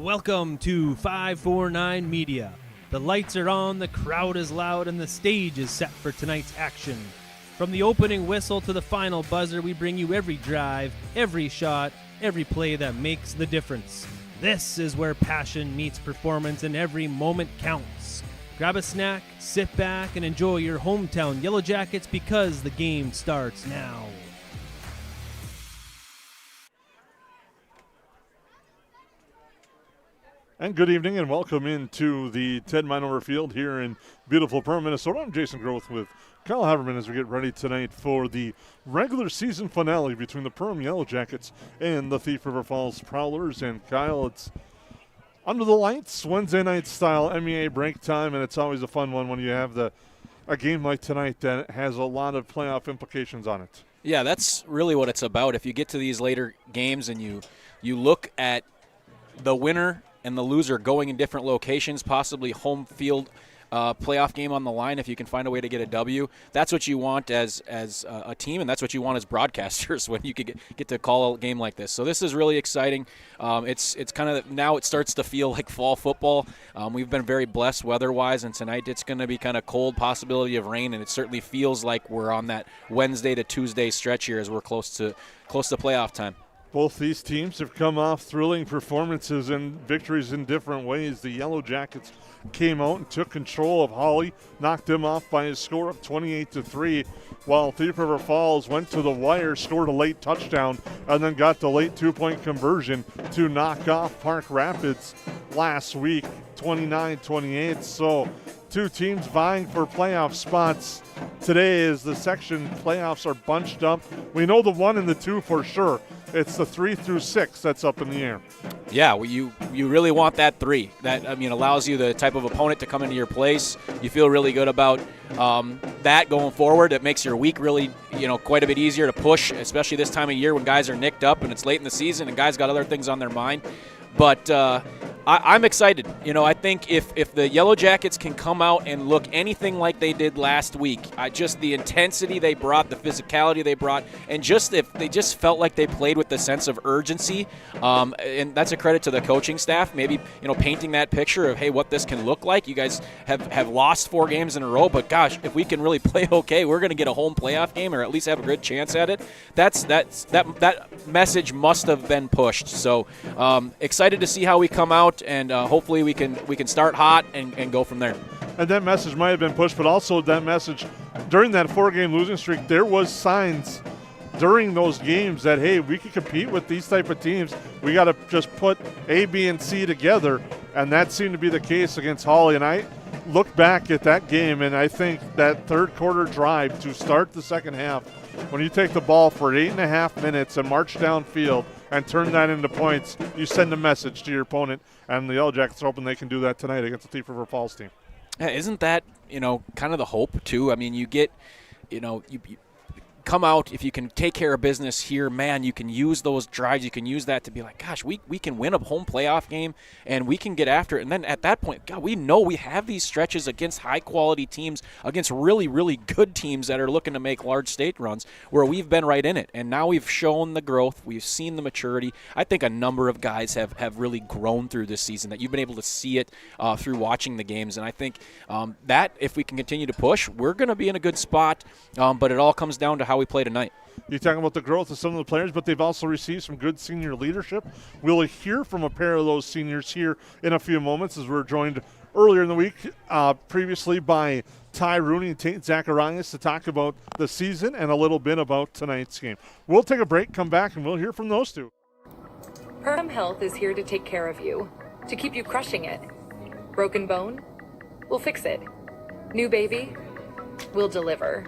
Welcome to 549 Media. The lights are on, the crowd is loud, and the stage is set for tonight's action. From the opening whistle to the final buzzer, we bring you every drive, every shot, every play that makes the difference. This is where passion meets performance and every moment counts. Grab a snack, sit back, and enjoy your hometown Yellowjackets because the game starts now. And good evening and welcome into the Ted Meinhover Field here in beautiful Perham, Minnesota. I'm Jason Groth with Kyle Haverman as we get ready tonight for the regular season finale between the Perham Yellowjackets and the Thief River Falls Prowlers. And Kyle, it's under the lights, Wednesday night style MEA break time, and it's always a fun one when you have a game like tonight that has a lot of playoff implications on it. Yeah, that's really what it's about. If you get to these later games and you look at the winner and the loser going in different locations, possibly home field playoff game on the line if you can find a way to get a W. That's what you want as a team, and that's what you want as broadcasters when you could get to call a game like this. So this is really exciting. It's kind of now it starts to feel like fall football. We've been very blessed weather-wise, and tonight it's going to be kind of cold, possibility of rain, and it certainly feels like we're on that Wednesday to Tuesday stretch here as we're close to playoff time. Both these teams have come off thrilling performances and victories in different ways. The Yellowjackets came out and took control of Holly, knocked them off by a score of 28-3, while Thief River Falls went to the wire, scored a late touchdown, and then got the late two-point conversion to knock off Park Rapids last week, 29-28. So two teams vying for playoff spots. Today as the section playoffs are bunched up. We know the 1 and the 2 for sure. It's the 3 through 6 that's up in the air. Yeah, well, you really want that 3. That allows you the type of opponent to come into your place. You feel really good about that going forward. It makes your week really quite a bit easier to push, especially this time of year when guys are nicked up and it's late in the season and guys got other things on their mind. But I'm excited. I think if the Yellowjackets can come out and look anything like they did last week, just the intensity they brought, the physicality they brought, and just if they just felt like they played with the sense of urgency, and that's a credit to the coaching staff, maybe painting that picture of, hey, what this can look like. You guys have lost 4 games in a row, but gosh, if we can really play okay, we're going to get a home playoff game or at least have a good chance at it. That message must have been pushed. So excited to see how we come out. And hopefully we can start hot and go from there. And that message might have been pushed, but also that message during that 4-game losing streak, there was signs during those games that, hey, we can compete with these type of teams. We got to just put A, B, and C together, and that seemed to be the case against Holly. And I look back at that game, and I think that third quarter drive to start the second half, when you take the ball for 8.5 minutes and march downfield and turn that into points, you send a message to your opponent, and the Yellowjackets are hoping they can do that tonight against the Thief River Falls team. Yeah, isn't that, kind of the hope, too? I mean, you get, you come out, if you can take care of business here, man, you can use those drives. You can use that to be like, gosh, we can win a home playoff game, and we can get after it. And then at that point, God, we know we have these stretches against high-quality teams, against really, really good teams that are looking to make large state runs where we've been right in it. And now we've shown the growth. We've seen the maturity. I think a number of guys have really grown through this season, that you've been able to see it through watching the games. And I think that if we can continue to push, we're going to be in a good spot. But it all comes down to how we play tonight. You're talking about the growth of some of the players, but they've also received some good senior leadership. We'll hear from a pair of those seniors here in a few moments as we're joined earlier in the week previously by Ty Rooney and Tate Zacharias to talk about the season and a little bit about tonight's game. We'll take a break, come back, and we'll hear from those two. Perham Health is here to take care of you, to keep you crushing it. Broken bone? We'll fix it. New baby? We'll deliver.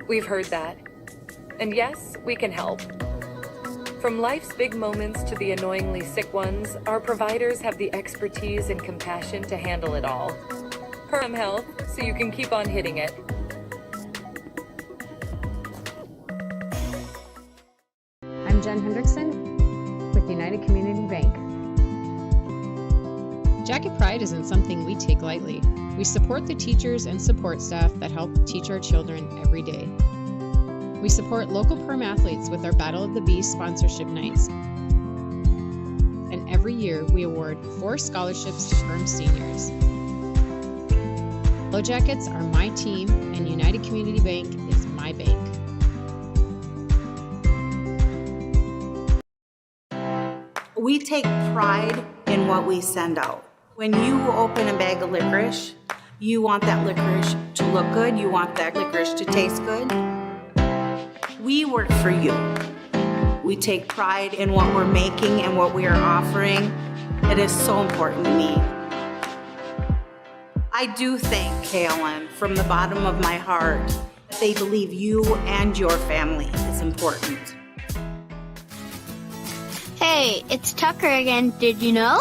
We've heard that. And yes, we can help. From life's big moments to the annoyingly sick ones, our providers have the expertise and compassion to handle it all. Perham Health, so you can keep on hitting it. I'm Jen Hendrickson with United Community Bank. Jacket Pride isn't something we take lightly. We support the teachers and support staff that help teach our children every day. We support local Perm athletes with our Battle of the Bees sponsorship nights. And year, we award 4 scholarships to Perham seniors. Yellowjackets are my team, and United Community Bank is my bank. We take pride in what we send out. When you open a bag of licorice, you want that licorice to look good, you want that licorice to taste good. We work for you. We take pride in what we're making and what we are offering. It is so important to me. I do thank KLM from the bottom of my heart. They believe you and your family is important. Hey, it's Tucker again, did you know?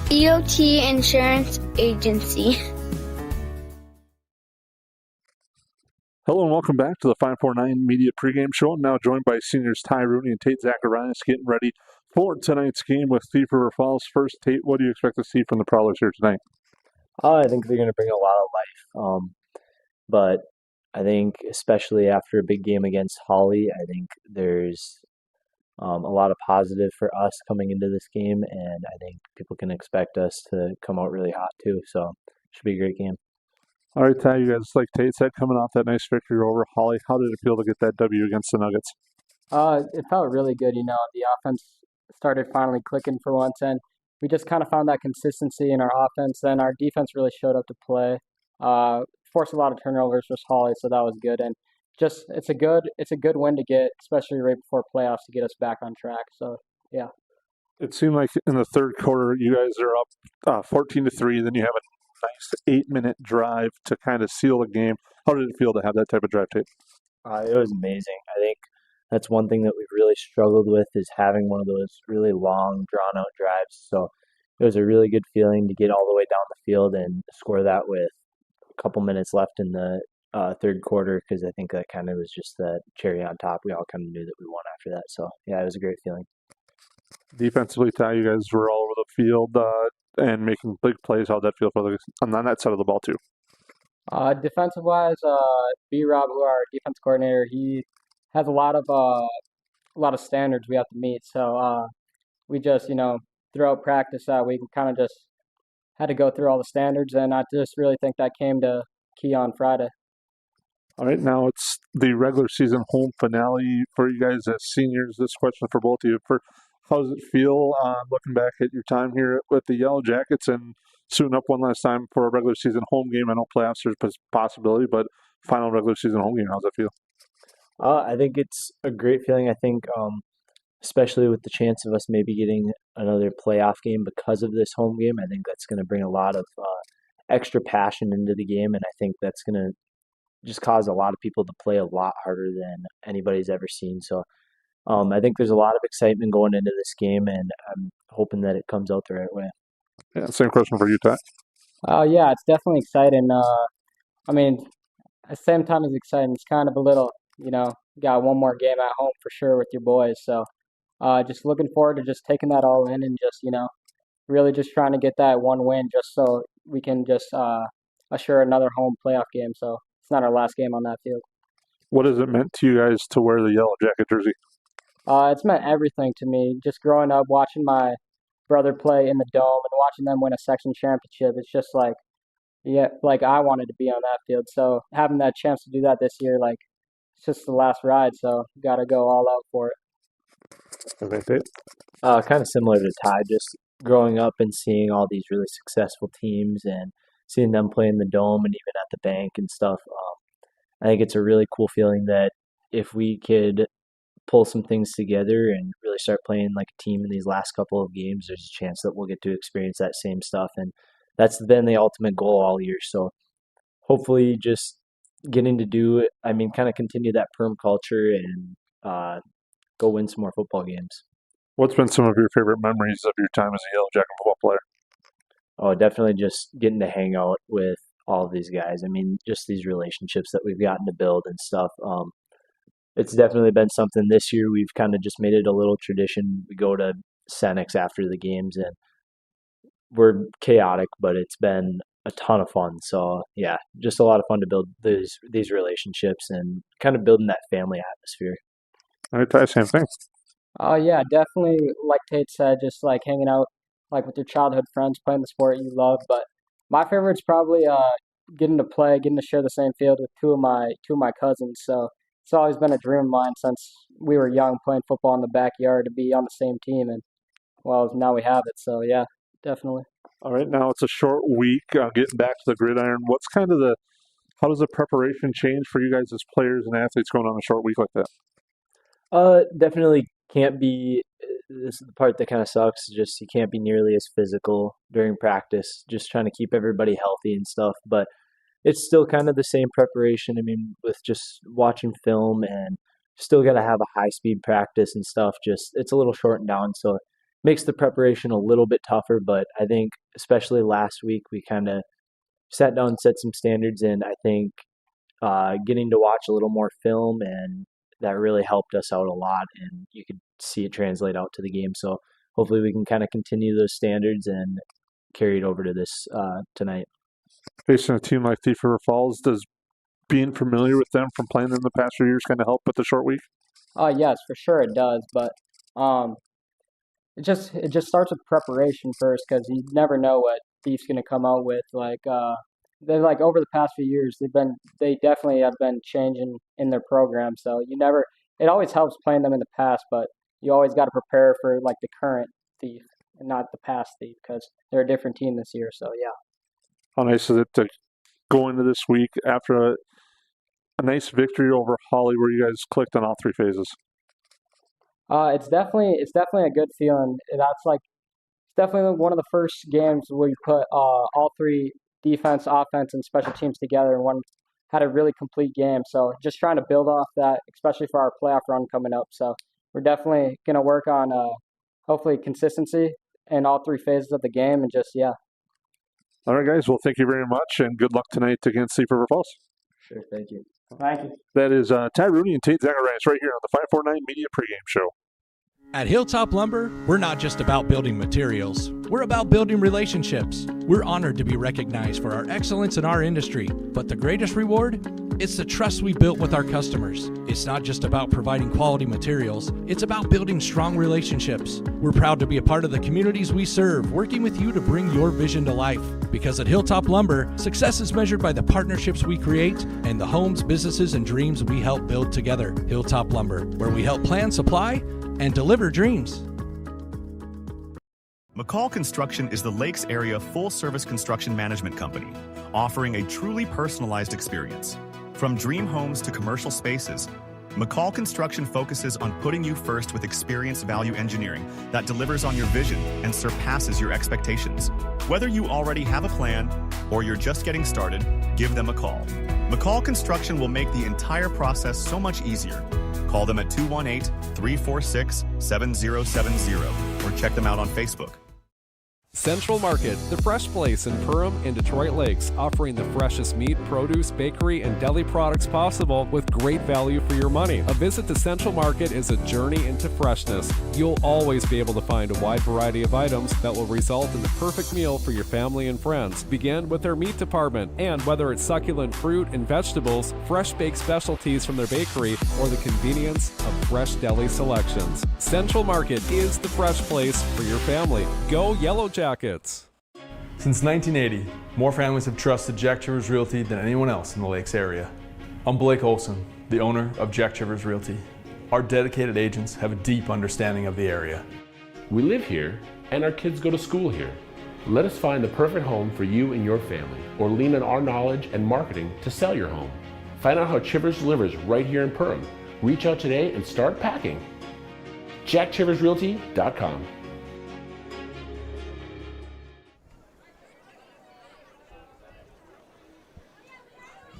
EOT Insurance Agency. Hello and welcome back to the 549 Media Pregame Show. I'm now joined by seniors Ty Rooney and Tate Zacharias getting ready for tonight's game with Thief River Falls. First, Tate, what do you expect to see from the Prowlers here tonight? I think they're going to bring a lot of life. But I think especially after a big game against Holly, I think there's a lot of positive for us coming into this game, and I think people can expect us to come out really hot too. So it should be a great game. All right, Ty, you guys, like Tate said, coming off that nice victory over Holly, how did it feel to get that W against the Nuggets? It felt really good. The offense started finally clicking for once, and we just kind of found that consistency in our offense. And our defense really showed up to play. Forced a lot of turnovers versus Holly, so that was good. And just it's a good win to get, especially right before playoffs, to get us back on track. So yeah. It seemed like in the third quarter, you guys are up 14-3. Then you have a nice 8-minute drive to kind of seal the game. How did it feel to have that type of drive, Tate? It was amazing. I think that's one thing that we've really struggled with is having one of those really long, drawn-out drives. So it was a really good feeling to get all the way down the field and score that with a couple minutes left in the third quarter, because I think that kind of was just the cherry on top. We all kind of knew that we won after that. So, yeah, it was a great feeling. Defensively, Ty, you guys were all over the field and making big plays. How'd that feel for on that side of the ball, too? Defensive-wise, B-Rob, who our defense coordinator, he has a lot of standards we have to meet. So we just, throughout practice that week, we kind of just had to go through all the standards, and I just really think that came to key on Friday. All right, now it's the regular season home finale for you guys as seniors. This question for both of you. How does it feel looking back at your time here with the Yellowjackets and suiting up one last time for a regular season home game? I know playoffs there's a possibility, but final regular season home game, how's that feel? I think it's a great feeling. I think especially with the chance of us maybe getting another playoff game because of this home game, I think that's going to bring a lot of extra passion into the game, and I think that's going to just cause a lot of people to play a lot harder than anybody's ever seen. So I think there's a lot of excitement going into this game, and I'm hoping that it comes out the right way. Yeah, same question for you, Ty. Yeah, it's definitely exciting. At the same time as exciting, it's kind of a little, got one more game at home for sure with your boys. So just looking forward to just taking that all in and just, really just trying to get that one win just so we can just assure another home playoff game. So it's not our last game on that field. What has it meant to you guys to wear the Yellow Jacket jersey? It's meant everything to me. Just growing up, watching my brother play in the Dome and watching them win a section championship, it's just like I wanted to be on that field. So having that chance to do that this year, it's just the last ride. So got to go all out for it. Okay, Kind of similar to Ty, just growing up and seeing all these really successful teams and seeing them play in the Dome and even at the bank and stuff. I think it's a really cool feeling that if we could pull some things together and really start playing like a team in these last couple of games, there's a chance that we'll get to experience that same stuff. And that's been the ultimate goal all year. So hopefully just getting to do it, kind of continue that Perm culture and go win some more football games. What's been some of your favorite memories of your time as a Yellow Jacket football player? Oh, definitely just getting to hang out with all of these guys. Just these relationships that we've gotten to build and stuff. it's definitely been something this year. We've kind of just made it a little tradition. We go to Senex after the games, and we're chaotic, but it's been a ton of fun. So yeah, just a lot of fun to build these relationships and kind of building that family atmosphere. All right, Ty, same thing. Oh yeah, definitely. Like Tate said, just like hanging out like with your childhood friends, playing the sport you love. But my favorite's probably getting to play, getting to share the same field with two of my cousins. So it's always been a dream of mine since we were young, playing football in the backyard to be on the same team. And well, now we have it. So yeah, definitely. All right, now it's a short week. Getting back to the gridiron, how does the preparation change for you guys as players and athletes going on a short week like that? Definitely can't be. This is the part that kind of sucks. Just you can't be nearly as physical during practice. Just trying to keep everybody healthy and stuff. But it's still kind of the same preparation. I mean, with just watching film and still got to have a high speed practice and stuff. Just it's a little shortened down, so it makes the preparation a little bit tougher. But I think especially last week we kind of sat down and set some standards, and I think getting to watch a little more film and that really helped us out a lot, and you could see it translate out to the game. So hopefully we can kind of continue those standards and carry it over to this tonight. Facing a team like Thief River Falls, does being familiar with them from playing in the past few years kind of help with the short week? Yes, for sure it does. But it just starts with preparation first because you never know what Thief's going to come out with. They're like over the past few years, they definitely have been changing in their program. So it always helps playing them in the past, but you always got to prepare for like the current Thief and not the past Thief because they're a different team this year. So yeah. How nice is it to go into this week after a nice victory over Holly where you guys clicked on all three phases? It's definitely a good feeling. It's definitely one of the first games where you put all three defense, offense, and special teams together and had a really complete game. So just trying to build off that, especially for our playoff run coming up. So we're definitely going to work on hopefully consistency in all three phases of the game and just, yeah. All right, guys. Well, thank you very much, and good luck tonight against Thief River Falls. Sure, thank you. Thank you. That is Ty Rooney and Tate Zacharias right here on the 549 Media Pregame Show. At Hilltop Lumber, we're not just about building materials. We're about building relationships. We're honored to be recognized for our excellence in our industry. But the greatest reward? It's the trust we built with our customers. It's not just about providing quality materials. It's about building strong relationships. We're proud to be a part of the communities we serve, working with you to bring your vision to life. Because at Hilltop Lumber, success is measured by the partnerships we create and the homes, businesses, and dreams we help build together. Hilltop Lumber, where we help plan, supply, and deliver dreams. McCall Construction is the Lakes area full-service construction management company, offering a truly personalized experience. From dream homes to commercial spaces, McCall Construction focuses on putting you first with experienced value engineering that delivers on your vision and surpasses your expectations. Whether you already have a plan or you're just getting started, give them a call. McCall Construction will make the entire process so much easier. Call them at 218-346-7070 or check them out on Facebook. Central Market, the fresh place in Perham and Detroit Lakes, offering the freshest meat, produce, bakery, and deli products possible with great value for your money. A visit to Central Market is a journey into freshness. You'll always be able to find a wide variety of items that will result in the perfect meal for your family and friends. Begin with their meat department, and whether it's succulent fruit and vegetables, fresh baked specialties from their bakery, or the convenience of fresh deli selections, Central Market is the fresh place for your family. Go Yellowjackets! Since 1980, more families have trusted Jack Chivers Realty than anyone else in the Lakes area. I'm Blake Olson, the owner of Jack Chivers Realty. Our dedicated agents have a deep understanding of the area. We live here and our kids go to school here. Let us find the perfect home for you and your family, or lean on our knowledge and marketing to sell your home. Find out how Chivers delivers right here in Perham. Reach out today and start packing. JackChiversRealty.com.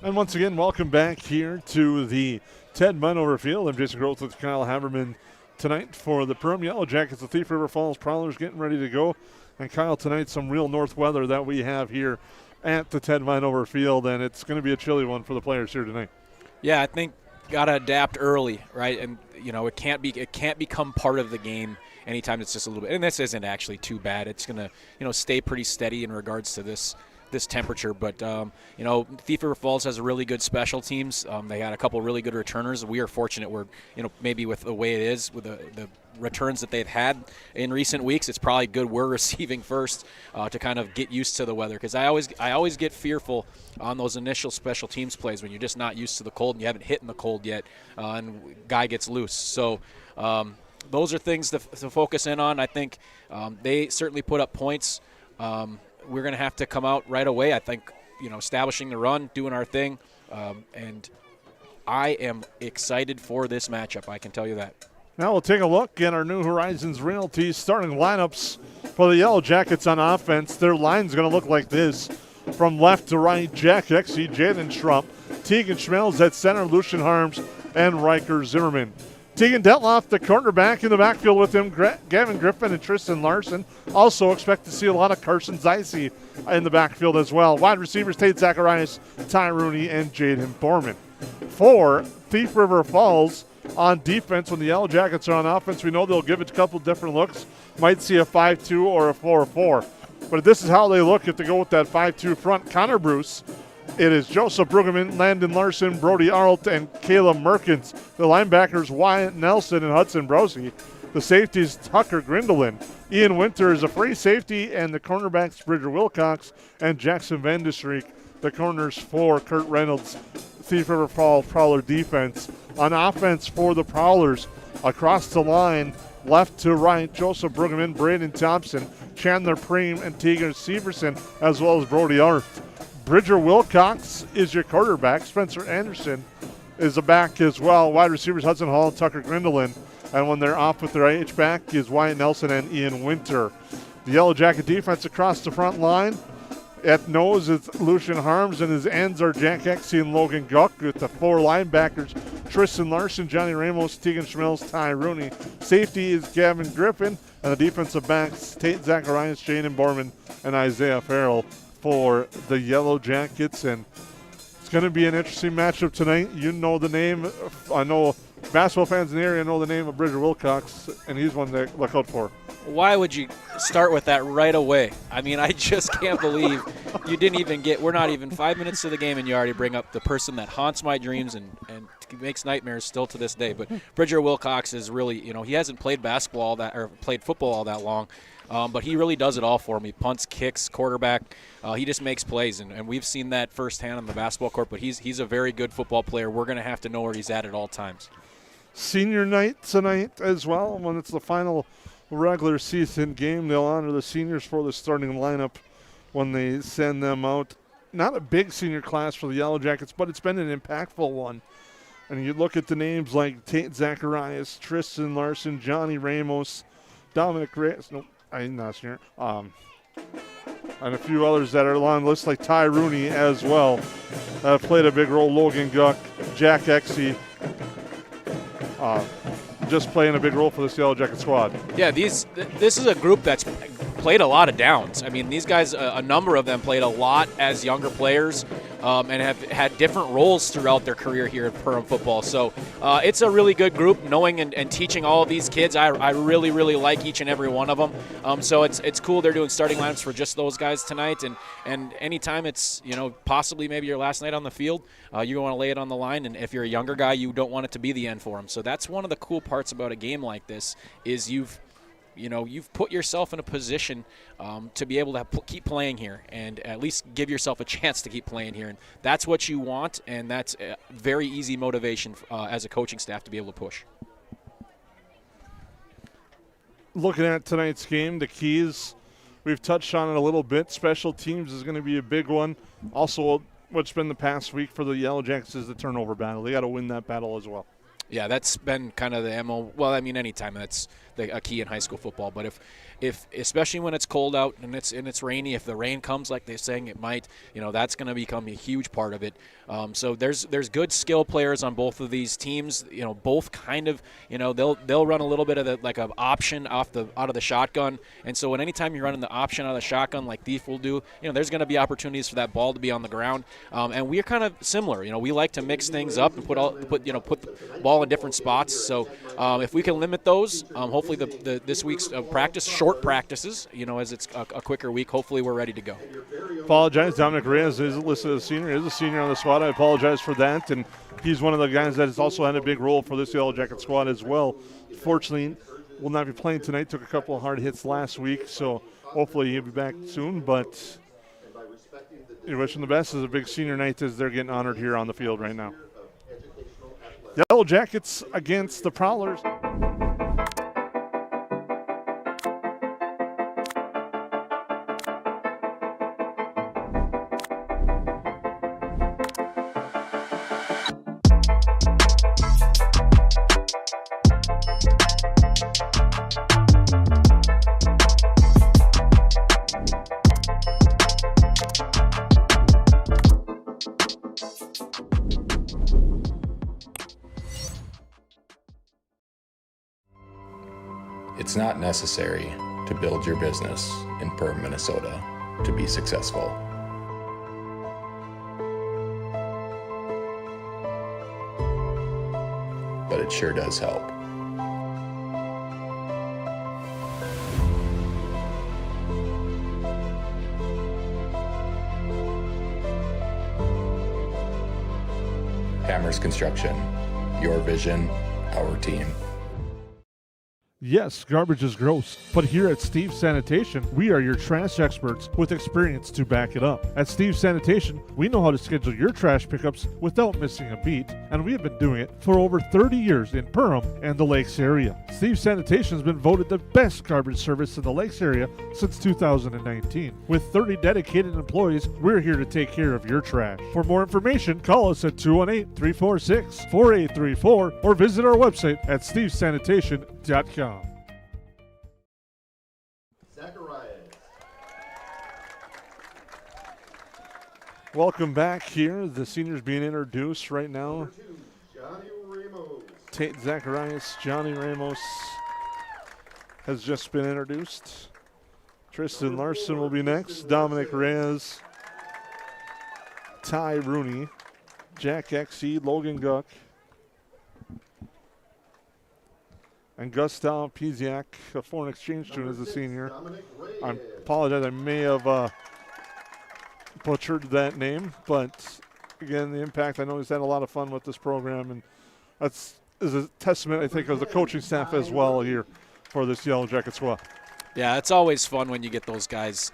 And once again, welcome back here to the Ted Meinhover Field. I'm Jason Groth with Kyle Haberman tonight for the Perham Yellowjackets. The Thief River Falls Prowlers getting ready to go. And Kyle, tonight some real north weather that we have here at the Ted Meinhover Field, and it's going to be a chilly one for the players here tonight. Yeah, I think gotta adapt early, right? And it can't become part of the game anytime it's just a little bit. And this isn't actually too bad. It's gonna stay pretty steady in regards to this temperature. But Thief River Falls has a really good special teams. They got a couple really good returners. We are fortunate. We're maybe with the way it is with the returns that they've had in recent weeks, it's probably good we're receiving first to kind of get used to the weather, because I always get fearful on those initial special teams plays when you're just not used to the cold and you haven't hit in the cold yet, and guy gets loose. So those are things to focus in on. I think they certainly put up points. We're going to have to come out right away. I think establishing the run, doing our thing, and I am excited for this matchup. I can tell you that. Now we'll take a look at our New Horizons Realty starting lineups for the Yellow Jackets on offense. Their line's going to look like this. From left to right, Jack Exey, Jaden Schrump, Tegan Schmelz at center, Lucian Harms, and Riker Zimmerman. Tegan Detloff, the cornerback, in the backfield with him, Gavin Griffin and Tristan Larson. Also expect to see a lot of Carson Zeise in the backfield as well. Wide receivers, Tate Zacharias, Ty Rooney, and Jaden Borman. For Thief River Falls, on defense, when the Yellow Jackets are on offense, we know they'll give it a couple different looks. Might see a 5-2 or a 4-4. But this is how they look if they go with that 5-2 front. Connor Bruce. It is Joseph Brueggemann, Landon Larson, Brody Arlt, and Caleb Merkins. The linebackers, Wyatt Nelson and Hudson Brosey. The safeties, Tucker Grindelin. Ian Winter is a free safety, and the cornerbacks, Bridger Wilcox and Jackson Van de Streek. The corners for Kurt Reynolds, Thief River Falls Prowler defense. On offense for the Prowlers, across the line, left to right, Joseph Brueggemann, Braden Thompson, Chandler Preem, and Tegan Severson, as well as Brody Arth. Bridger Wilcox is your quarterback. Spencer Anderson is a back as well. Wide receivers, Hudson Hall and Tucker Grindelin. And when they're off with their H-back is Wyatt Nelson and Ian Winter. The Yellow Jacket defense across the front line. At nose is Lucian Harms, and his ends are Jack Exey and Logan Guck, with the four linebackers, Tristan Larson, Johnny Ramos, Tegan Schmelz, Ty Rooney. Safety is Gavin Griffin, and the defensive backs, Tate Zacharias, Jaden Borman, and Isaiah Farrell for the Yellow Jackets. And it's going to be an interesting matchup tonight. You know the name. I know basketball fans in the area know the name of Bridger Wilcox, and he's one to look out for. Why would you start with that right away? I mean, I just can't believe you didn't even we're not even 5 minutes to the game and you already bring up the person that haunts my dreams and makes nightmares still to this day. But Bridger Wilcox is really, he hasn't played played football all that long, but he really does it all for me. Punts, kicks, quarterback. He just makes plays, and we've seen that firsthand on the basketball court, but he's a very good football player. We're going to have to know where he's at all times. Senior night tonight as well. When it's the final regular season game, they'll honor the seniors for the starting lineup when they send them out. Not a big senior class for the Yellow Jackets, but it's been an impactful one. And you look at the names like Tate Zacharias, Tristan Larson, Johnny Ramos, Dominic Reyes, I'm not sure, and a few others that are on the list like Ty Rooney as well. Played a big role. Logan Guck, Jack Exey, just playing a big role for this Yellow Jacket squad. Yeah, this is a group that's played a lot of downs. I mean, these guys, a number of them played a lot as younger players and have had different roles throughout their career here at Perham football. So it's a really good group, knowing and teaching all of these kids. I really, really like each and every one of them. So it's cool they're doing starting lineups for just those guys tonight. And anytime it's, possibly maybe your last night on the field, you want to lay it on the line. And if you're a younger guy, you don't want it to be the end for them. So that's one of the cool parts about a game like this is you've put yourself in a position to be able to keep playing here and at least give yourself a chance to keep playing here. And that's what you want, and that's a very easy motivation as a coaching staff to be able to push. Looking at tonight's game, the keys, we've touched on it a little bit. Special teams is going to be a big one. Also, what's been the past week for the Yellow Jackets is the turnover battle. They got to win that battle as well. Yeah, that's been kind of the MO. Well, I mean, anytime that's a key in high school football. But if especially when it's cold out and it's rainy, if the rain comes like they're saying it might, that's going to become a huge part of it. So there's good skill players on both of these teams. Both kind of, they'll run a little bit of an option out of the shotgun. And so anytime you're running the option out of the shotgun like Thief will do, there's going to be opportunities for that ball to be on the ground. And we're kind of similar. We like to mix things up and put the ball in different spots. So if we can limit those, hopefully this week's practice, short practices, as it's a quicker week, hopefully we're ready to go. Apologize, Dominic Reyes is listed as a senior. Is a senior on the squad. I apologize for that. And he's one of the guys that has also had a big role for this Yellow Jacket squad as well. Fortunately, will not be playing tonight. Took a couple of hard hits last week, so hopefully he'll be back soon. But you wish him the best. It's a big senior night as they're getting honored here on the field right now. Yellow Jackets against the Prowlers. It's not necessary to build your business in Perham, Minnesota to be successful. But it sure does help. Hammers Construction, your vision, our team. Yes, garbage is gross, but here at Steve's Sanitation, we are your trash experts with experience to back it up. At Steve's Sanitation, we know how to schedule your trash pickups without missing a beat, and we have been doing it for over 30 years in Perham and the Lakes area. Steve's Sanitation has been voted the best garbage service in the Lakes area since 2019. With 30 dedicated employees, we're here to take care of your trash. For more information, call us at 218-346-4834 or visit our website at stevesanitation.com. Welcome back here. The seniors being introduced right now. Tate Zacharias, Johnny Ramos has just been introduced. Tristan Larson will be next. Dominic Reyes, Ty Rooney, Jack Exie, Logan Guck, and Gustav Piziak, a foreign exchange student, as a senior. I apologize, I may have butchered that name, but again, the impact, I know he's had a lot of fun with this program, and that's is a testament, I think, of the coaching staff as well here for this Yellow Jacket squad. Yeah, it's always fun when you get those guys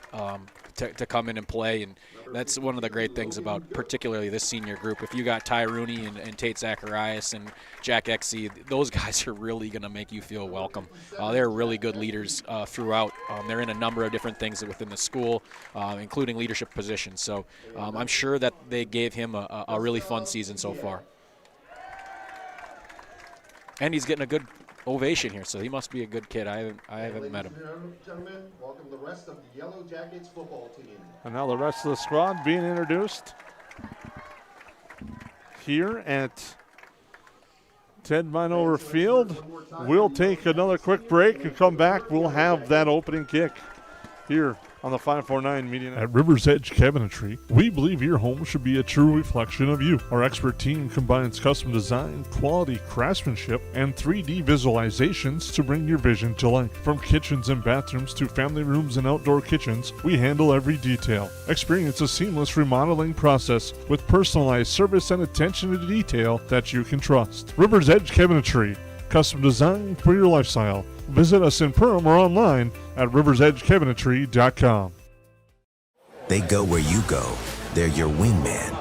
to come in and play, and that's one of the great things about particularly this senior group. If you got Ty Rooney and Tate Zacharias and Jack Exie, those guys are really going to make you feel welcome. They're really good leaders throughout. They're in a number of different things within the school, including leadership positions. So I'm sure that they gave him a really fun season so far. And he's getting a good ovation here, so he must be a good kid. I haven't met him. Gentlemen, welcome the rest of the Yellow Jackets football team. And now the rest of the squad being introduced here at Ted Meinhover Field. We'll take another quick break and come back. We'll have that opening kick here on the 549 Media Network. At River's Edge Cabinetry, we believe your home should be a true reflection of you. Our expert team combines custom design, quality craftsmanship, and 3D visualizations to bring your vision to life. From kitchens and bathrooms to family rooms and outdoor kitchens, we handle every detail. Experience a seamless remodeling process with personalized service and attention to detail that you can trust. River's Edge Cabinetry, custom design for your lifestyle. Visit us in Perham or online at riversedgecabinetry.com. They go where you go. They're your wingman.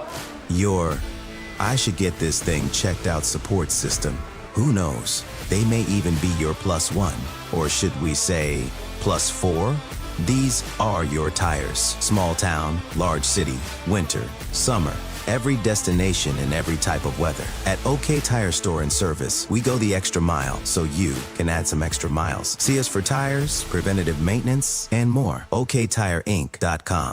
Your, I should get this thing checked out support system. Who knows? They may even be your +1. Or should we say +4? These are your tires. Small town, large city, winter, summer, every destination and every type of weather. At OK Tire Store and Service, we go the extra mile so you can add some extra miles. See us for tires, preventative maintenance, and more. OKTireInc.com.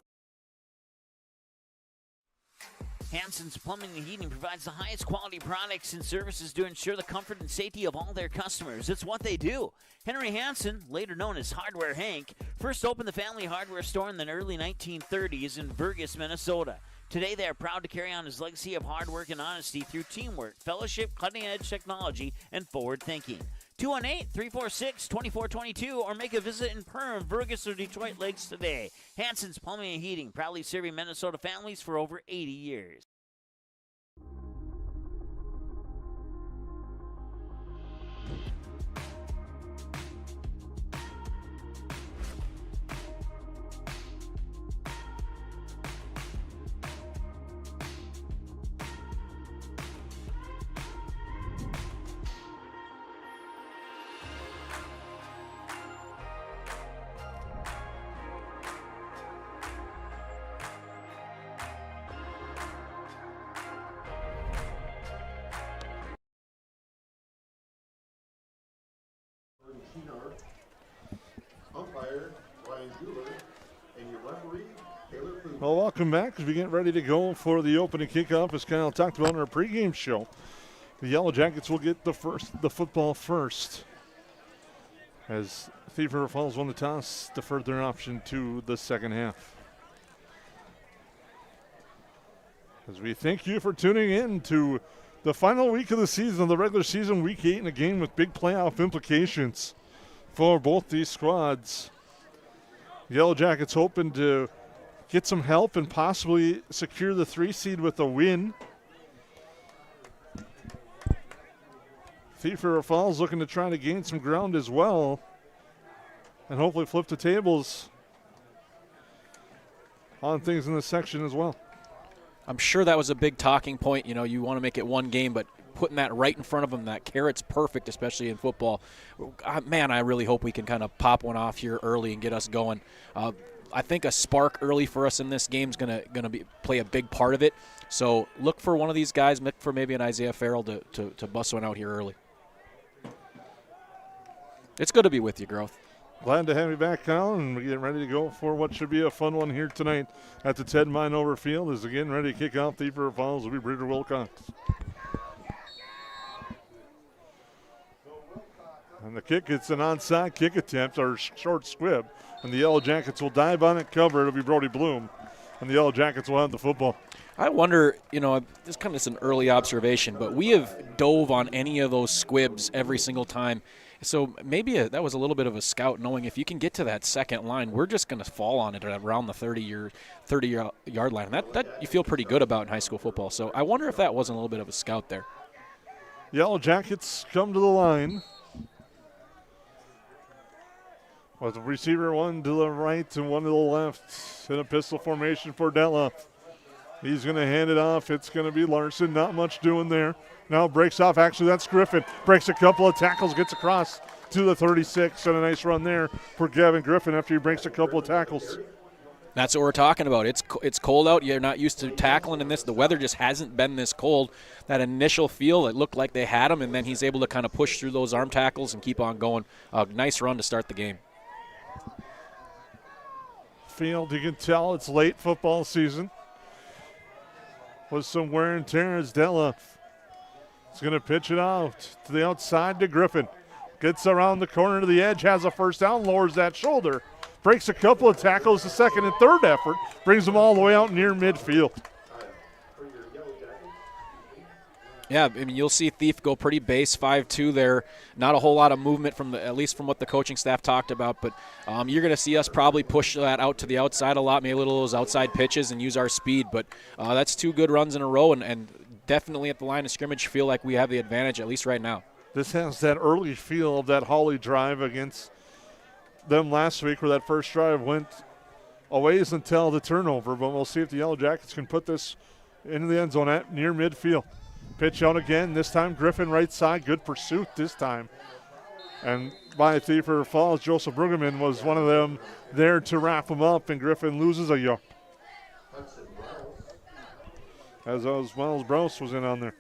Hansen's Plumbing and Heating provides the highest quality products and services to ensure the comfort and safety of all their customers. It's what they do. Henry Hansen, later known as Hardware Hank, first opened the family hardware store in the early 1930s in Burgess, Minnesota. Today, they are proud to carry on his legacy of hard work and honesty through teamwork, fellowship, cutting-edge technology, and forward thinking. 218-346-2422 or make a visit in Perham, Burgess, or Detroit Lakes today. Hansen's Plumbing and Heating, proudly serving Minnesota families for over 80 years. Umpire Ryan Jeweler, and your referee Taylor Food. Well, welcome back as we get ready to go for the opening kickoff. As Kyle talked about in our pregame show, the Yellowjackets will get the football first. As Thief River Falls won the toss, deferred their option to the second half. As we thank you for tuning in to the final week of the season, the regular season, week 8, in a game with big playoff implications for both these squads. The Yellowjackets hoping to get some help and possibly secure the 3 seed with a win. Thief River Falls looking to try to gain some ground as well and hopefully flip the tables on things in this section as well. I'm sure that was a big talking point. You know, you want to make it one game, but putting that right in front of them, that carrot's perfect, especially in football. Man, I really hope we can kind of pop one off here early and get us going. I think a spark early for us in this game is gonna play a big part of it. So look for one of these guys, look for maybe an Isaiah Farrell to bust one out here early. It's good to be with you, Growth. Glad to have you back, Colin, and we're getting ready to go for what should be a fun one here tonight at the Ted Meinhover Field. Is again ready to kick off. Thief River Falls will be Breeder Wilcox. And the kick, it's an onside kick attempt, or short squib, and the Yellowjackets will dive on it, cover. It'll be Brody Bloom, and the Yellowjackets will have the football. I wonder, you know, this kind of is an early observation, but we have dove on any of those squibs every single time. So maybe that was a little bit of a scout, knowing if you can get to that second line, we're just going to fall on it around the 30-yard line. That you feel pretty good about in high school football. So I wonder if that wasn't a little bit of a scout there. Yellowjackets come to the line with the receiver one to the right and one to the left in a pistol formation for Della. He's going to hand it off. It's going to be Larson. Not much doing there. Now breaks off. Actually, that's Griffin. Breaks a couple of tackles, gets across to the 36, and a nice run there for Gavin Griffin after he breaks a couple of tackles. That's what we're talking about. It's cold out. You're not used to tackling in this. The weather just hasn't been this cold. That initial feel, it looked like they had him, and then he's able to kind of push through those arm tackles and keep on going. A nice run to start the game. Field, you can tell it's late football season with some wear and tear as Della is going to pitch it out to the outside to Griffin. Gets around the corner to the edge, has a first down, lowers that shoulder. Breaks a couple of tackles, the second and third effort. Brings them all the way out near midfield. Yeah, I mean, you'll see Thief go pretty base 5-2 there. Not a whole lot of movement at least from what the coaching staff talked about, but you're going to see us probably push that out to the outside a lot, maybe a little of those outside pitches and use our speed. But that's 2 good runs in a row, and definitely at the line of scrimmage feel like we have the advantage, at least right now. This has that early feel of that Holly drive against them last week, where that first drive went a ways until the turnover. But we'll see if the Yellowjackets can put this into the end zone at near midfield. Pitch out again, this time Griffin right side. Good pursuit this time. And by Thief River Falls, Joseph Brueggemann was one of them there to wrap him up, and Griffin loses a yard. as well as Brose was in on there.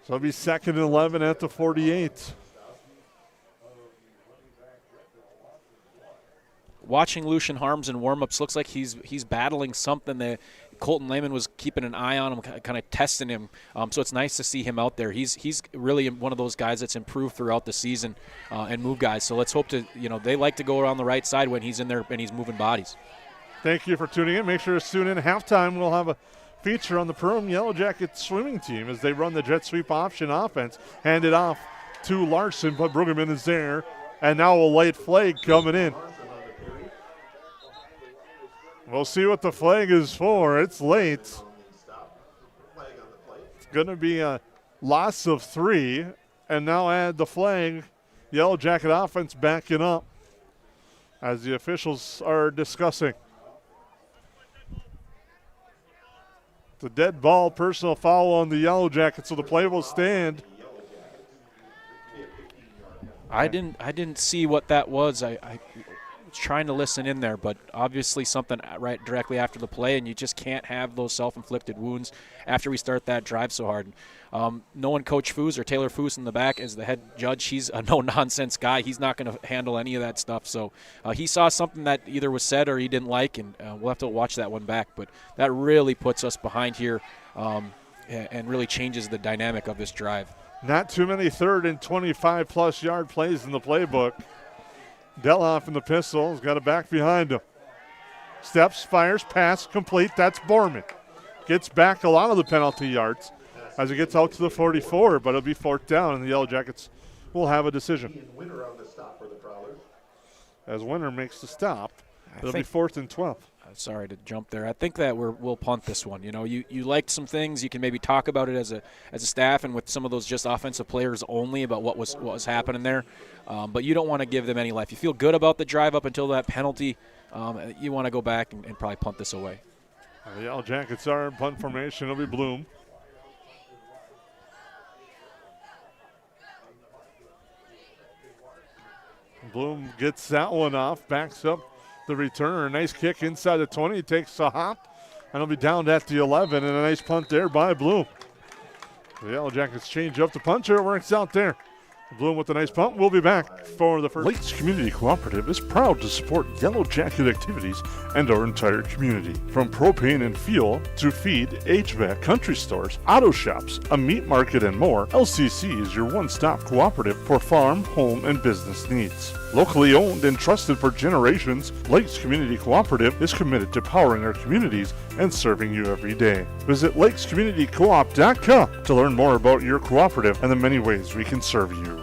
So it'll be 2nd and 11 at the 48. Watching Lucian Harms in warm-ups, looks like he's battling something that Colton Lehman was keeping an eye on him, kind of testing him. So it's nice to see him out there. He's really one of those guys that's improved throughout the season and move guys. So let's hope to, they like to go around the right side when he's in there and he's moving bodies. Thank you for tuning in. Make sure to tune in. Halftime, we'll have a feature on the Perham Yellowjackets swimming team as they run the jet sweep option offense. Hand it off to Larson, but Brueggemann is there. And now a late flag coming in. We'll see what the flag is for. It's late. It's going to be a loss of 3. And now add the flag. Yellow Jacket offense backing up as the officials are discussing. It's a dead ball, personal foul on the Yellow Jackets, so the play will stand. I didn't see what that was. I was trying to listen in there, but obviously something right directly after the play, and you just can't have those self-inflicted wounds after we start that drive so hard. Knowing Coach Foos or Taylor Foos in the back as the head judge, he's a no-nonsense guy. He's not going to handle any of that stuff. So he saw something that either was said or he didn't like, and we'll have to watch that one back. But that really puts us behind here and really changes the dynamic of this drive. Not too many 3rd and 25-plus yard plays in the playbook. Deloff in the pistol has got it back behind him. Steps, fires, pass, complete. That's Borman. Gets back a lot of the penalty yards as it gets out to the 44, but it'll be 4th down, and the Yellow Jackets will have a decision. Winner on the stop for the Prowlers. As Winner makes the stop, it'll be 4th and 12. Sorry to jump there. I think that we'll punt this one. You liked some things. You can maybe talk about it as a staff and with some of those just offensive players only about what was happening there. But you don't want to give them any life. You feel good about the drive up until that penalty. You want to go back and probably punt this away. The Yellow Jackets are in punt formation. It'll be Bloom. Bloom gets that one off, backs up the return. Nice kick inside the 20. Takes a hop, and it'll be down at the 11. And a nice punt there by Bloom. The Yellow Jackets change up the puncher. It works out there. Bloom with a nice punt. We'll be back for the first. Lakes Community Cooperative is proud to support Yellow Jacket activities and our entire community. From propane and fuel to feed, HVAC, country stores, auto shops, a meat market, and more, LCC is your one-stop cooperative for farm, home, and business needs. Locally owned and trusted for generations, Lakes Community Cooperative is committed to powering our communities and serving you every day. Visit lakescommunitycoop.com to learn more about your cooperative and the many ways we can serve you.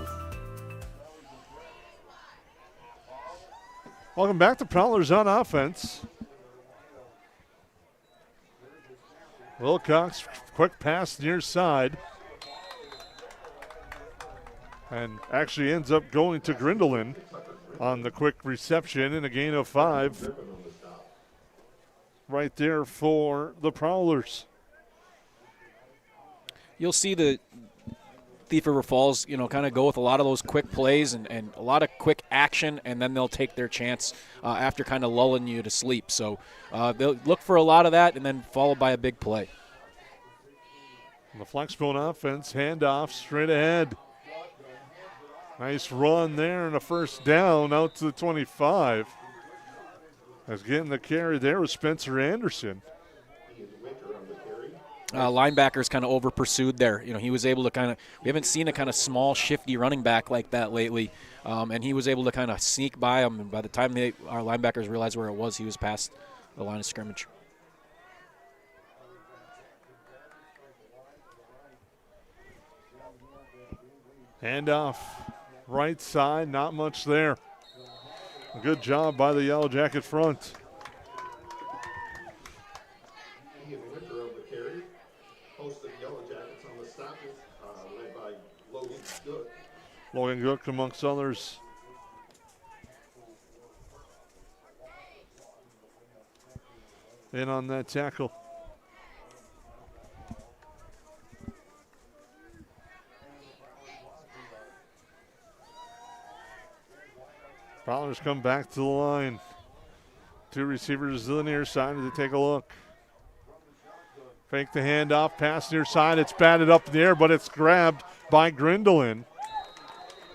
Welcome back to Prowlers on offense. Wilcox, quick pass near side. And actually ends up going to Grindelin on the quick reception and a gain of 5. Right there for the Prowlers. You'll see the Thief River Falls, kind of go with a lot of those quick plays and a lot of quick action, and then they'll take their chance after kind of lulling you to sleep. So they'll look for a lot of that and then followed by a big play. The Flexbone offense, handoff straight ahead. Nice run there and a first down out to the 25. As getting the carry there was Spencer Anderson. Linebackers kind of over pursued there. He was able to we haven't seen a kind of small, shifty running back like that lately. And he was able to kind of sneak by him. And by the time our linebackers realized where it was, he was past the line of scrimmage. Handoff, right side, not much there. Good job by the Yellow Jacket front. Ian Winter of the carry. Host of Yellow Jackets on the stop is led by Logan Good. Logan Good amongst others. In on that tackle. Prowlers come back to the line. 2 receivers to the near side to take a look. Fake the handoff, pass near side. It's batted up in the air, but it's grabbed by Grindelin.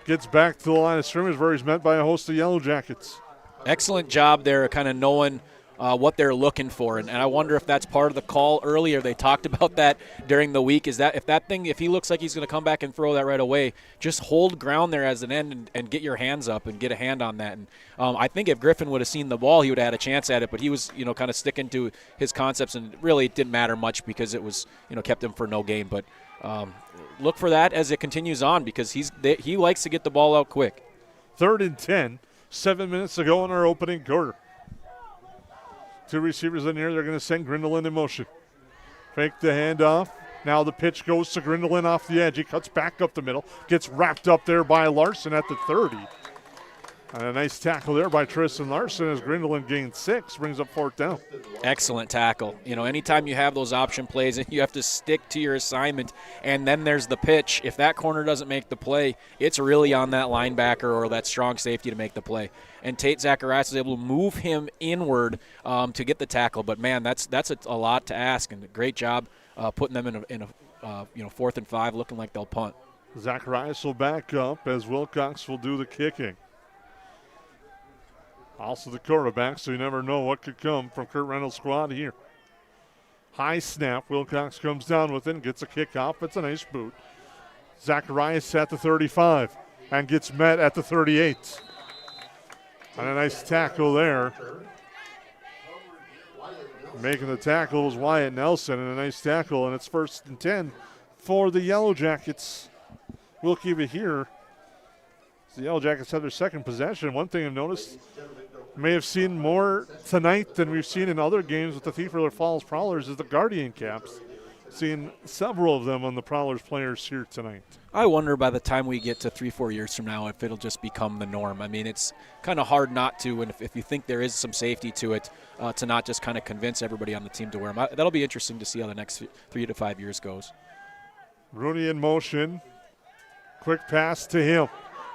Gets back to the line of scrimmage where he's met by a host of Yellow Jackets. Excellent job there, kind of knowing what they're looking for, and I wonder if that's part of the call earlier. They talked about that during the week. Is that if he looks like he's going to come back and throw that right away, just hold ground there as an end and get your hands up and get a hand on that. And I think if Griffin would have seen the ball, he would have had a chance at it. But he was kind of sticking to his concepts, and really it didn't matter much because it was kept him for no gain. But look for that as it continues on because he likes to get the ball out quick. 3rd and 10, 7 minutes to go in our opening quarter. 2 receivers in here. They're going to send Grindelin in motion. Fake the handoff. Now the pitch goes to Grindelin off the edge. He cuts back up the middle. Gets wrapped up there by Larson at the 30. And a nice tackle there by Tristan Larson as Grindelin gains 6, brings up 4th down. Excellent tackle. Anytime you have those option plays, you have to stick to your assignment, and then there's the pitch. If that corner doesn't make the play, it's really on that linebacker or that strong safety to make the play. And Tate Zacharias was able to move him inward to get the tackle. But, man, that's a lot to ask, and a great job putting them in a 4th and 5, looking like they'll punt. Zacharias will back up as Wilcox will do the kicking. Also the quarterback, so you never know what could come from Kurt Reynolds' squad here. High snap. Wilcox comes down with it and gets a kickoff. It's a nice boot. Zacharias at the 35 and gets met at the 38. And a nice tackle there. Making the tackle was Wyatt Nelson, and a nice tackle, and it's 1st and 10 for the Yellow Jackets. We'll keep it here. The Yellow Jackets have their second possession. One thing I've noticed, may have seen more tonight than we've seen in other games with the Thief River Falls Prowlers, is the Guardian caps. Seeing several of them on the Prowlers players here tonight. I wonder by the time we get to 3-4 years from now if it'll just become the norm. I mean, it's kind of hard not to, and if you think there is some safety to it, to not just kind of convince everybody on the team to wear them. That'll be interesting to see how the next 3 to 5 years goes. Rooney in motion. Quick pass to him.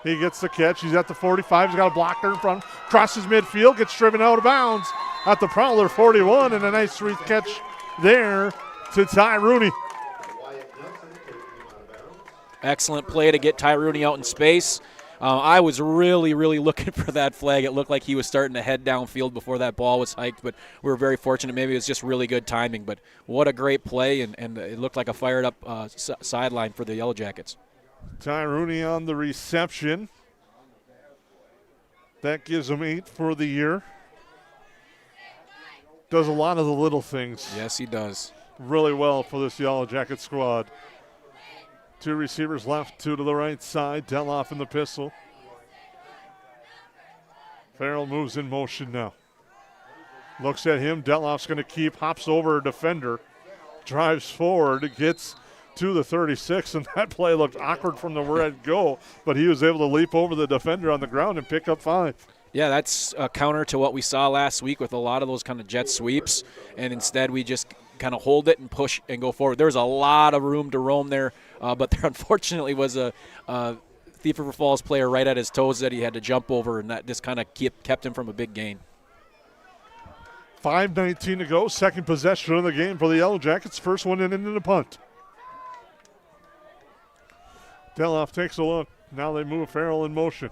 He gets the catch. He's at the 45. He's got a blocker in front. Crosses midfield. Gets driven out of bounds at the Prowler 41. And a nice catch there to Ty Rooney. Excellent play to get Ty Rooney out in space. I was really, really looking for that flag. It looked like he was starting to head downfield before that ball was hiked, but we were very fortunate. Maybe it was just really good timing. But what a great play, and it looked like a fired-up sideline for the Yellow Jackets. Ty Rooney on the reception. That gives him 8 for the year. Does a lot of the little things. Yes, he does. Really well for this Yellow Jacket squad. 2 receivers left, 2 to the right side. Deloff in the pistol. Farrell moves in motion now. Looks at him. Deloff's going to keep. Hops over a defender. Drives forward. Gets to the 36, and that play looked awkward from the red go, but he was able to leap over the defender on the ground and pick up 5. Yeah, that's a counter to what we saw last week with a lot of those kind of jet sweeps, and instead we just kind of hold it and push and go forward. There was a lot of room to roam there, but there unfortunately was a Thief River Falls player right at his toes that he had to jump over, and that just kind of kept him from a big gain. 5:19 to go, second possession of the game for the Yellow Jackets. First one in into the punt. Deloff takes a look. Now they move Farrell in motion.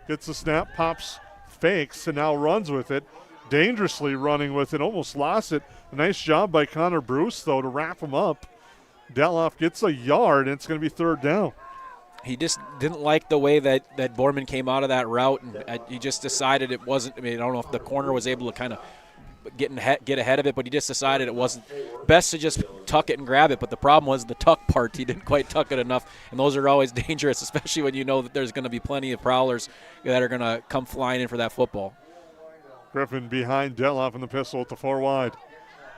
Gets the snap, pops, fakes, and now runs with it. Dangerously running with it, almost lost it. A nice job by Connor Bruce, though, to wrap him up. Deloff gets a yard, and it's going to be 3rd down. He just didn't like the way that Borman came out of that route, and he just decided it wasn't. I mean, I don't know if the corner was able to kind of get ahead of it, but he just decided it wasn't best to just tuck it and grab it. But the problem was the tuck part. He didn't quite tuck it enough, and those are always dangerous, especially when you know that there's going to be plenty of Prowlers that are going to come flying in for that football. Griffin behind Deloff in the pistol at the 4 wide.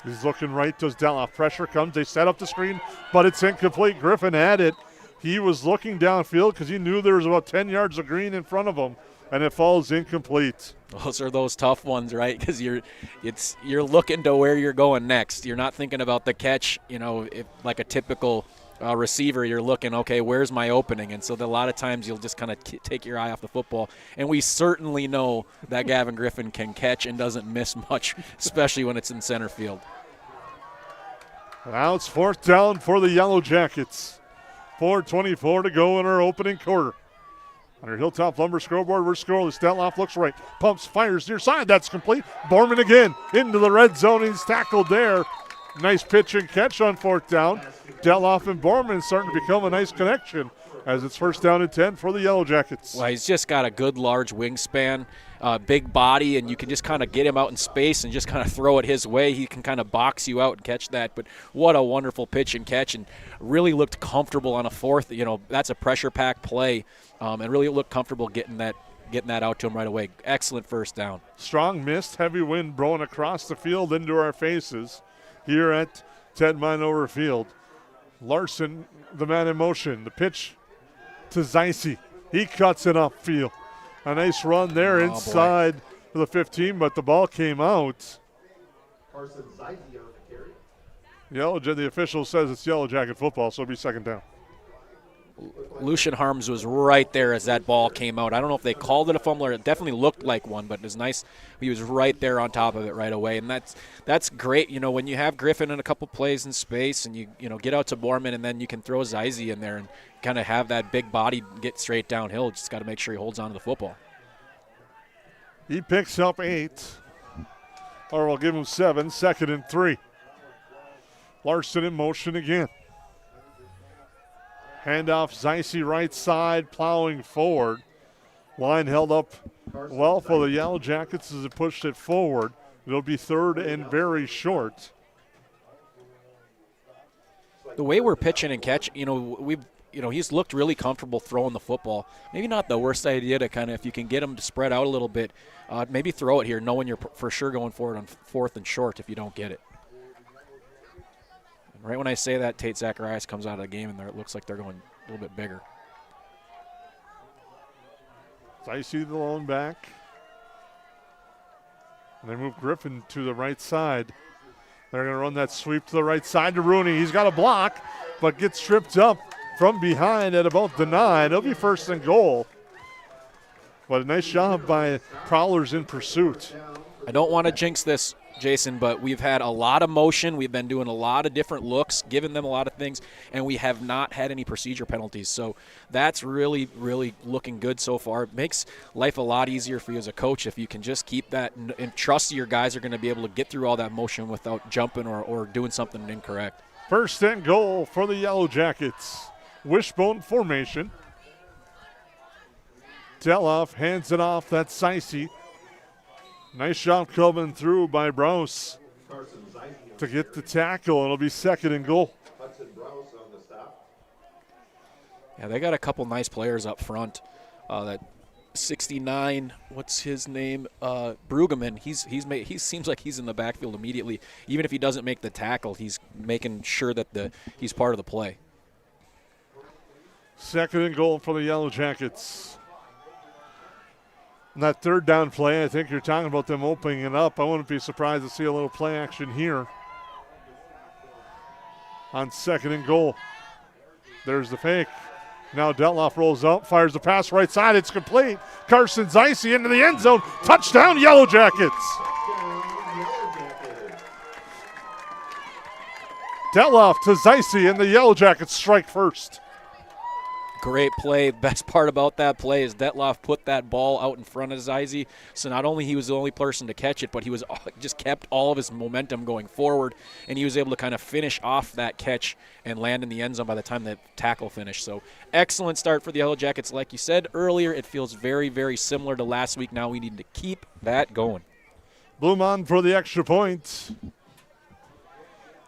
He's looking right, does Deloff. Pressure comes. They set up the screen, but it's incomplete. Griffin had it. He was looking downfield because he knew there was about 10 yards of green in front of him, and it falls incomplete. Those are those tough ones, right? Because you're looking to where you're going next. You're not thinking about the catch, like a typical receiver. You're looking, okay, where's my opening? And so a lot of times you'll just kind of take your eye off the football. And we certainly know that Gavin Griffin can catch and doesn't miss much, especially when it's in center field. Now it's 4th down for the Yellowjackets. 4:24 to go in our opening quarter. On our Hilltop Lumber scoreboard, we're scoreless. Detloff looks right, pumps, fires near side. That's complete. Borman again into the red zone. He's tackled there. Nice pitch and catch on 4th down. Detloff and Borman starting to become a nice connection as it's 1st down and 10 for the Yellowjackets. Well, he's just got a good large wingspan, big body, and you can just kind of get him out in space and just kind of throw it his way. He can kind of box you out and catch that. But what a wonderful pitch and catch, and really looked comfortable on a 4th. You know, that's a pressure-packed play, and really looked comfortable getting that out to him right away. Excellent 1st down. Strong mist, heavy wind blowing across the field into our faces here at Ted Meinhover Field. Larson, the man in motion. The pitch to Zeise. He cuts it upfield. A nice run there inside for the 15, but the ball came out. Carson Zeise on the carry. The official says it's Yellow Jacket football, so it'll be 2nd down. Lucian Harms was right there as that ball came out. I don't know if they called it a fumble or it definitely looked like one, but it was nice. He was right there on top of it right away, and that's great. You know, when you have Griffin in a couple plays in space and you get out to Borman and then you can throw Zeise in there and kind of have that big body get straight downhill. Just got to make sure he holds on to the football. He picks up 8, or we'll give him 7, 2nd and 3. Larson in motion again. Handoff, Zeise right side, plowing forward. Line held up well for the Yellowjackets as it pushed it forward. It'll be 3rd and very short. The way we're pitching and catch, he's looked really comfortable throwing the football. Maybe not the worst idea to kind of, if you can get him to spread out a little bit, maybe throw it here, knowing you're for sure going forward on 4th and short if you don't get it. And right when I say that, Tate Zacharias comes out of the game, and it looks like they're going a little bit bigger. Zeise the lone back. And they move Griffin to the right side. They're going to run that sweep to the right side to Rooney. He's got a block, but gets tripped up from behind at about the 9. It'll be 1st and goal. But a nice job by Prowlers in pursuit. I don't want to jinx this, Jason, but we've had a lot of motion. We've been doing a lot of different looks, giving them a lot of things, and we have not had any procedure penalties. So that's really, really looking good so far. It makes life a lot easier for you as a coach if you can just keep that and trust your guys are going to be able to get through all that motion without jumping or doing something incorrect. 1st and goal for the Yellowjackets. Wishbone formation. Detloff hands it off. That's Zeise. Nice job coming through by Browse to get the tackle. It'll be 2nd and goal. Yeah, they got a couple nice players up front. That 69, what's his name? Brueggemann. He seems like he's in the backfield immediately. Even if he doesn't make the tackle, he's making sure that he's part of the play. 2nd and goal for the Yellowjackets. And that 3rd down play, I think you're talking about them opening it up. I wouldn't be surprised to see a little play action here on 2nd and goal. There's the fake. Now Detloff rolls up, fires the pass right side. It's complete. Carson Zeise into the end zone. Touchdown, Yellowjackets. Detloff to Zeise, and the Yellowjackets strike first. Great play. Best part about that play is Detloff put that ball out in front of Zeise. So not only he was the only person to catch it, but he was just kept all of his momentum going forward, and he was able to kind of finish off that catch and land in the end zone by the time the tackle finished. So excellent start for the Yellowjackets. Like you said earlier, it feels very, very similar to last week. Now we need to keep that going. Bloom on for the extra point.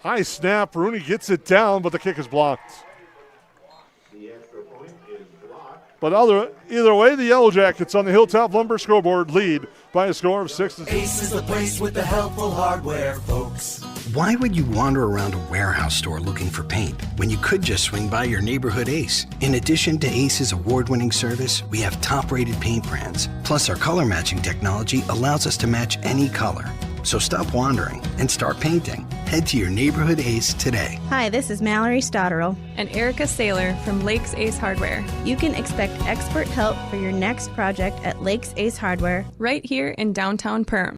High snap. Rooney gets it down, but the kick is blocked. But either way, the Yellowjackets on the Hilltop Lumber scoreboard lead by a score of 6-6. Ace is the place with the helpful hardware, folks. Why would you wander around a warehouse store looking for paint when you could just swing by your neighborhood Ace? In addition to Ace's award-winning service, we have top-rated paint brands. Plus, our color matching technology allows us to match any color. So stop wandering and start painting. Head to your neighborhood Ace today. Hi, this is Mallory Stotterell and Erica Saylor from Lakes Ace Hardware. You can expect expert help for your next project at Lakes Ace Hardware right here in downtown Perham.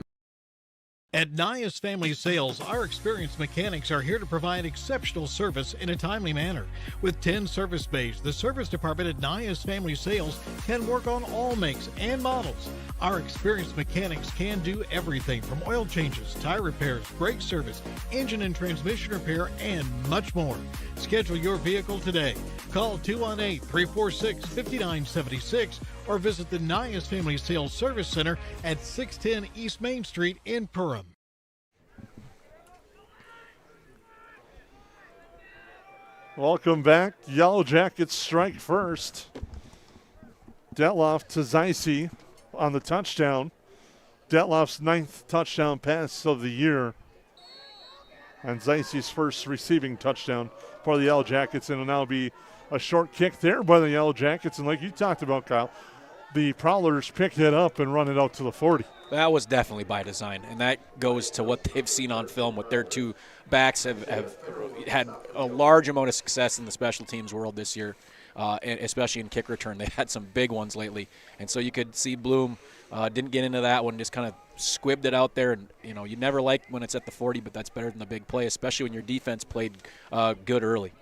At Nias Family Sales, our experienced mechanics are here to provide exceptional service in a timely manner. With 10 service bays, the service department at Nias Family Sales can work on all makes and models. Our experienced mechanics can do everything from oil changes, tire repairs, brake service, engine and transmission repair, and much more. Schedule your vehicle today. Call 218-346-5976 or visit the Nias Family Sales Service Center at 610 East Main Street in Perham. Welcome back. Yellowjackets strike first. Detloff to Zeise on the touchdown. Detloff's 9th touchdown pass of the year. And Zeise's first receiving touchdown for the Yellowjackets. And it'll now be a short kick there by the Yellowjackets. And like you talked about, Kyle, the Prowlers picked it up and run it out to the 40. That was definitely by design, and that goes to what they've seen on film with their two backs have had a large amount of success in the special teams world this year, and especially in kick return. They had some big ones lately, and so you could see Bloom didn't get into that one, just kind of squibbed it out there. And, you know, you never like when it's at the 40, but that's better than the big play, especially when your defense played good early.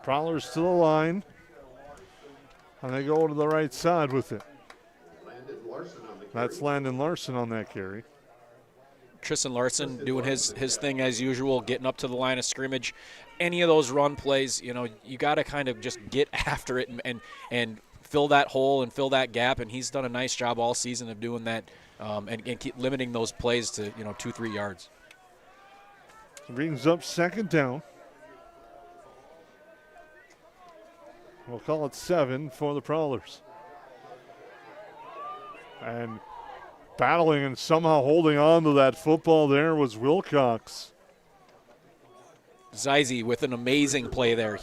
Prowlers to the line, and they go to the right side with it. That's Landon Larson on that carry. Tristan Larson doing his thing as usual, getting up to the line of scrimmage. Any of those run plays, you know, you got to kind of just get after it and fill that hole and fill that gap, and he's done a nice job all season of doing that and keep limiting those plays to, 2-3 yards. Brings up second down. We'll call it 7 for the Prowlers. And battling and somehow holding on to that football there was Wilcox. Zeise with an amazing play there.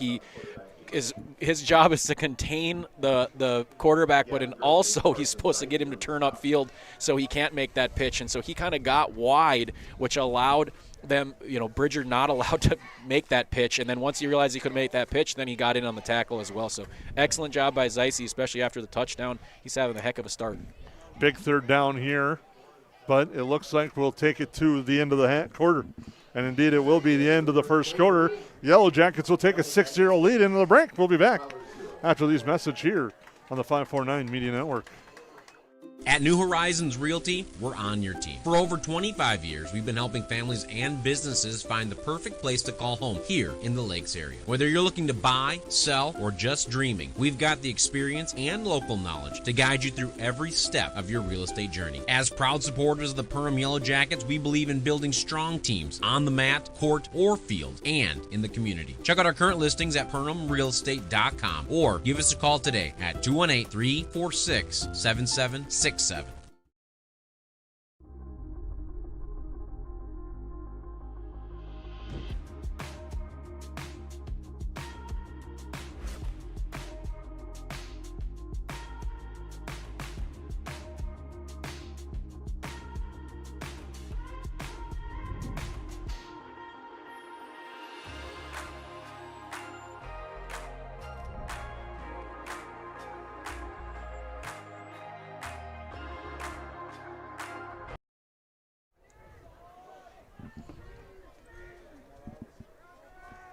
His job is to contain the quarterback, but also he's supposed to get him to turn upfield so he can't make that pitch. And so he kind of got wide, which allowed them, Bridger not allowed to make that pitch. And then once he realized he could make that pitch, then he got in on the tackle as well. So excellent job by Zeise, especially after the touchdown. He's having a heck of a start. Big third down here, but it looks like we'll take it to the end of the quarter. And indeed, it will be the end of the first quarter. Yellowjackets will take a 6-0 lead into the break. We'll be back after these messages here on the 549 Media Network. At New Horizons Realty, we're on your team. For over 25 years, we've been helping families and businesses find the perfect place to call home here in the Lakes area. Whether you're looking to buy, sell, or just dreaming, we've got the experience and local knowledge to guide you through every step of your real estate journey. As proud supporters of the Perham Yellowjackets, we believe in building strong teams on the mat, court, or field, and in the community. Check out our current listings at PerhamRealEstate.com or give us a call today at 218-346-7767.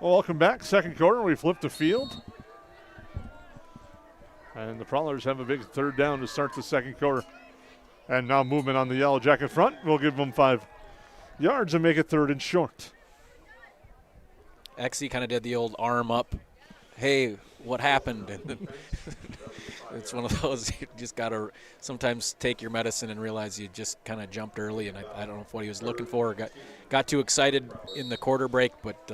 Well, welcome back. Second quarter, we flipped the field. And the Prowlers have a big third down to start the second quarter. And now movement on the Yellowjacket front. We'll give them 5 yards and make it third and short. Exie kind of did the old arm up. Hey, what happened? And it's one of those, you just got to sometimes take your medicine and realize you just kind of jumped early. And I don't know if what he was looking for. Got too excited in the quarter break, but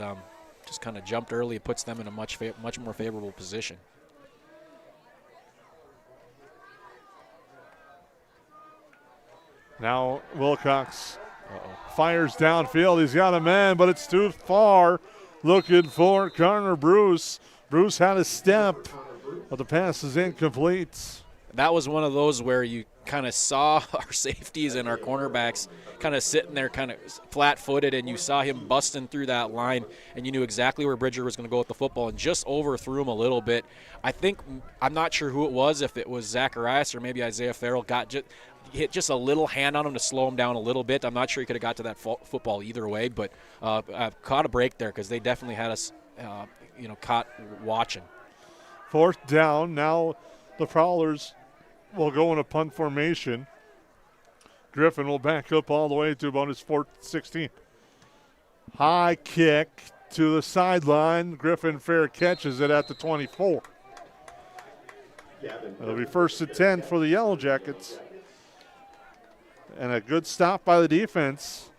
just kind of jumped early. It puts them in a much more favorable position. Now Wilcox fires downfield. He's got a man, but it's too far. Looking for Connor Bruce. Bruce had a step, but the pass is incomplete. That was one of those where you kind of saw our safeties and our cornerbacks kind of sitting there kind of flat-footed, and you saw him busting through that line, and you knew exactly where Bridger was going to go with the football and just overthrew him a little bit. I'm not sure who it was, if it was Zacharias or maybe Isaiah Farrell, hit just a little hand on him to slow him down a little bit. I'm not sure he could have got to that football either way, but caught a break there because they definitely had us caught watching. 4th down. Now the Prowlers will go in a punt formation. Griffin will back up all the way to about his 16. High kick to the sideline. Griffin fair catches it at the 24. It'll be 1st and 10 for the Yellowjackets. And a good stop by the defense.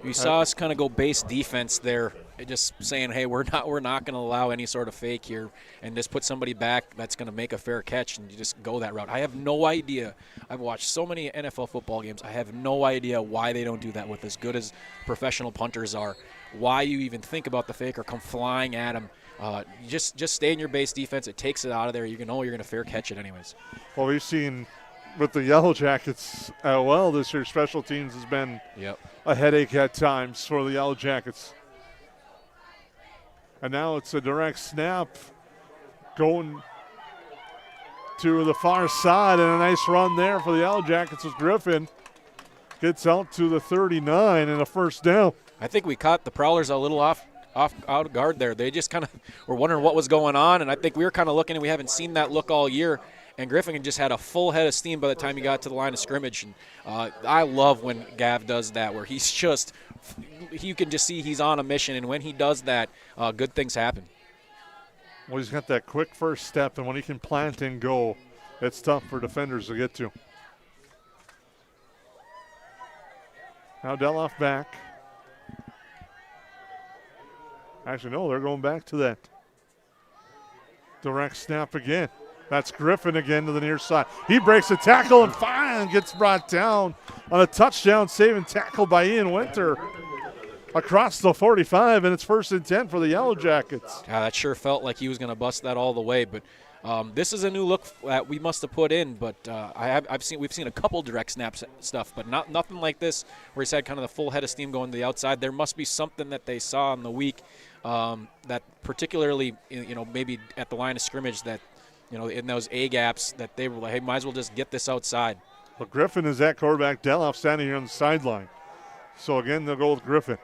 You saw us kind of go base defense there, just saying, hey, we're not going to allow any sort of fake here, and just put somebody back that's going to make a fair catch, and you just go that route. I have no idea. I've watched so many NFL football games. I have no idea why they don't do that with as good as professional punters are. Why you even think about the fake or come flying at them. You just stay in your base defense. It takes it out of there. You know you're going to fair catch it anyways. Well, we've seen with the Yellowjackets, this year special teams has been a headache at times for the Yellowjackets. And now it's a direct snap going to the far side, and a nice run there for the Yellowjackets as Griffin gets out to the 39 and a 1st down. I think we caught the Prowlers a little out of guard there. They just kind of were wondering what was going on, and I think we were kind of looking, and we haven't seen that look all year. And Griffin just had a full head of steam by the time he got to the line of scrimmage. And I love when Gav does that, where he's just – you can just see he's on a mission. And when he does that, good things happen. Well, he's got that quick first step, and when he can plant and go, it's tough for defenders to get to. Now Deloff back. Actually, no, they're going back to that direct snap again. That's Griffin again to the near side. He breaks a tackle and finally gets brought down on a touchdown saving tackle by Ian Winter across the 45, and it's 1st and 10 for the Yellowjackets. Yeah, that sure felt like he was going to bust that all the way, but this is a new look that we must have put in. But we've seen a couple direct snaps stuff, but nothing like this where he's had kind of the full head of steam going to the outside. There must be something that they saw in the week that particularly maybe at the line of scrimmage that. In those A gaps that they were like, hey, might as well just get this outside. Well, Griffin is at quarterback. Deloff standing here on the sideline. So, again, they'll go with Griffin.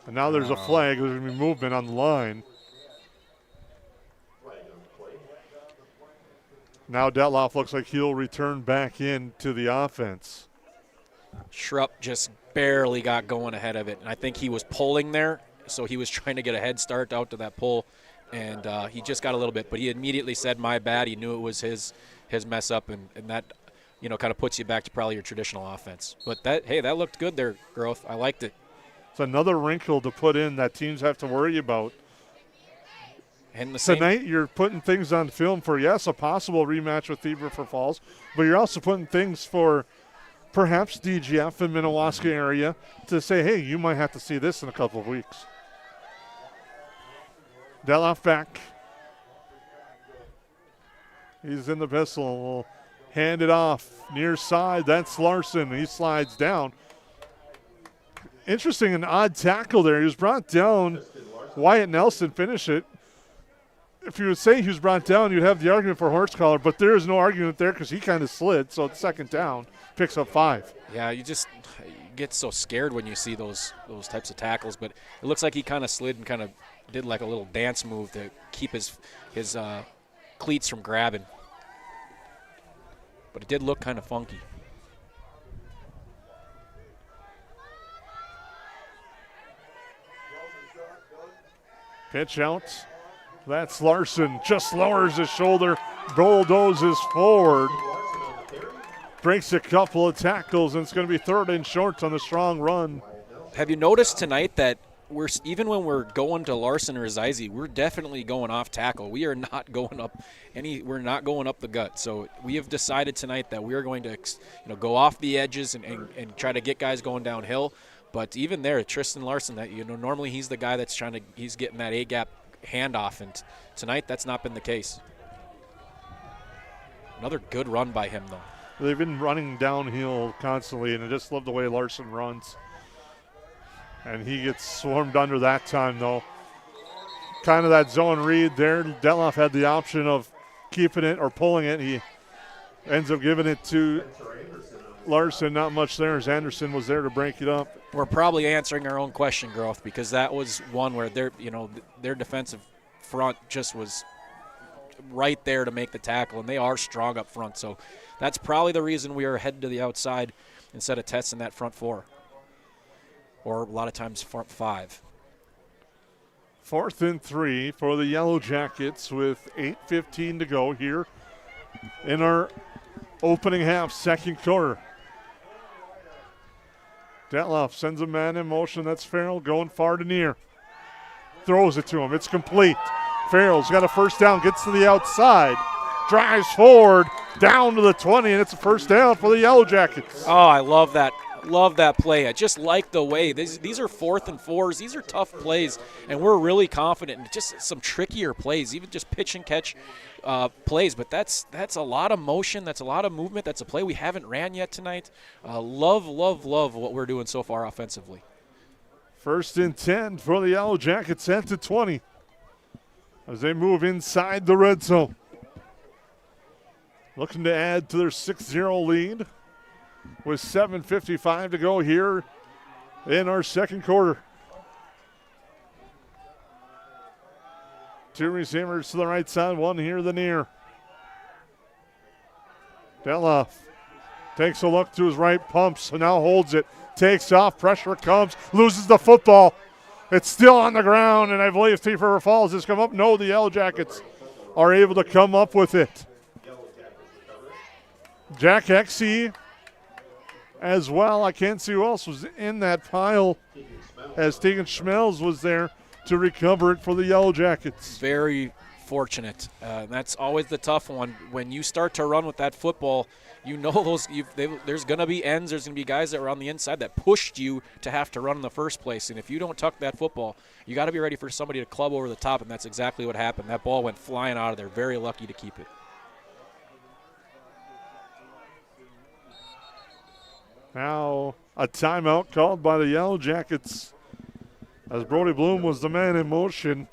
And now there's a flag. There's going to be movement on the line. Now Deloff looks like he'll return back into the offense. Schrupp just barely got going ahead of it. And I think he was pulling there, so he was trying to get a head start out to that pull. And he just got a little bit, but he immediately said, my bad. He knew it was his mess up, and that, kind of puts you back to probably your traditional offense. But that looked good there, Growth. I liked it. It's another wrinkle to put in that teams have to worry about. And tonight you're putting things on film for, yes, a possible rematch with Thief River Falls, but you're also putting things for perhaps DGF and Minnewaska area to say, hey, you might have to see this in a couple of weeks. Deloff back. He's in the pistol. We'll hand it off near side. That's Larson. He slides down. Interesting, an odd tackle there. He was brought down. Wyatt Nelson finished it. If you would say he was brought down, you'd have the argument for horse collar, but there is no argument there because he kind of slid. So it's 2nd down. Picks up 5. Yeah, you get so scared when you see those types of tackles, but it looks like he kind of slid and kind of did like a little dance move to keep his cleats from grabbing. But it did look kind of funky. Pitch out. That's Larson. Just lowers his shoulder, bulldozes forward. Breaks a couple of tackles, and it's going to be 3rd and short on the strong run. Have you noticed tonight that even when we're going to Larson or Zize, we're definitely going off tackle. We are not going up we're not going up the gut. So we have decided tonight that we are going to go off the edges and try to get guys going downhill. But even there, Tristan Larson, that normally he's the guy that's he's getting that A gap handoff, and tonight that's not been the case. Another good run by him, though. They've been running downhill constantly, and I just love the way Larson runs. And he gets swarmed under that time, though. Kind of that zone read there. Detloff had the option of keeping it or pulling it. He ends up giving it to Larson. Not much there as Anderson was there to break it up. We're probably answering our own question, Growth, because that was one where their defensive front just was right there to make the tackle, and they are strong up front. So that's probably the reason we are headed to the outside instead of testing that front four, or a lot of times front five. 4th and 3 for the Yellow Jackets with 8:15 to go here in our opening half, second quarter. Detloff sends a man in motion. That's Farrell going far to near. Throws it to him. It's complete. Farrell's got a first down, gets to the outside, drives forward, down to the 20, and it's a first down for the Yellow Jackets. Oh, I love that. Love that play. I just like the way. These are 4th and 4s. These are tough plays, and we're really confident in just some trickier plays, even just pitch and catch plays. But that's a lot of motion. That's a lot of movement. That's a play we haven't ran yet tonight. Love what we're doing so far offensively. 1st and 10 for the Yellow Jackets at the 20 as they move inside the red zone. Looking to add to their 6-0 lead with 7:55 to go here in our second quarter. Two receivers to the right side, one here to the near. Detloff takes a look to his right, pumps, and now holds it. Takes off, pressure comes, loses the football. It's still on the ground, and I believe Thief River Falls has come up. No, the Yellow Jackets are able to come up with it. Jack Hexie as well. I can't see who else was in that pile as Tegan Schmelz was there to recover it for the Yellow Jackets. Very fortunate. That's always the tough one. When you start to run with that football, you know there's going to be ends. There's going to be guys that were on the inside that pushed you to have to run in the first place. And if you don't tuck that football, you got to be ready for somebody to club over the top, and that's exactly what happened. That ball went flying out of there. Very lucky to keep it. Now a timeout called by the Yellow Jackets as Brody Bloom was the man in motion.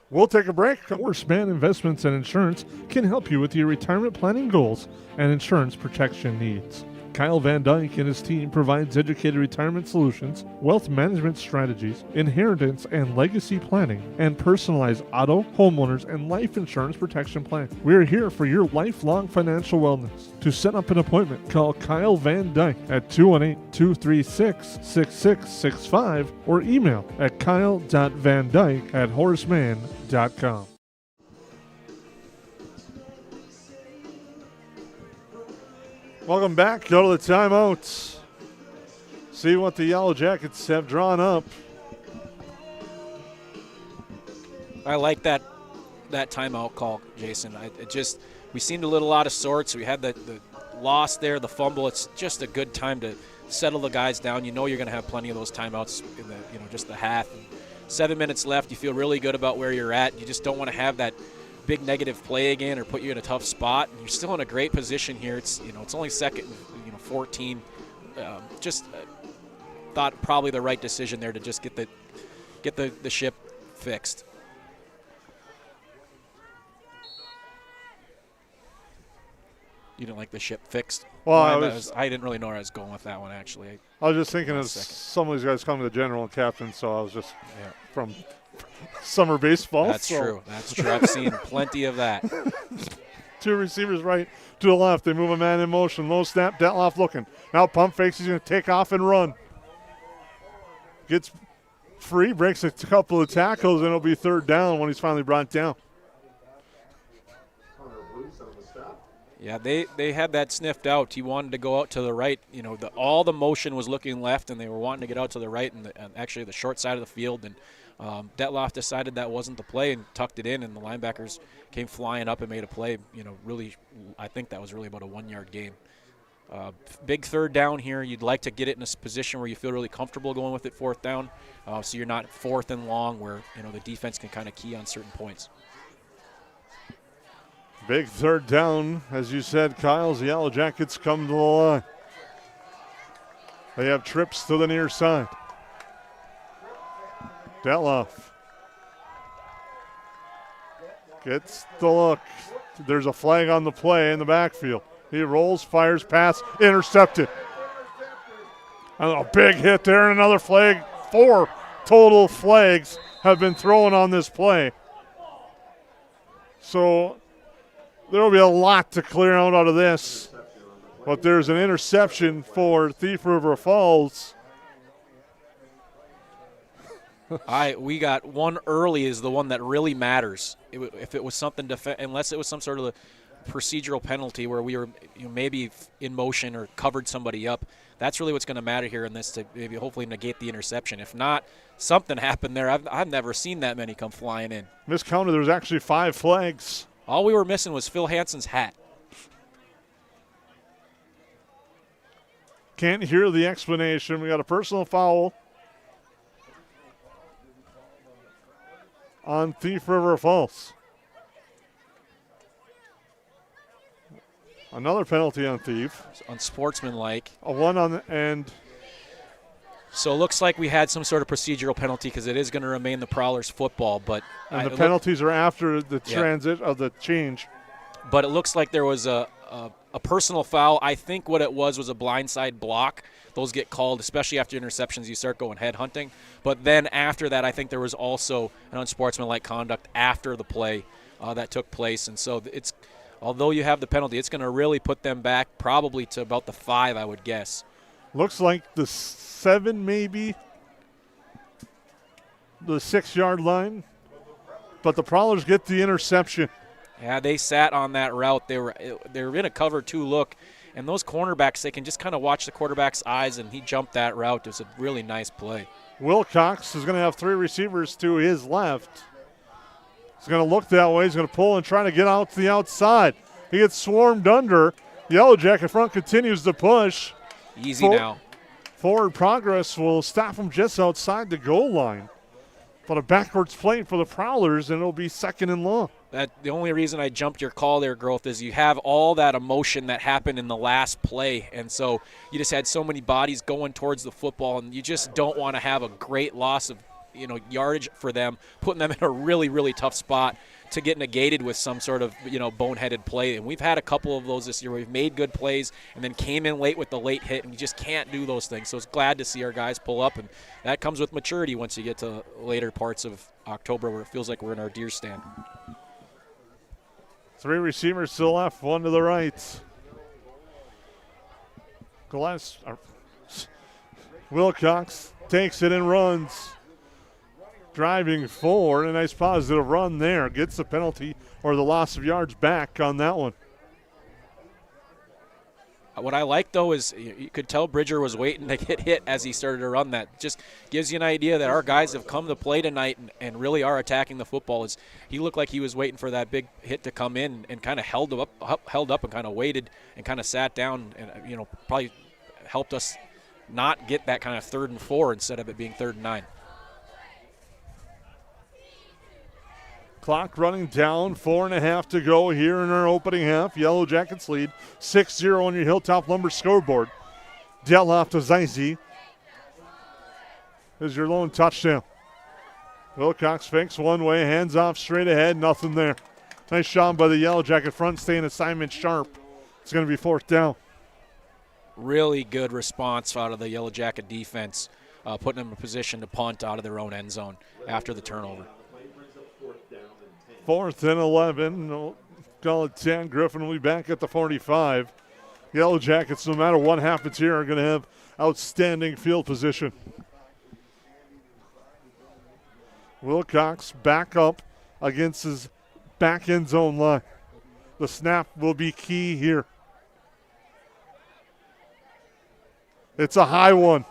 We'll take a break. Horseman Investments and Insurance can help you with your retirement planning goals and insurance protection needs. Kyle Van Dyke and his team provides educated retirement solutions, wealth management strategies, inheritance and legacy planning, and personalized auto, homeowners, and life insurance protection plans. We are here for your lifelong financial wellness. To set up an appointment, call Kyle Van Dyke at 218-236-6665 or email at kyle.vandyke@horseman.com. Welcome back. Go to the timeouts. See what the Yellow Jackets have drawn up. I like that timeout call, Jason. We seemed a little out of sorts. We had the loss there, the fumble. It's just a good time to settle the guys down. You know you're going to have plenty of those timeouts in just the half. And 7 minutes left. You feel really good about where you're at. You just don't want to have that big negative play again or put you in a tough spot. And you're still in a great position here. It's only second, 14. Thought probably the right decision there to just get the ship fixed. You didn't like the ship fixed? Well, I didn't really know where I was going with that one, actually. I was just thinking as some of these guys come to the general and captain, so I was just from summer baseball. That's true. That's true. I've seen plenty of that. Two receivers right to the left. They move a man in motion. Low snap. Detloff looking. Now pump fakes. He's going to take off and run. Gets free. Breaks a couple of tackles, and it'll be third down when he's finally brought down. Yeah, they had that sniffed out. He wanted to go out to the right. All the motion was looking left, and they were wanting to get out to the right and actually the short side of the field. And Detloff decided that wasn't the play and tucked it in, and the linebackers came flying up and made a play. Really, I think that was really about a 1-yard gain. Big third down here. You'd like to get it in a position where you feel really comfortable going with it fourth down, so you're not fourth and long where the defense can kind of key on certain points. Big third down, as you said, Kyle's the Yellowjackets come to the line. They have trips to the near side. Detloff gets the look. There's a flag on the play in the backfield. He rolls, fires, pass, intercepted. And a big hit there, and another flag. 4 total flags have been thrown on this play. So there will be a lot to clear out of this. But there's an interception for Thief River Falls. We got one early is the one that really matters. If it was something, unless it was some sort of a procedural penalty where we were maybe in motion or covered somebody up, that's really what's going to matter here in this to maybe hopefully negate the interception. If not, something happened there. I've never seen that many come flying in. Miscounted, there was actually 5 flags. All we were missing was Phil Hansen's hat. Can't hear the explanation. We got a personal foul on Thief River Falls. Another penalty on Thief. Unsportsmanlike. A one on the end. So it looks like we had some sort of procedural penalty because it is going to remain the Prowlers football. But and the penalties are after the transit of the change. But it looks like there was a personal foul. I think what it was a blindside block. Those get called, especially after interceptions. You start going head hunting. But then after that, I think there was also an unsportsmanlike conduct after the play that took place. And so it's, although you have the penalty, it's going to really put them back probably to about the 5, I would guess. Looks like the 7 maybe, the 6-yard line. But the Prowlers get the interception. Yeah, they sat on that route. They were in a cover 2 look, and those cornerbacks, they can just kind of watch the quarterback's eyes, and he jumped that route. It was a really nice play. Wilcox is going to have 3 receivers to his left. He's going to look that way. He's going to pull and try to get out to the outside. He gets swarmed under. Yellowjacket front continues to push. Easy now. Forward progress will stop him just outside the goal line. But a backwards play for the Prowlers, and it'll be 2nd and long. The only reason I jumped your call there, Growth, is you have all that emotion that happened in the last play. And so you just had so many bodies going towards the football, and you just don't want to have a great loss of yardage for them, putting them in a really, really tough spot to get negated with some sort of, boneheaded play. And we've had a couple of those this year where we've made good plays and then came in late with the late hit, and you just can't do those things. So it's glad to see our guys pull up, and that comes with maturity once you get to later parts of October where it feels like we're in our deer stand. 3 receivers to the left, 1 to the right. Wilcox takes it and runs. Driving forward, a nice positive run there. Gets the penalty or the loss of yards back on that one. What I like, though, is you could tell Bridger was waiting to get hit as he started to run that. Just gives you an idea that our guys have come to play tonight and really are attacking the football. He looked like he was waiting for that big hit to come in and kind of held up and kind of waited and kind of sat down and, probably helped us not get that kind of 3rd and 4 instead of it being 3rd and 9. Clock running down, 4.5 to go here in our opening half. Yellowjackets lead 6-0 on your Hilltop Lumber scoreboard. Detloff to Zeise is your lone touchdown. Wilcox fakes one way, hands off straight ahead, nothing there. Nice shot by the Yellowjacket front, staying assignment sharp. It's going to be 4th down. Really good response out of the Yellowjacket defense, putting them in a position to punt out of their own end zone after the turnover. 4th and 11. We'll call it 10. Griffin will be back at the 45. Yellowjackets, no matter what happens here, are going to have outstanding field position. Wilcox back up against his back end zone line. The snap will be key here. It's a high one,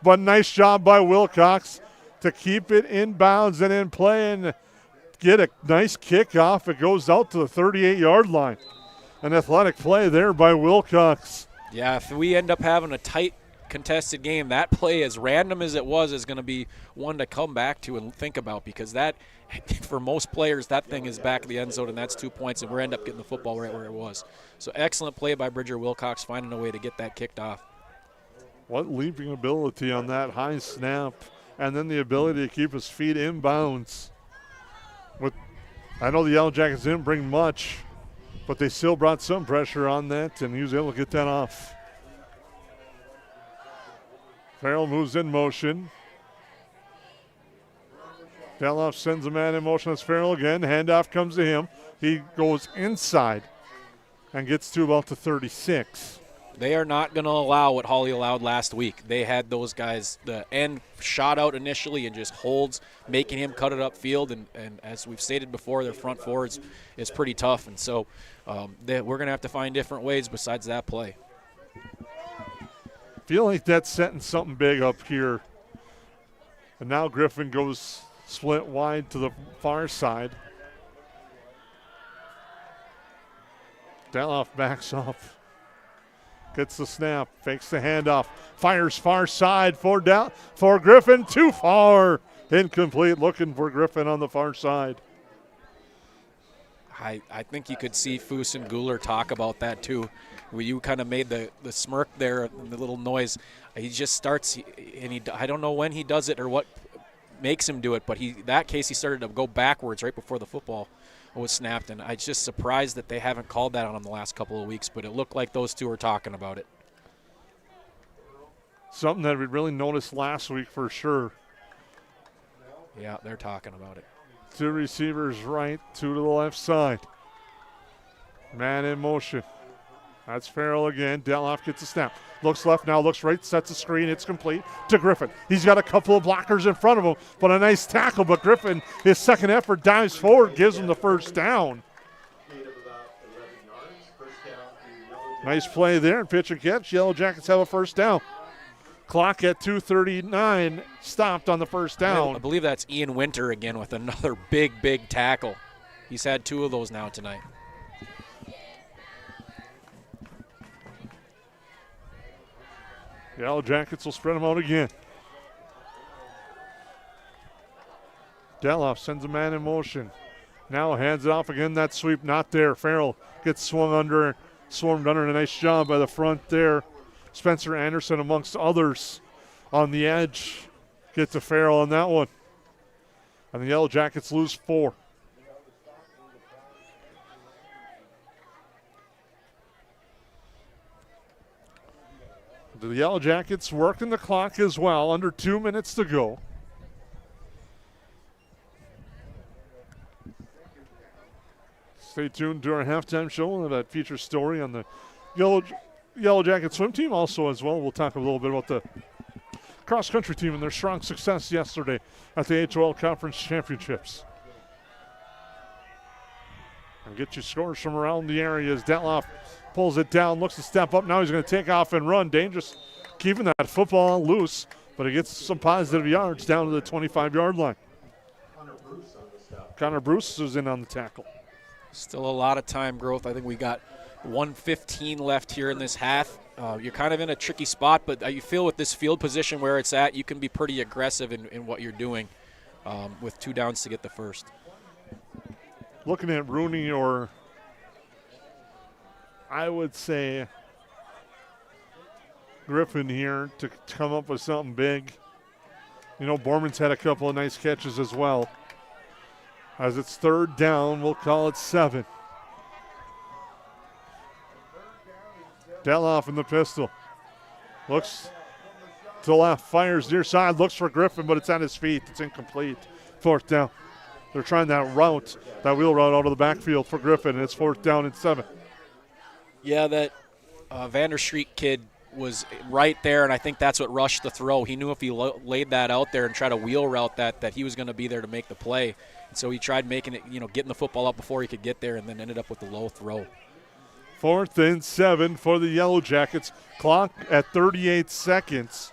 but nice job by Wilcox to keep it in bounds and in play and get a nice kickoff. It goes out to the 38-yard line. An athletic play there by Wilcox. Yeah, if we end up having a tight contested game, that play, as random as it was, is going to be one to come back to and think about, because that, for most players, that thing is back of the end zone, and that's 2 points, and we're end up getting the football right where it was. So excellent play by Bridger Wilcox, finding a way to get that kicked off. What leaping ability on that high snap, and then the ability to keep his feet in bounds. I know the Yellowjackets didn't bring much, but they still brought some pressure on that, and he was able to get that off. Farrell moves in motion. Daloff sends a man in motion. It's Farrell again. Handoff comes to him. He goes inside and gets to about the 36. They are not going to allow what Hawley allowed last week. They had those guys, the end shot out initially and just holds, making him cut it upfield. And as we've stated before, their front four is pretty tough. And so we're going to have to find different ways besides that play. Feel like that's setting something big up here. And now Griffin goes split wide to the far side. Daloff backs up. Gets the snap, fakes the handoff, fires far side for Griffin, too far, incomplete, looking for Griffin on the far side. I think you could see Foose and Guler talk about that too. Where you kind of made the smirk there and the little noise. He just starts, and I don't know when he does it or what makes him do it, but that case he started to go backwards right before the football was snapped, and I'm just surprised that they haven't called that on him the last couple of weeks, but it looked like those two were talking about it. Something that we really noticed last week for sure. Yeah, they're talking about it. Two receivers right, two to the left side. Man in motion. That's Farrell again. Daloff gets a snap. Looks left now, looks right, sets a screen. It's complete to Griffin. He's got a couple of blockers in front of him, but a nice tackle. But Griffin, his second effort, dives forward, gives him the first down. Nice play there, and pitch and catch. Yellowjackets have a first down. Clock at 2:39, stopped on the first down. I believe that's Ian Winter again with another big tackle. He's had two of those now tonight. Yellowjackets will spread them out again. Daloff sends a man in motion. Now hands it off again. That sweep not there. Farrell gets swarmed under. A nice job by the front there. Spencer Anderson amongst others on the edge. Get to Farrell on that one. And the Yellowjackets lose 4. The Yellowjackets working the clock as well. Under 2 minutes to go. Stay tuned to our halftime show. We'll have that feature story on the Yellowjacket swim team also as well. We'll talk a little bit about the cross-country team and their strong success yesterday at the HOL Conference Championships. And get you scores from around the area as Daloff pulls it down, looks to step up. Now he's going to take off and run. Dangerous keeping that football loose, but he gets some positive yards down to the 25-yard line. Connor Bruce is in on the tackle. Still a lot of time growth. I think we got 1:15 left here in this half. You're kind of in a tricky spot, but you feel with this field position where it's at, you can be pretty aggressive in what you're doing with 2 downs to get the first. Looking at Rooney, or I would say Griffin here to come up with something big. You know, Borman's had a couple of nice catches as well. As it's 3rd down, we'll call it 7. Daloff in the pistol. Looks to left, fires near side, looks for Griffin, but it's at his feet. It's incomplete. 4th down. They're trying that wheel route out of the backfield for Griffin, and it's 4th down and 7. Yeah, that Vanderstreet kid was right there, and I think that's what rushed the throw. He knew if he laid that out there and tried to wheel route that he was going to be there to make the play. And so he tried making it, getting the football up before he could get there, and then ended up with the low throw. 4th and 7 for the Yellowjackets. Clock at 38 seconds.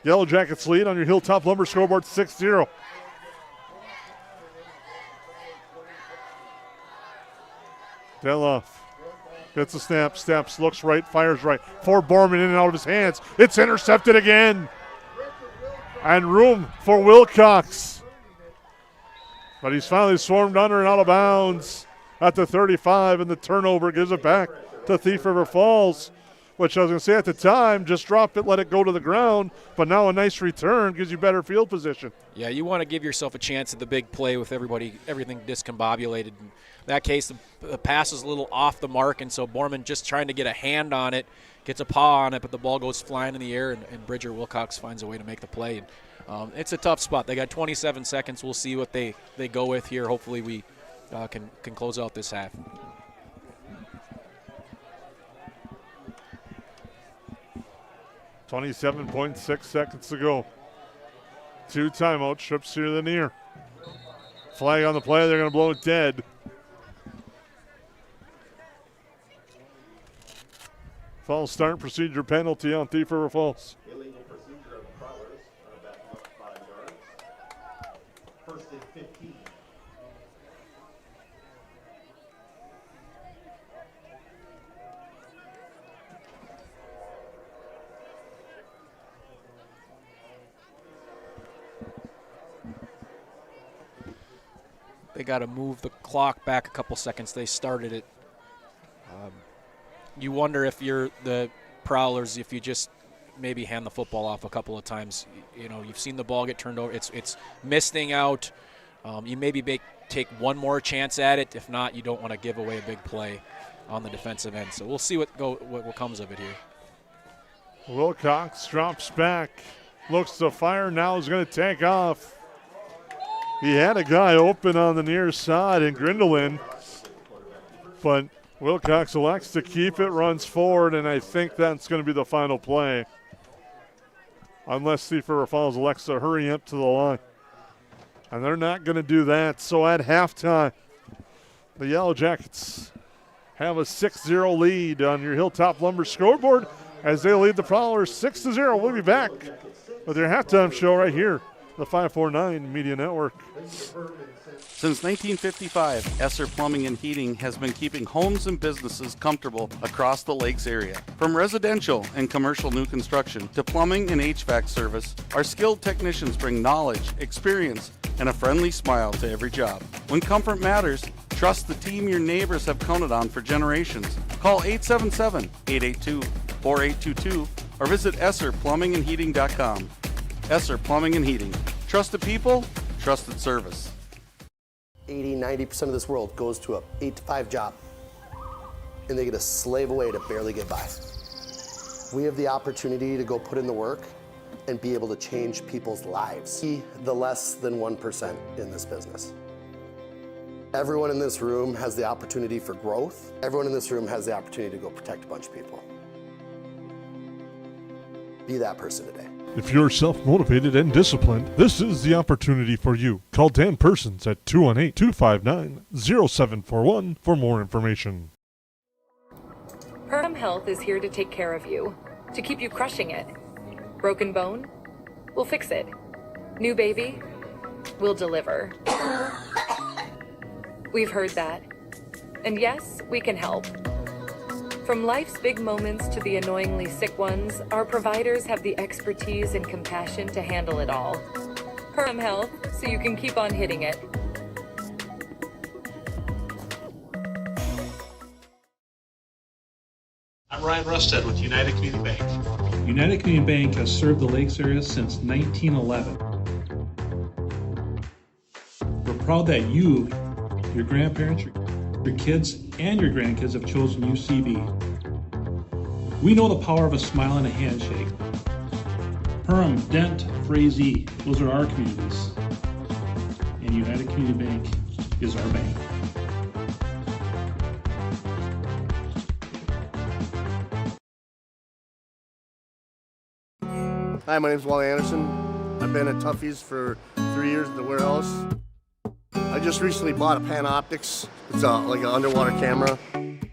Yellowjackets lead on your Hilltop Lumber scoreboard 6-0. Daloff Gets the snap, steps, looks right, fires right. For Borman in and out of his hands. It's intercepted again. And room for Wilcox. But he's finally swarmed under and out of bounds at the 35, and the turnover gives it back to Thief River Falls, which I was going to say at the time, just drop it, let it go to the ground, but now a nice return gives you better field position. Yeah, you want to give yourself a chance at the big play with everything discombobulated. In that case, the pass is a little off the mark, and so Borman just trying to get a hand on it, gets a paw on it, but the ball goes flying in the air, and Bridger Wilcox finds a way to make the play. And it's a tough spot. They got 27 seconds. We'll see what they go with here. Hopefully we can close out this half. .6 seconds to go. 2 timeout, trips here to the near. Flag on the play, they're going to blow it dead. Falls start procedure penalty on Thief River Falls. Illegal procedure of Prowlers, back up 5 yards. First and 15. They got to move the clock back a couple seconds. They started it. You wonder if you're the Prowlers, if you just maybe hand the football off a couple of times. You know, you've seen the ball get turned over. It's misting out. You maybe take one more chance at it. If not, you don't want to give away a big play on the defensive end. So we'll see what comes of it here. Wilcox drops back, looks to fire, now is going to take off. He had a guy open on the near side in Grindelin, but Wilcox elects to keep it, runs forward, and I think that's going to be the final play. Unless Thief River Falls elects to hurry up to the line. And they're not going to do that. So at halftime, the Yellowjackets have a 6-0 lead on your Hilltop Lumber scoreboard as they lead the Prowlers 6-0. We'll be back with your halftime show right here, the 549 Media Network. Since 1955, Esser Plumbing and Heating has been keeping homes and businesses comfortable across the Lakes area. From residential and commercial new construction to plumbing and HVAC service, our skilled technicians bring knowledge, experience, and a friendly smile to every job. When comfort matters, trust the team your neighbors have counted on for generations. Call 877-882-4822 or visit EsserPlumbingandHeating.com. Esser Plumbing and Heating. Trusted people, trusted service. 80-90% of this world goes to a 8-to-5 job, and they get to slave away to barely get by. We have the opportunity to go put in the work and be able to change people's lives. Be the less than 1% in this business. Everyone in this room has the opportunity for growth. Everyone in this room has the opportunity to go protect a bunch of people. Be that person today. If you're self-motivated and disciplined, this is the opportunity for you. Call Dan Persons at 218-259-0741 for more information. Perham Health is here to take care of you, to keep you crushing it. Broken bone? We'll fix it. New baby? We'll deliver. We've heard that. And yes, we can help. From life's big moments to the annoyingly sick ones, our providers have the expertise and compassion to handle it all. Perham Health, so you can keep on hitting it. I'm Ryan Rusted with United Community Bank. United Community Bank has served the Lakes area since 1911. We're proud that you, your grandparents, your kids, and your grandkids have chosen UCB. We know the power of a smile and a handshake. Perham, Dent, Frazee, those are our communities. And United Community Bank is our bank. Hi, my name is Wally Anderson. I've been at Tuffy's for 3 years at the warehouse. I just recently bought a Panoptics. It's like an underwater camera.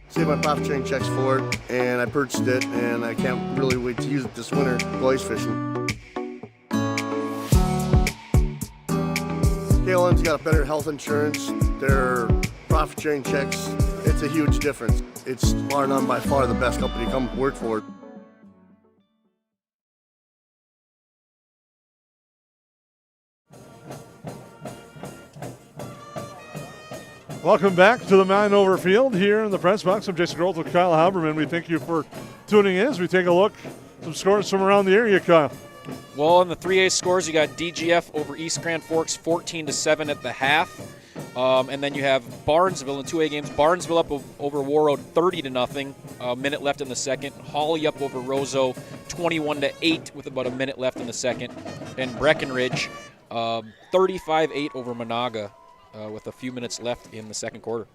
Saved my profit sharing checks for it, and I purchased it, and I can't really wait to use it this winter go ice fishing. KLM's got better health insurance. Their profit sharing checks, It's a huge difference. It's bar none by far the best company to come work for. Welcome back to the Meinhover Field here in the press box. I'm Jason Groth with Kyle Haberman. We thank you for tuning in as we take a look some scores from around the area, Kyle. Well, in the 3A scores, you got DGF over East Grand Forks 14-7 at the half. And then you have Barnesville in 2A games. Barnesville up over Warroad 30-0. A minute left in the second. Hawley up over Roseau 21-8 with about a minute left in the second. And Breckenridge 35-8 over Monaga with a few minutes left in the second quarter.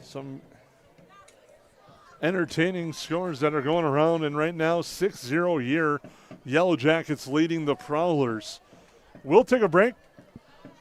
Some entertaining scores that are going around, and right now 6-0 here. Yellowjackets leading the Prowlers. We'll take a break.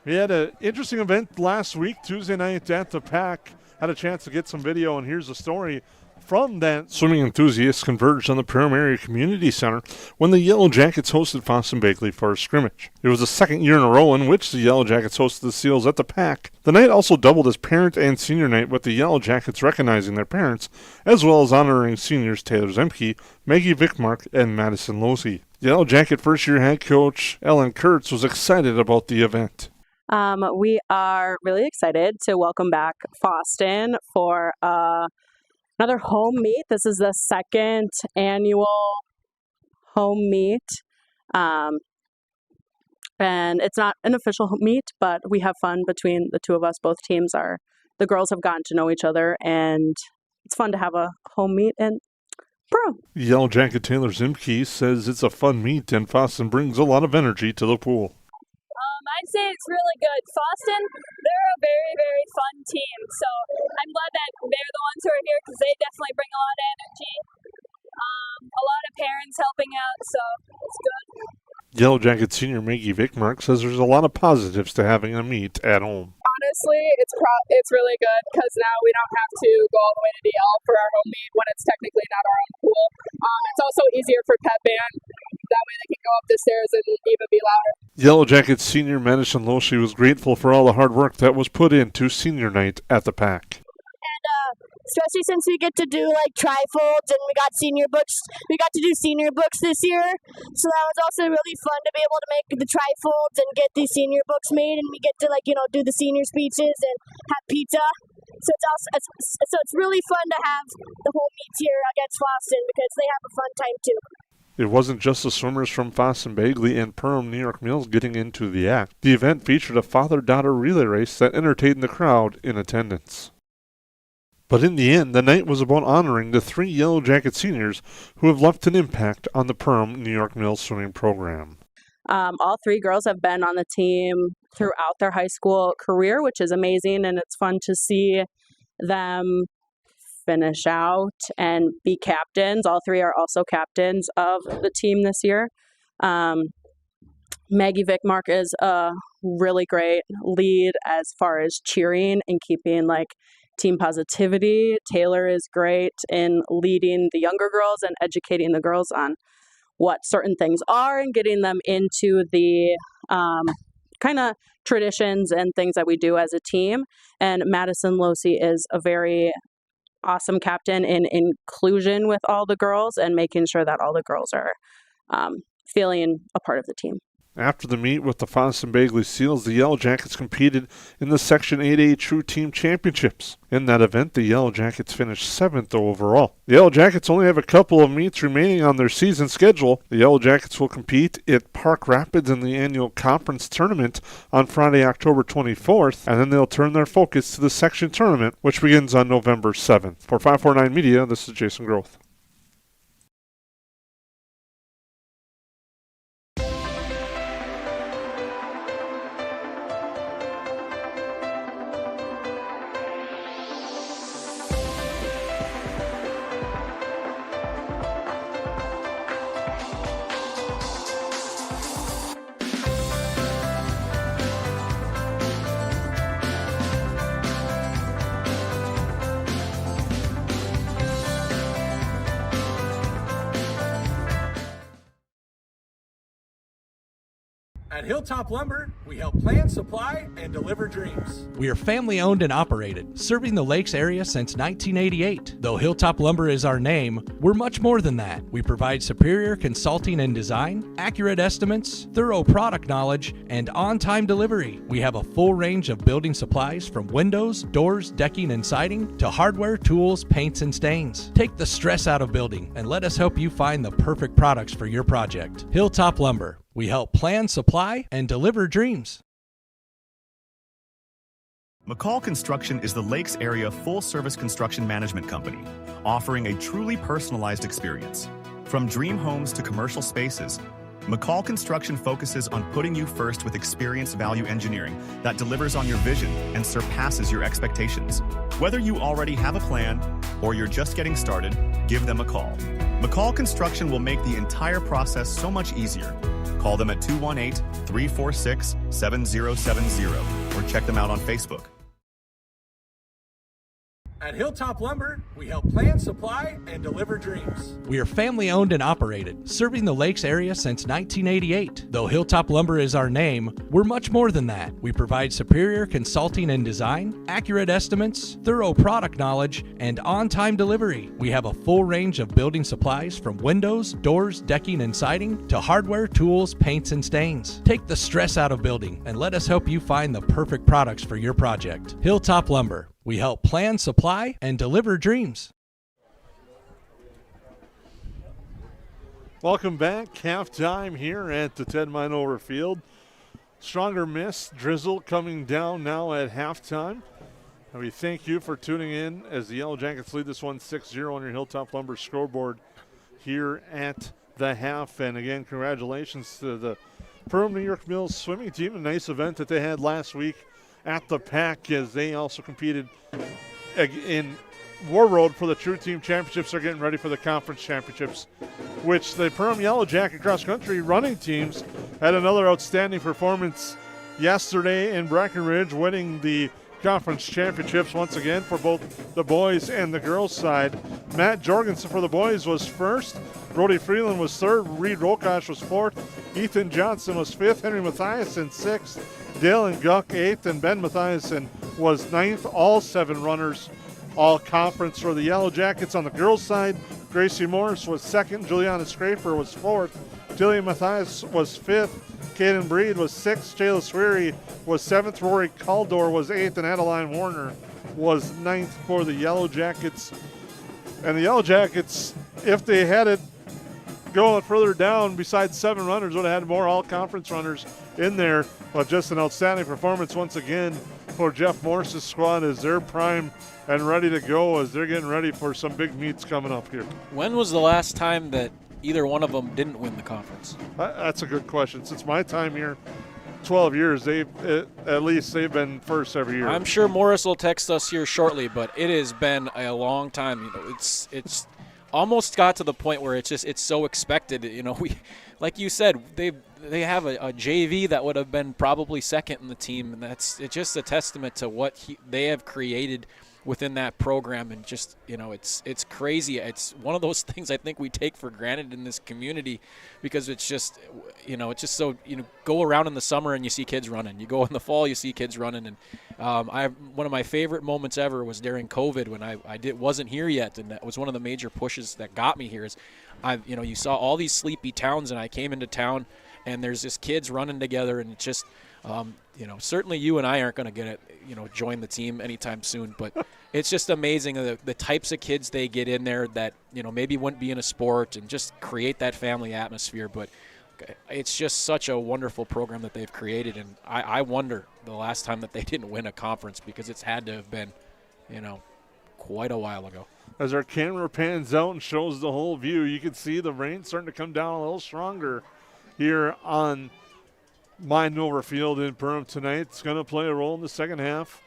We had an interesting event last week, Tuesday night at the Pack. Had a chance to get some video, and here's a story from that. Swimming enthusiasts converged on the Perham Area Community Center when the Yellowjackets hosted Foss & Bagley for a scrimmage. It was the second year in a row in which the Yellowjackets hosted the Seals at the Pack. The night also doubled as parent and senior night, with the Yellowjackets recognizing their parents, as well as honoring seniors Taylor Zemke, Maggie Vickmark, and Madison Losey. Yellowjacket first-year head coach Ellen Kurtz was excited about the event. We are really excited to welcome back Foston for another home meet. This is the second annual home meet. And it's not an official meet, but we have fun between the two of us. Both teams the girls have gotten to know each other, and it's fun to have a home meet in Perham. Yellowjacket Taylor Zemke says it's a fun meet, and Foston brings a lot of energy to the pool. I'd say it's really good. Foston, they're a very, very fun team. So I'm glad that they're the ones who are here because they definitely bring a lot of energy. A lot of parents helping out, so it's good. Yellowjacket senior Maggie Vickmark says there's a lot of positives to having a meet at home. Honestly, it's really good because now we don't have to go all the way to DL for our home meet when it's technically not our own pool. It's also easier for pep band. That way they can go up the stairs and even be louder. Yellowjacket senior Madison Losey was grateful for all the hard work that was put into senior night at the Pack. Especially since we get to do like trifolds and we got senior books. We got to do senior books this year. So that was also really fun to be able to make the trifolds and get these senior books made, and we get to do the senior speeches and have pizza. So it's really fun to have the whole meets here against Boston because they have a fun time too. It wasn't just the swimmers from Foss & Bagley and Perham New York Mills getting into the act. The event featured a father-daughter relay race that entertained the crowd in attendance. But in the end, the night was about honoring the 3 Yellowjacket seniors who have left an impact on the Perham New York Mills swimming program. All 3 girls have been on the team throughout their high school career, which is amazing, and it's fun to see them finish out and be captains. All 3 are also captains of the team this year. Maggie Vickmark is a really great lead as far as cheering and keeping team positivity. Taylor is great in leading the younger girls and educating the girls on what certain things are and getting them into the kind of traditions and things that we do as a team. And Madison Losey is a very awesome captain in inclusion with all the girls and making sure that all the girls are feeling a part of the team. After the meet with the Foss & Bagley Seals, the Yellowjackets competed in the Section 8A True Team Championships. In that event, the Yellowjackets finished 7th overall. The Yellowjackets only have a couple of meets remaining on their season schedule. The Yellowjackets will compete at Park Rapids in the annual conference tournament on Friday, October 24th, and then they'll turn their focus to the section tournament, which begins on November 7th. For 549 Media, this is Jason Groth. At Hilltop Lumber, we help plan, supply, and deliver dreams. We are family owned and operated, serving the Lakes area since 1988. Though Hilltop Lumber is our name, we're much more than that. We provide superior consulting and design, accurate estimates, thorough product knowledge, and on-time delivery. We have a full range of building supplies from windows, doors, decking, and siding to hardware, tools, paints, and stains. Take the stress out of building and let us help you find the perfect products for your project. Hilltop Lumber. We help plan, supply, and deliver dreams. McCall Construction is the Lakes area full-service construction management company, offering a truly personalized experience. From dream homes to commercial spaces, McCall Construction focuses on putting you first with experienced value engineering that delivers on your vision and surpasses your expectations. Whether you already have a plan or you're just getting started, give them a call. McCall Construction will make the entire process so much easier. Call them at 218-346-7070 or check them out on Facebook. At Hilltop Lumber, we help plan, supply, and deliver dreams. We are family owned and operated, serving the Lakes area since 1988. Though Hilltop Lumber is our name, we're much more than that. We provide superior consulting and design, accurate estimates, thorough product knowledge, and on-time delivery. We have a full range of building supplies from windows, doors, decking, and siding to hardware, tools, paints, and stains. Take the stress out of building and let us help you find the perfect products for your project. Hilltop Lumber. We help plan, supply, and deliver dreams. Welcome back. Halftime here at the Ted Meinhover Field. Stronger mist, drizzle coming down now at halftime. And we thank you for tuning in as the Yellowjackets lead this one 6-0 on your Hilltop Lumber scoreboard here at the half. And again, congratulations to the Perham New York Mills swimming team. A nice event that they had last week at the Pack as they also competed in War Road for the True Team Championships. They're getting ready for the Conference Championships, which the Perham Yellowjacket cross country running teams had another outstanding performance yesterday in Breckenridge, winning the Conference Championships once again for both the boys and the girls side. Matt Jorgensen for the boys was first. Brody Freeland was third. Reed Rokosh was fourth. Ethan Johnson was fifth. Henry Mathiasen sixth. Dalen Guck eighth. And Ben Mathiasen was ninth. All 7 runners, all conference for the Yellowjackets. On the girls side, Gracie Morris was second. Juliana Scraper was fourth. Jillian Mathias was fifth. Kaden Breed was sixth. Jayla Sweary was seventh. Rory Caldor was eighth. And Adeline Warner was ninth for the Yellowjackets. And the Yellowjackets, if they had it going further down, besides 7 runners, would have had more all-conference runners in there. But just an outstanding performance once again for Jeff Morris's squad as they're primed and ready to go as they're getting ready for some big meets coming up here. When was the last time that either one of them didn't win the conference? That's a good question. Since my time here, 12 years, at least they've been first every year. I'm sure Morris will text us here shortly, but it has been a long time. You know, it's almost got to the point where it's so expected. You know, we, like you said, they have a JV that would have been probably second in the team, and it's just a testament to what they have created within that program. And just, you know, it's crazy. It's one of those things I think we take for granted in this community because it's just, you know, it's just so, you know, go around in the summer and you see kids running. You go in the fall, you see kids running. And one of my favorite moments ever was during COVID when I wasn't here yet, and that was one of the major pushes that got me here. Is you saw all these sleepy towns, and I came into town, and there's just kids running together, and it's just, certainly you and I aren't going to get it, join the team anytime soon, but it's just amazing the types of kids they get in there that, maybe wouldn't be in a sport and just create that family atmosphere. But it's just such a wonderful program that they've created, and I wonder the last time that they didn't win a conference, because it's had to have been, quite a while ago. As our camera pans out and shows the whole view, you can see the rain starting to come down a little stronger here on Meinhover Field in Perham tonight. It's going to play a role in the second half.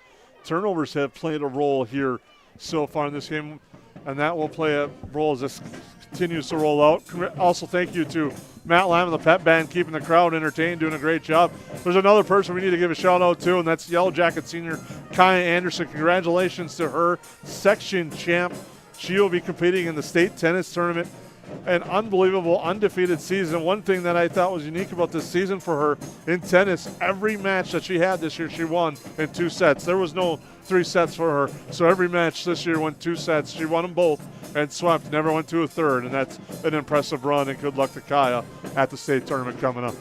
Turnovers have played a role here so far in this game, and that will play a role as this continues to roll out. Also, thank you to Matt Lamb and the Pep Band, keeping the crowd entertained, doing a great job. There's another person we need to give a shout-out to, and that's Yellowjacket senior Kaya Anderson. Congratulations to her, section champ. She will be competing in the state tennis tournament an unbelievable undefeated season. One thing that I thought was unique about this season for her in tennis, every match that she had this year, she won in 2 sets. There was no 3 sets for her. So every match this year went 2 sets. She won them both and swept, never went to a third. And that's an impressive run, and good luck to Kaya at the state tournament coming up.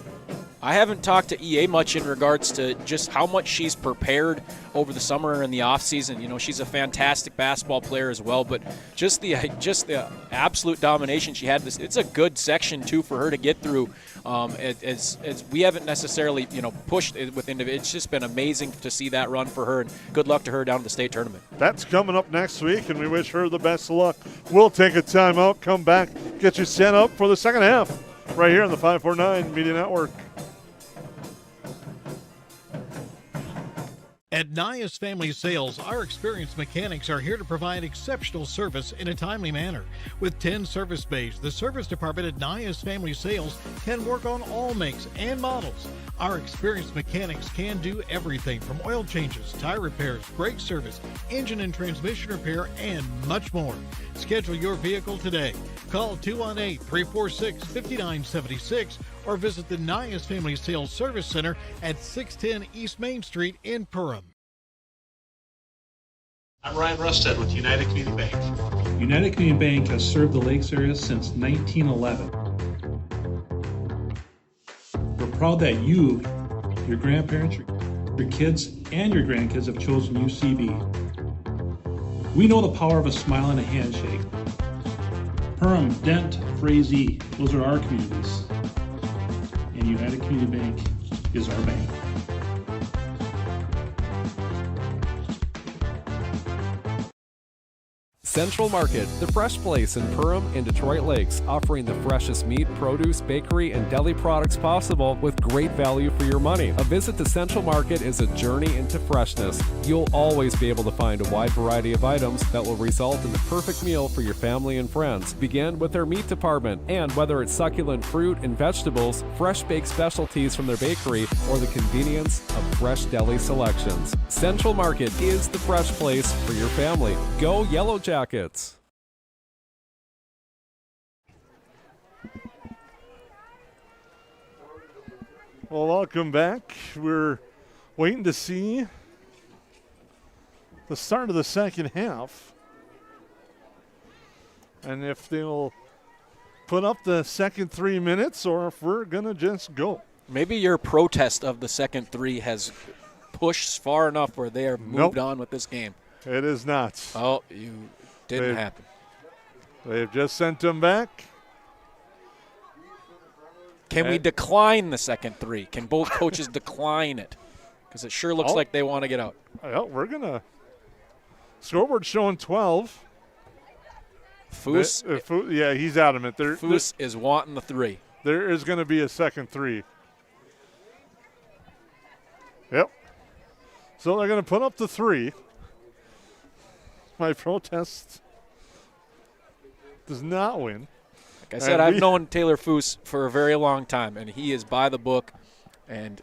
I haven't talked to EA much in regards to just how much she's prepared over the summer and the off season. You know, she's a fantastic basketball player as well, but just the absolute domination she had. It's a good section too for her to get through. As we haven't necessarily pushed it with individuals. It's just been amazing to see that run for her, and good luck to her down at the state tournament. That's coming up next week, and we wish her the best of luck. We'll take a timeout, come back, get you set up for the second half right here on the 549 Media Network. At Nias Family Sales, our experienced mechanics are here to provide exceptional service in a timely manner. With 10 service bays, the service department at Nias Family Sales can work on all makes and models. Our experienced mechanics can do everything from oil changes, tire repairs, brake service, engine and transmission repair, and much more. Schedule your vehicle today. Call 218-346-5976 or visit the Nias Family Sales Service Center at 610 East Main Street in Perham. I'm Ryan Rusted with United Community Bank. United Community Bank has served the Lakes area since 1911. We're proud that you, your grandparents, your kids, and your grandkids have chosen UCB. We know the power of a smile and a handshake. Perham, Dent, Frazee, those are our communities. And United Community Bank is our bank. Central Market, the fresh place in Perham and Detroit Lakes, offering the freshest meat, produce, bakery, and deli products possible with great value for your money. A visit to Central Market is a journey into freshness. You'll always be able to find a wide variety of items that will result in the perfect meal for your family and friends. Begin with their meat department, and whether it's succulent fruit and vegetables, fresh baked specialties from their bakery, or the convenience of fresh deli selections. Central Market is the fresh place for your family. Go Yellowjackets! Well, welcome back. We're waiting to see the start of the second half, and if they'll put up the second 3 minutes or if we're going to just go. Maybe your protest of the second 3 has pushed far enough where they are moved on with this game. It is not. Oh, didn't happen. They've just sent them back. Can we decline the second 3? Can both coaches decline it? Because it sure looks like they want to get out. Well, we're going to. Scoreboard showing 12. Foose? Yeah, he's adamant. Foose is wanting the 3. There is going to be a second 3. Yep. So they're going to put up the 3. My protest does not win. Like I said, I've known Taylor Foose for a very long time, and he is by the book, and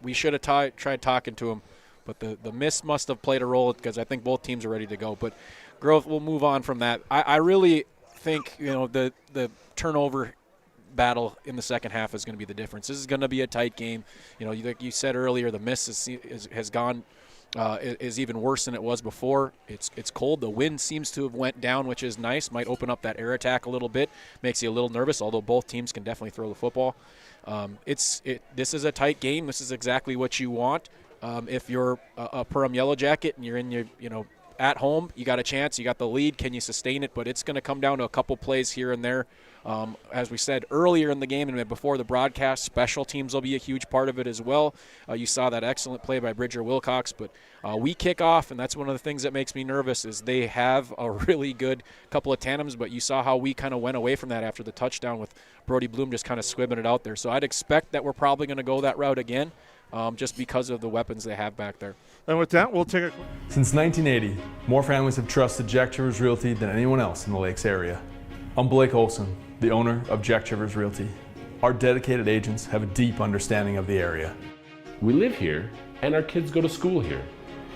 we should have tried talking to him, but the miss must have played a role because I think both teams are ready to go. But Growth, we'll move on from that. I really think the turnover battle in the second half is going to be the difference. This is going to be a tight game. Like you said earlier, the miss has gone is even worse than it was before. It's cold. The wind seems to have went down, which is nice. Might open up that air attack a little bit. Makes you a little nervous, although both teams can definitely throw the football. This is a tight game. This is exactly what you want. If you're a Perham Yellowjacket and you're in your at home, you got a chance. You got the lead. Can you sustain it? But it's going to come down to a couple plays here and there. As we said earlier in the game and before the broadcast, special teams will be a huge part of it as well. You saw that excellent play by Bridger Wilcox, but we kick off, and that's one of the things that makes me nervous is they have a really good couple of tandems, but you saw how we kind of went away from that after the touchdown with Brody Bloom just kind of squibbing it out there. So I'd expect that we're probably going to go that route again just because of the weapons they have back there. And with that, we'll take a... Since 1980, more families have trusted Jack Chivers Realty than anyone else in the Lakes area. I'm Blake Olson, the owner of Jack Chivers Realty. Our dedicated agents have a deep understanding of the area. We live here and our kids go to school here.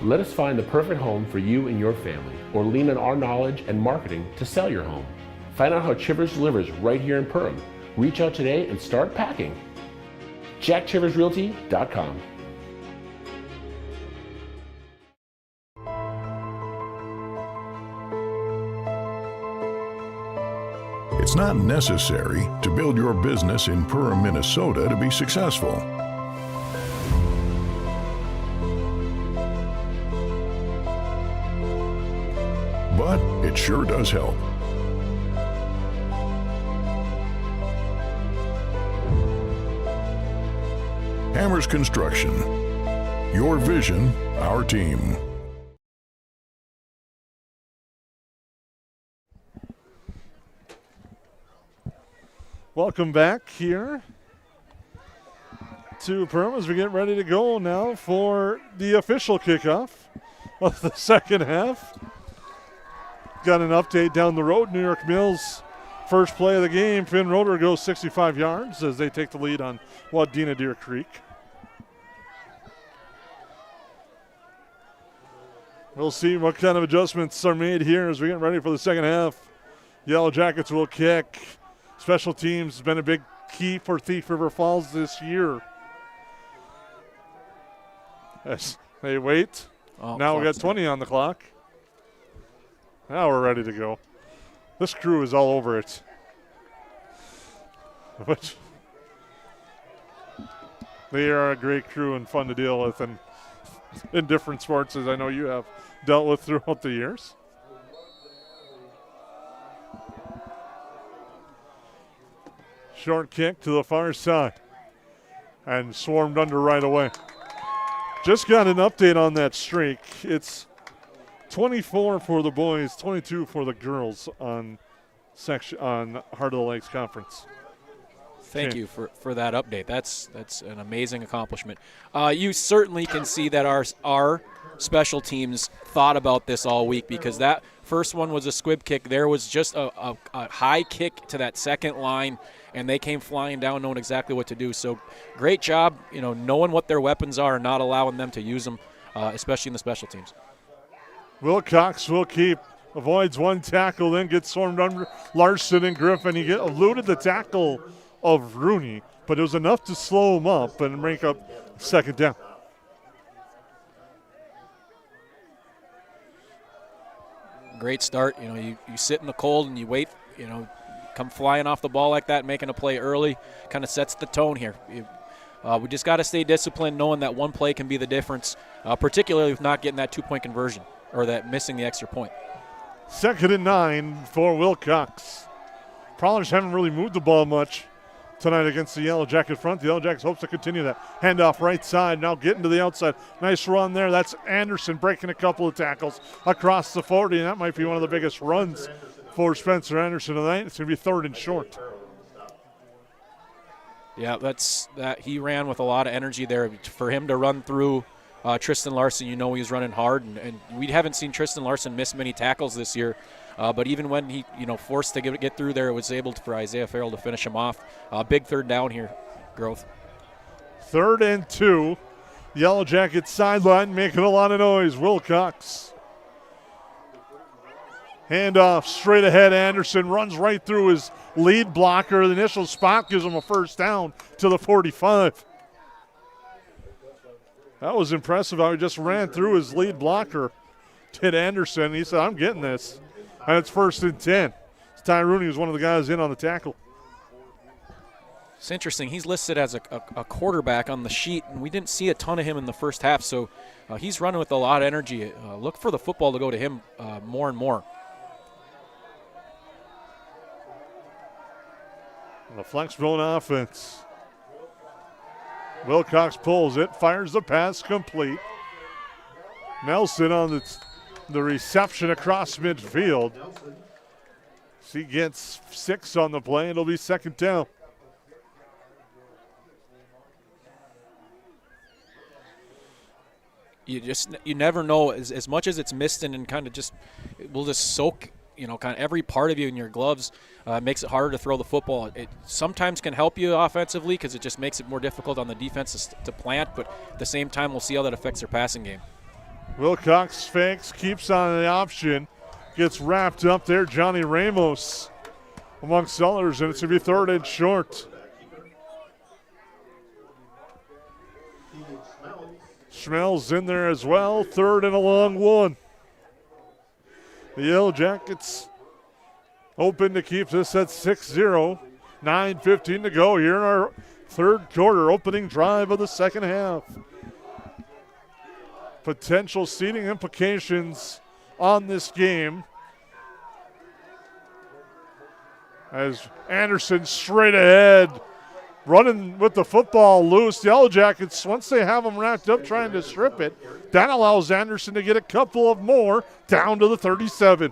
Let us find the perfect home for you and your family, or lean on our knowledge and marketing to sell your home. Find out how Chivers delivers right here in Perham. Reach out today and start packing. JackChiversRealty.com. It's not necessary to build your business in Perham, Minnesota to be successful. But it sure does help. Hammers Construction. Your vision, our team. Welcome back here to Perham as we get ready to go now for the official kickoff of the second half. Got an update down the road. New York Mills, first play of the game. Finn Roeder goes 65 yards as they take the lead on Wadena Deer Creek. We'll see what kind of adjustments are made here as we get ready for the second half. Yellowjackets will kick. Special teams has been a big key for Thief River Falls this year. As they wait. Now we got 20 on the clock. Now we're ready to go. This crew is all over it. Which they are a great crew and fun to deal with, and in different sports, as I know you have dealt with throughout the years. Short kick to the far side and swarmed under right away. Just got an update on that streak. It's 24 for the boys, 22 for the girls on Heart of the Lakes Conference. Thank you for that update. That's an amazing accomplishment. You certainly can see that our special teams thought about this all week, because that first one was a squib kick. There was just a high kick to that second line, and they came flying down knowing exactly what to do. So great job, knowing what their weapons are and not allowing them to use them, especially in the special teams. Wilcox will keep, avoids one tackle, then gets swarmed under Larson and Griffin. He eluded the tackle of Rooney, but it was enough to slow him up and make up second down. Great start. You sit in the cold and you wait, come flying off the ball like that, making a play early, kind of sets the tone here. We just got to stay disciplined, knowing that one play can be the difference, particularly with not getting that 2-point conversion or that missing the extra point. 2nd and 9 for Wilcox. Prowlers haven't really moved the ball much tonight against the Yellow Jacket front. The Yellow Jackets hopes to continue that. Handoff right side, now getting to the outside. Nice run there. That's Anderson breaking a couple of tackles across the 40, and that might be one of the biggest runs for Spencer Anderson tonight. It's going to be 3rd and short. Yeah, he ran with a lot of energy there. For him to run through Tristan Larson, he's running hard, and we haven't seen Tristan Larson miss many tackles this year. But even when he, forced to get through there, it was able for Isaiah Farrell to finish him off. Big 3rd down here, Growth. 3rd and 2. Yellow Jackets sideline making a lot of noise. Wilcox. Handoff straight ahead. Anderson runs right through his lead blocker. The initial spot gives him a first down to the 45. That was impressive how he just ran through his lead blocker, Ted Anderson. He said, I'm getting this. And it's 1st and 10. Ty Rooney was one of the guys in on the tackle. It's interesting. He's listed as a quarterback on the sheet, and we didn't see a ton of him in the first half, so he's running with a lot of energy. Look for the football to go to him more and more. The flex zone offense. Wilcox pulls it, fires the pass complete. Nelson on the reception across midfield. He gets 6 on the play. It'll be 2nd down. You never know. As much as it's misting and kind of will just soak, kind of every part of you in your gloves, makes it harder to throw the football. It sometimes can help you offensively because it just makes it more difficult on the defense to plant, but at the same time, we'll see how that affects their passing game. Wilcox fakes, keeps on the option, gets wrapped up there. Johnny Ramos amongst others, and it's going to be third and short. Schmel's in there as well, third and a long one. The Yellowjackets hoping to keep this at 6-0. 9:15 to go here in our third quarter, opening drive of the second half. Potential seeding implications on this game as Anderson straight ahead, running with the football loose. The Yellowjackets, once they have them wrapped up trying to strip it, that allows Anderson to get a couple of more down to the 37.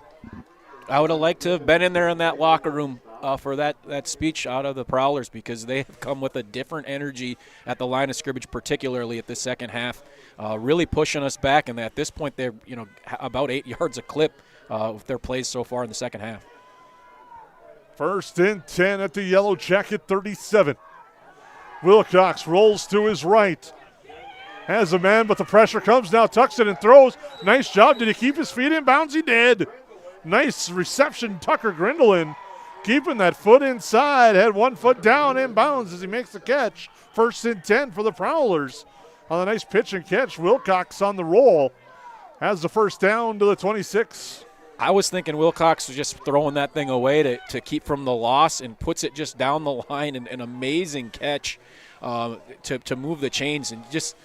I would have liked to have been in there in that locker room for that speech out of the Prowlers, because they have come with a different energy at the line of scrimmage, particularly at the second half, really pushing us back. And at this point, they're about 8 yards a clip with their plays so far in the second half. First and 10 at the Yellow Jacket 37. Wilcox rolls to his right. Has a man, but the pressure comes now. Tucks it and throws. Nice job. Did he keep his feet in bounds? He did. Nice reception, Tucker Grindelin. Keeping that foot inside. Had 1 foot down in bounds as he makes the catch. First and 10 for the Prowlers. On a nice pitch and catch, Wilcox on the roll. Has the first down to the 26. I was thinking Wilcox was just throwing that thing away to keep from the loss, and puts it just down the line. An amazing catch to move the chains, and just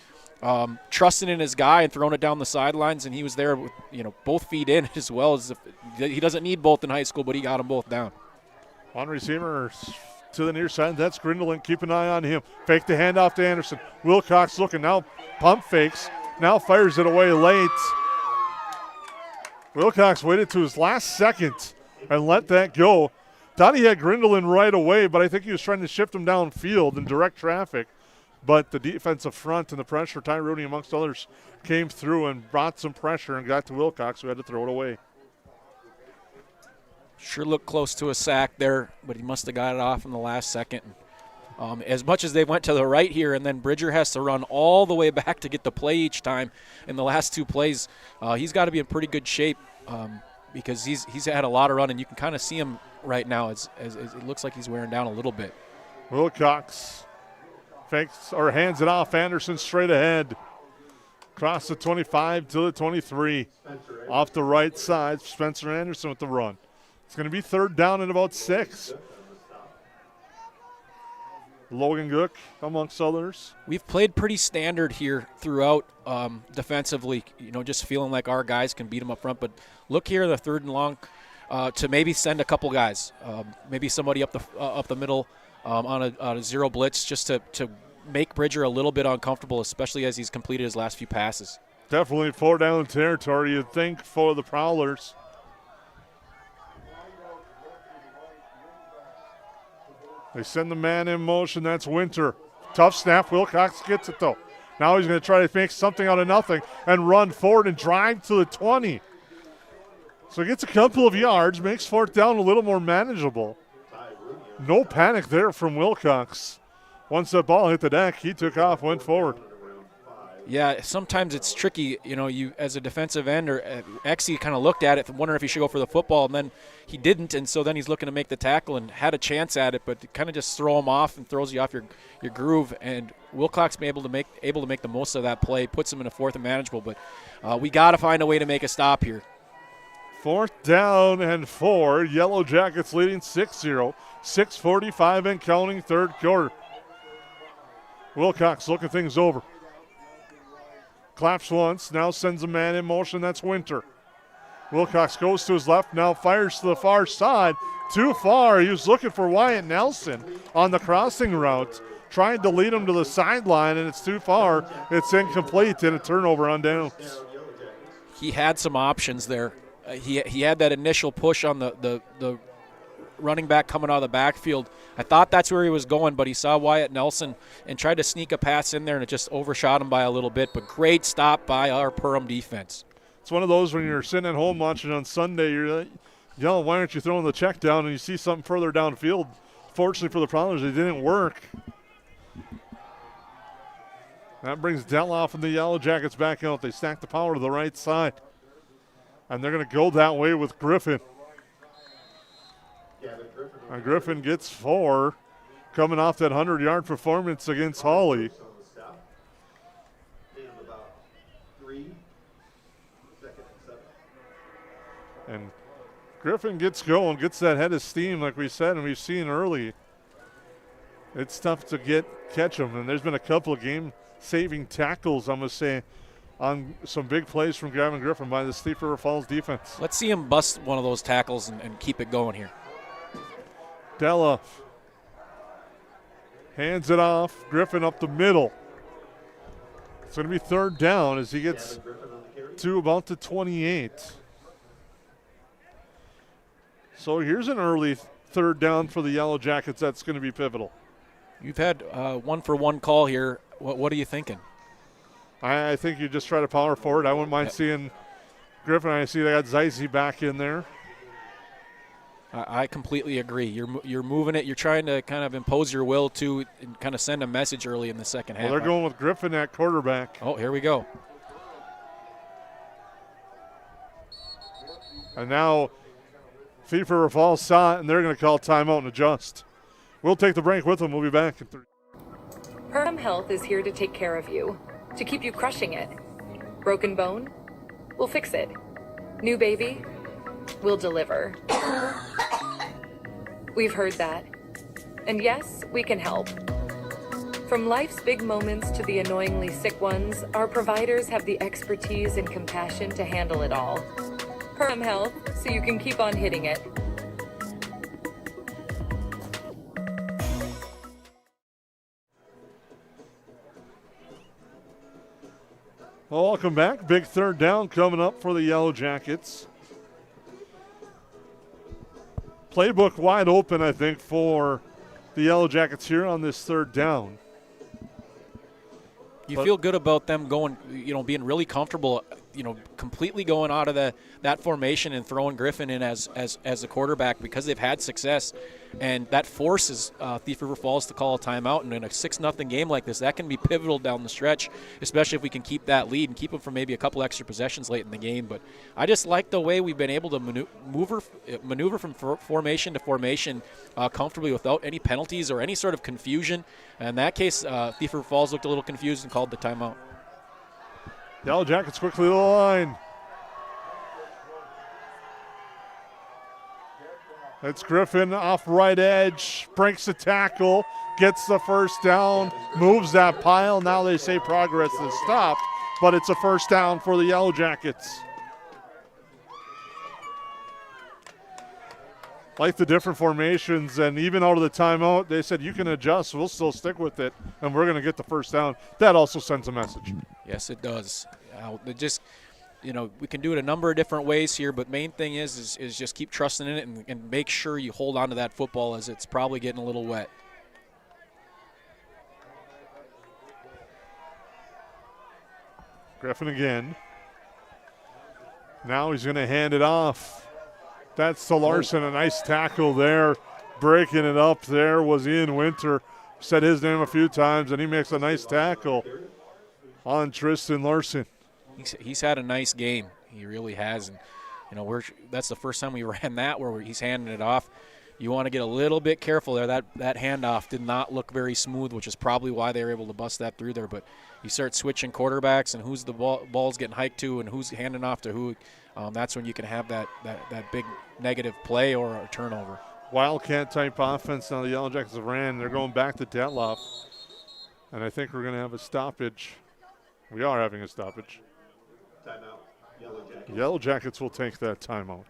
trusting in his guy and throwing it down the sidelines. And he was there with both feet in, as well as he doesn't need both in high school, but he got them both down. One receiver to the near side. That's Grindelin. Keep an eye on him. Fake the handoff to Anderson. Wilcox looking now. Pump fakes. Now fires it away late. Wilcox waited to his last second and let that go. Thought he had Grindelin right away, but I think he was trying to shift him downfield in direct traffic. But the defensive front and the pressure, Ty Rooney amongst others, came through and brought some pressure and got to Wilcox, who had to throw it away. Sure looked close to a sack there, but he must have got it off in the last second. As much as they went to the right here, and then Bridger has to run all the way back to get the play each time in the last two plays, he's got to be in pretty good shape because he's had a lot of run, and you can kind of see him right now as it looks like he's wearing down a little bit. Wilcox fakes or hands it off. Anderson straight ahead. Across the 25 to the 23. Off the right side, Spencer Anderson with the run. It's going to be third down and about 6. Logan Gook amongst others. We've played pretty standard here throughout defensively, just feeling like our guys can beat them up front. But look here, the third and long, to maybe send a couple guys, maybe somebody up the middle on a zero blitz, just to make Bridger a little bit uncomfortable, especially as he's completed his last few passes. Definitely 4 down territory, you'd think, for the Prowlers. They send the man in motion. That's Winter. Tough snap. Wilcox gets it, though. Now he's going to try to make something out of nothing and run forward and drive to the 20. So he gets a couple of yards, makes fourth down a little more manageable. No panic there from Wilcox. Once that ball hit the deck, he took off, went forward. Yeah, sometimes it's tricky, you as a defensive end, or Exie kind of looked at it, wondering if he should go for the football, and then he didn't, and so then he's looking to make the tackle and had a chance at it, but kind of just throw him off and throws you off your groove. And Wilcox be able to make the most of that play, puts him in a fourth and manageable, but we got to find a way to make a stop here. 4th down and 4. Yellow Jackets leading 6-0. 6:45 and counting, third quarter. Wilcox looking things over. Claps once, now sends a man in motion. That's Winter. Wilcox goes to his left, now fires to the far side. Too far. He was looking for Wyatt Nelson on the crossing route, trying to lead him to the sideline, and it's too far. It's incomplete, and a turnover on downs. He had some options there. He had that initial push on the running back coming out of the backfield. I thought that's where he was going, but he saw Wyatt Nelson and tried to sneak a pass in there, and it just overshot him by a little bit. But great stop by our Perham defense. It's one of those when you're sitting at home watching on Sunday, you're like, why aren't you throwing the check down, and you see something further downfield. Fortunately for the Prowlers, it didn't work. That brings Deloff and the Yellow Jackets back out. They stack the power to the right side. And they're going to go that way with Griffin. And Griffin gets 4, coming off that 100-yard performance against Hawley. And Griffin gets going, gets that head of steam like we said, and we've seen early. It's tough to catch them, and there's been a couple of game-saving tackles, I'm going to say, on some big plays from Gavin Griffin by the Thief River Falls defense. Let's see him bust one of those tackles and keep it going here. Della hands it off. Griffin up the middle. It's going to be 3rd down as he gets to about the 28. So here's an early 3rd down for the Yellow Jackets that's going to be pivotal. You've had 1-for-1 call here. What are you thinking? I think you just try to power forward. I wouldn't mind seeing Griffin. I see they got Zeise back in there. I completely agree. You're moving it. You're trying to kind of impose your will to and kind of send a message early in the second half. Well, they're going with Griffin at quarterback. Oh, here we go. And now Thief River Falls saw it, and they're going to call timeout and adjust. We'll take the break with them. We'll be back in 3. Perham Health is here to take care of you, to keep you crushing it. Broken bone? We'll fix it. New baby? We'll deliver. We've heard that. And yes, we can help. From life's big moments to the annoyingly sick ones, our providers have the expertise and compassion to handle it all. Perham Health, so you can keep on hitting it. Well, welcome back. Big 3rd down coming up for the Yellow Jackets. Playbook wide open, I think, for the Yellow Jackets here on this 3rd down. You feel good about them going, being really comfortable, completely going out of that formation and throwing Griffin in as a quarterback because they've had success. And that forces Thief River Falls to call a timeout. And in a 6-0 game like this, that can be pivotal down the stretch, especially if we can keep that lead and keep them from maybe a couple extra possessions late in the game. But I just like the way we've been able to maneuver from formation to formation comfortably without any penalties or any sort of confusion. In that case, Thief River Falls looked a little confused and called the timeout. Yellow Jackets quickly to the line. It's Griffin off right edge, breaks the tackle, gets the 1st down, moves that pile. Now they say progress is stopped, but it's a 1st down for the Yellow Jackets. Like the different formations, and even out of the timeout, they said you can adjust, we'll still stick with it, and we're going to get the 1st down. That also sends a message. Yes, it does. We can do it a number of different ways here, but main thing is just keep trusting in it and make sure you hold on to that football as it's probably getting a little wet. Griffin again. Now he's going to hand it off. That's to Larson, a nice tackle there. Breaking it up there was Ian Winter. Said his name a few times, and he makes a nice tackle on Tristan Larson. He's had a nice game. He really has. And, that's the first time we ran that where he's handing it off. You want to get a little bit careful there. That handoff did not look very smooth, which is probably why they were able to bust that through there. But you start switching quarterbacks and who's the ball's getting hiked to and who's handing off to who. That's when you can have that big negative play or a turnover. Wildcat-type offense now the Yellow Jackets have ran. They're going back to Detloff. And I think we're going to have a stoppage. We are having a stoppage. Timeout. Yellow Jackets. Yellow Jackets will take that timeout.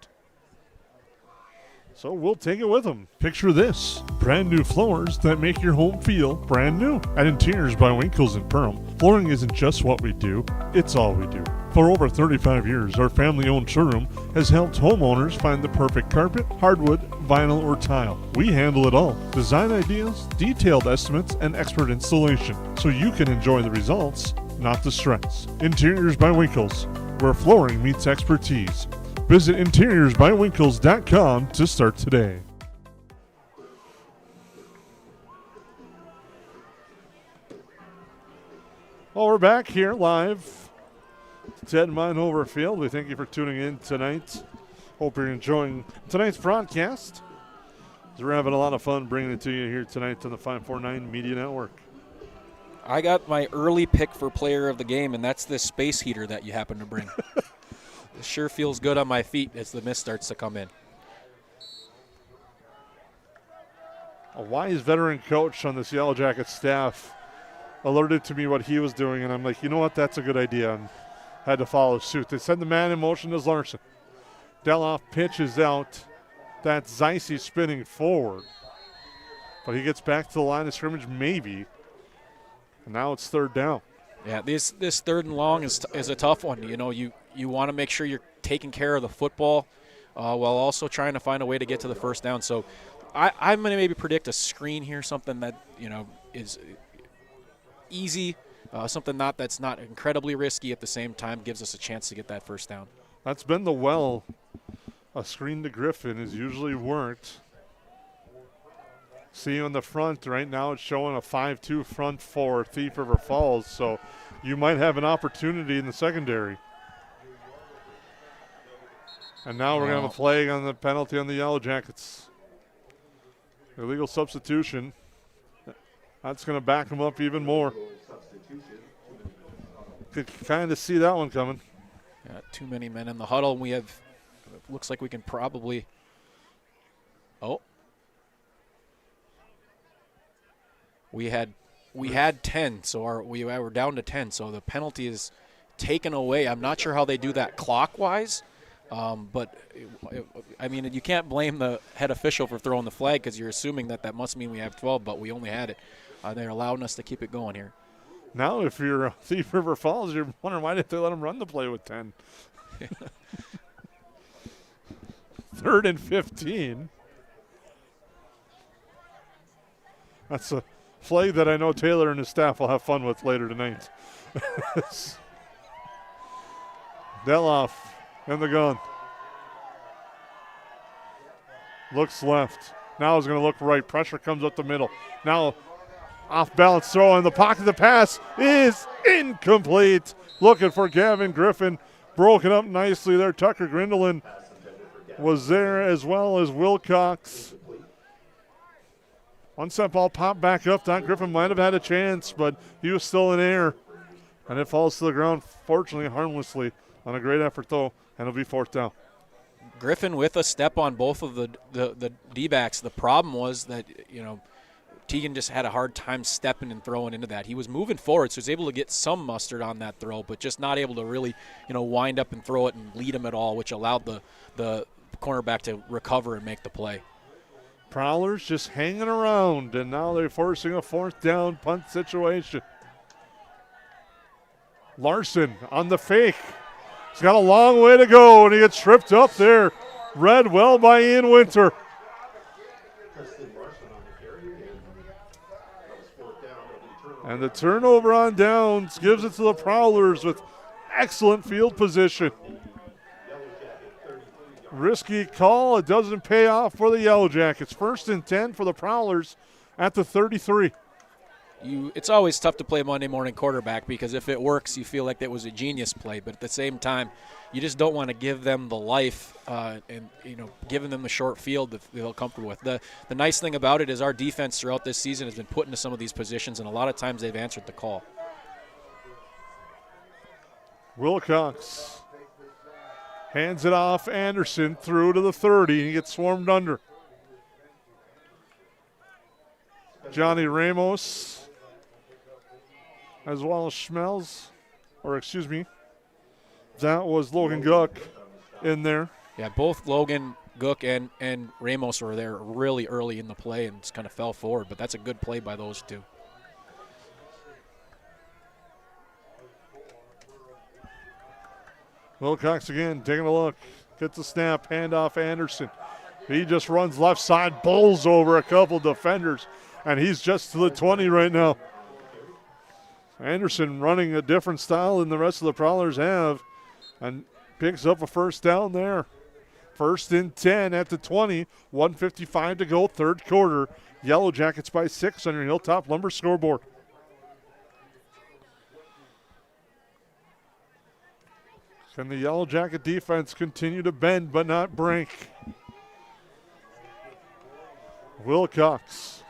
So we'll take it with them. Picture this. Brand new floors that make your home feel brand new. At Interiors by Winkles in Perham, flooring isn't just what we do, it's all we do. For over 35 years, our family-owned showroom has helped homeowners find the perfect carpet, hardwood, vinyl, or tile. We handle it all. Design ideas, detailed estimates, and expert installation, so you can enjoy the results, not the stress. Interiors by Winkles, where flooring meets expertise. Visit interiorsbywinkles.com to start today. Well, we're back here live. Ted Meinhover Field. We thank you for tuning in tonight. Hope you're enjoying tonight's broadcast. So we're having a lot of fun bringing it to you here tonight on the 549 Media Network. I got my early pick for player of the game, and that's this space heater that you happen to bring. It sure feels good on my feet as the mist starts to come in. A wise veteran coach on this Yellow Jackets staff alerted to me what he was doing, and I'm like, you know what, that's a good idea, and had to follow suit. They send the man in motion as Larson. Deloff pitches out. That's Zeise spinning forward. But he gets back to the line of scrimmage, maybe. And now it's third down. Yeah, this third and long is a tough one. You know, you want to make sure you're taking care of the football while also trying to find a way to get to the first down. So I'm going to maybe predict a screen here, something that, you know, is easy, something that's not incredibly risky at the same time, gives us a chance to get that first down. That's been the well. A screen to Griffin has usually worked. See you in the front. Right now it's showing a 5-2 front for Thief River Falls, so you might have an opportunity in the secondary. And now we're going to have a flag on the penalty on the Yellow Jackets. Illegal substitution. That's going to back them up even more. Could kind of see that one coming. Got too many men in the huddle. We have, looks like we can probably, we had 10, so we were down to 10, so the penalty is taken away. I'm not sure how they do that clockwise, but I mean, you can't blame the head official for throwing the flag because you're assuming that must mean we have 12, but we only had it. They're allowing us to keep it going here. Now, if you're Thief River Falls, you're wondering why did they let them run the play with 10? 3rd and 15. That's a flag that I know Taylor and his staff will have fun with later tonight. Deloff in the gun. Looks left. Now he's going to look right. Pressure comes up the middle. Now off balance throw in the pocket. The pass is incomplete. Looking for Gavin Griffin. Broken up nicely there. Tucker Grindelin was there as well as Wilcox. Once that ball popped back up, Don Griffin might have had a chance, but he was still in air. And it falls to the ground, fortunately, harmlessly on a great effort, though, and it'll be 4th down. Griffin with a step on both of the D-backs. The problem was that, you know, Teagan just had a hard time stepping and throwing into that. He was moving forward, so he was able to get some mustard on that throw, but just not able to really, you know, wind up and throw it and lead him at all, which allowed the cornerback to recover and make the play. Prowlers just hanging around, and now they're forcing a 4th down punt situation. Larson on the fake. He's got a long way to go, and he gets tripped up there. Read well by Ian Winter. And the turnover on downs gives it to the Prowlers with excellent field position. Risky call. It doesn't pay off for the Yellow Jackets. 1st and 10 for the Prowlers at the 33. It's always tough to play Monday morning quarterback because if it works, you feel like that was a genius play. But at the same time, you just don't want to give them the life and, you know, giving them the short field that they feel comfortable with. The nice thing about it is our defense throughout this season has been put into some of these positions, and a lot of times they've answered the call. Wilcox hands it off. Anderson through to the 30, and he gets swarmed under. Johnny Ramos as well as Schmelz, or excuse me, that was Logan Guck in there. Yeah, both Logan Guck and Ramos were there really early in the play and just kind of fell forward, but that's a good play by those two. Wilcox again taking a look, gets the snap, handoff Anderson. He just runs left side, bowls over a couple defenders, and he's just to the 20 right now. Anderson running a different style than the rest of the Prowlers have and picks up a 1st down there. 1st and 10 at the 20, 1:55 to go, 3rd quarter. Yellow Jackets by 6 on your Hilltop Lumber scoreboard. Can the Yellow Jacket defense continue to bend but not break? Wilcox.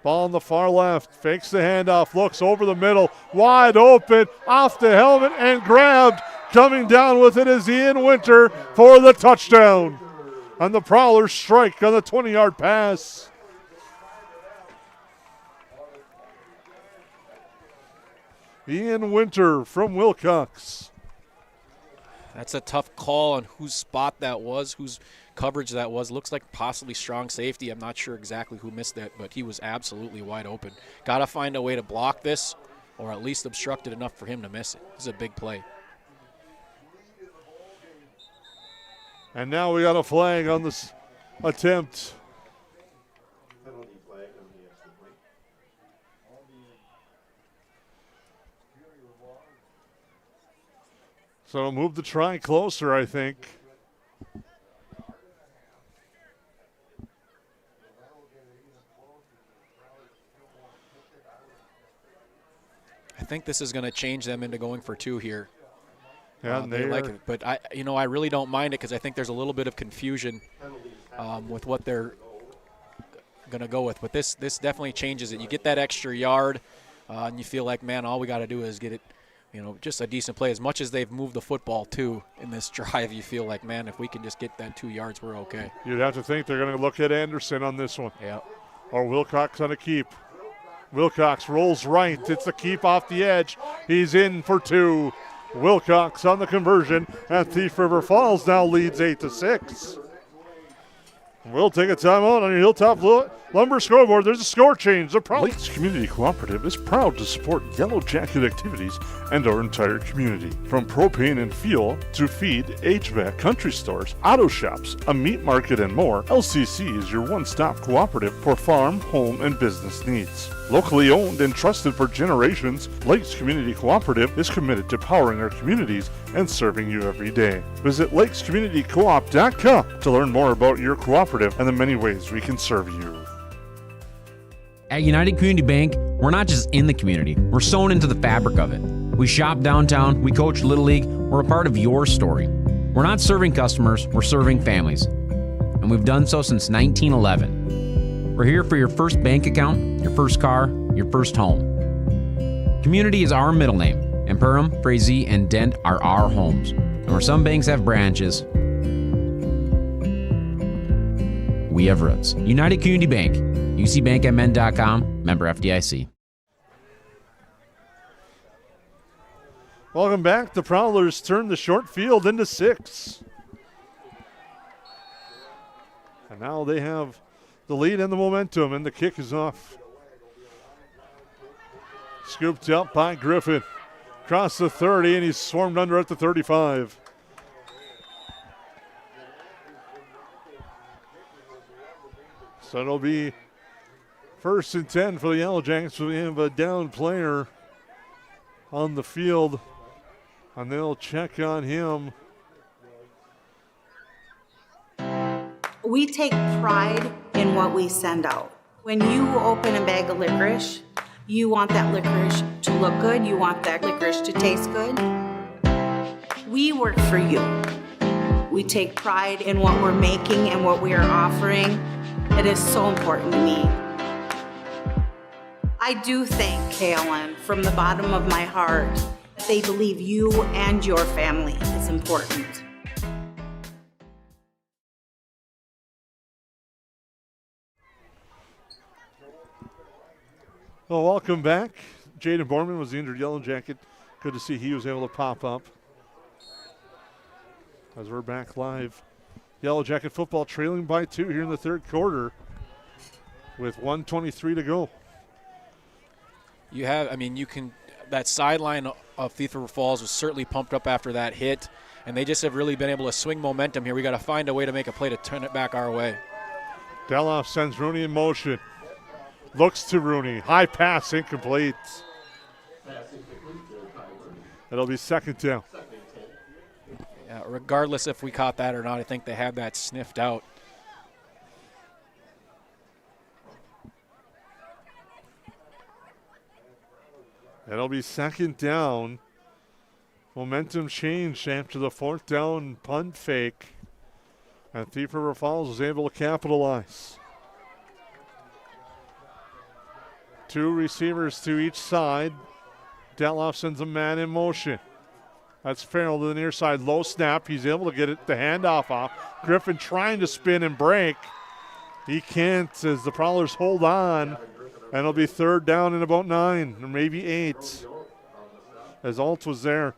Ball on the far left. Fakes the handoff. Looks over the middle. Wide open. Off the helmet and grabbed. Coming down with it is Ian Winter for the touchdown. And the Prowlers strike on the 20-yard pass. Ian Winter from Wilcox. That's a tough call on whose spot that was, whose coverage that was. Looks like possibly strong safety. I'm not sure exactly who missed that, but he was absolutely wide open. Got to find a way to block this or at least obstruct it enough for him to miss it. This is a big play. And now we got a flag on this attempt. So move the try closer, I think. I think this is going to change them into going for two here. Yeah, they like it, but I really don't mind it because I think there's a little bit of confusion with what they're going to go with. But this definitely changes it. You get that extra yard, and you feel like, man, all we got to do is get it. Just a decent play. As much as they've moved the football, too, in this drive, you feel like, man, if we can just get that 2 yards, we're okay. You'd have to think they're going to look at Anderson on this one. Yeah. Or Wilcox on a keep. Wilcox rolls right. It's a keep off the edge. He's in for 2. Wilcox on the conversion, and Thief River Falls now leads 8-6. We'll take a timeout on your Hilltop Lumber scoreboard. There's a score change. The Lakes Community Cooperative is proud to support Yellow Jacket activities and our entire community. From propane and fuel to feed, HVAC, country stores, auto shops, a meat market, and more, LCC is your one-stop cooperative for farm, home, and business needs. Locally owned and trusted for generations, Lakes Community Cooperative is committed to powering our communities and serving you every day. Visit lakescommunitycoop.com to learn more about your cooperative and the many ways we can serve you. At United Community Bank, we're not just in the community, we're sewn into the fabric of it. We shop downtown, we coach Little League, we're a part of your story. We're not serving customers, we're serving families. And we've done so since 1911. We're here for your first bank account, your first car, your first home. Community is our middle name, and Perham, Frazee, and Dent are our homes. And where some banks have branches, we have roots. United Community Bank, ucbankmn.com, member FDIC. Welcome back. The Prowlers turn the short field into 6. And now they have the lead and the momentum, and the kick is off. Scooped up by Griffin. Across the 30, and he's swarmed under at the 35. So it'll be 1st and 10 for the Yellowjackets. We have a down player on the field, and they'll check on him. We take pride in what we send out. When you open a bag of licorice, you want that licorice to look good, you want that licorice to taste good. We work for you. We take pride in what we're making and what we are offering. It is so important to me. I do thank KLN from the bottom of my heart. They believe you and your family is important. Well, welcome back. Jaden Borman was the injured Yellow Jacket. Good to see he was able to pop up. As we're back live. Yellow Jacket football trailing by 2 here in the third quarter with 1:23 to go. That sideline of Thief River Falls was certainly pumped up after that hit, and they just have really been able to swing momentum here. We got to find a way to make a play to turn it back our way. Deloff sends Rooney in motion. Looks to Rooney. High pass incomplete. It'll be 2nd down. Yeah, regardless if we caught that or not, I think they have that sniffed out. It'll be 2nd down. Momentum changed after the 4th down punt fake. And Thief River Falls was able to capitalize. 2 receivers to each side. Detloff sends a man in motion. That's Farrell to the near side. Low snap. He's able to get it, the handoff off. Griffin trying to spin and break. He can't as the Prowlers hold on. And it'll be 3rd down and about 9, or maybe 8, as Alt was there.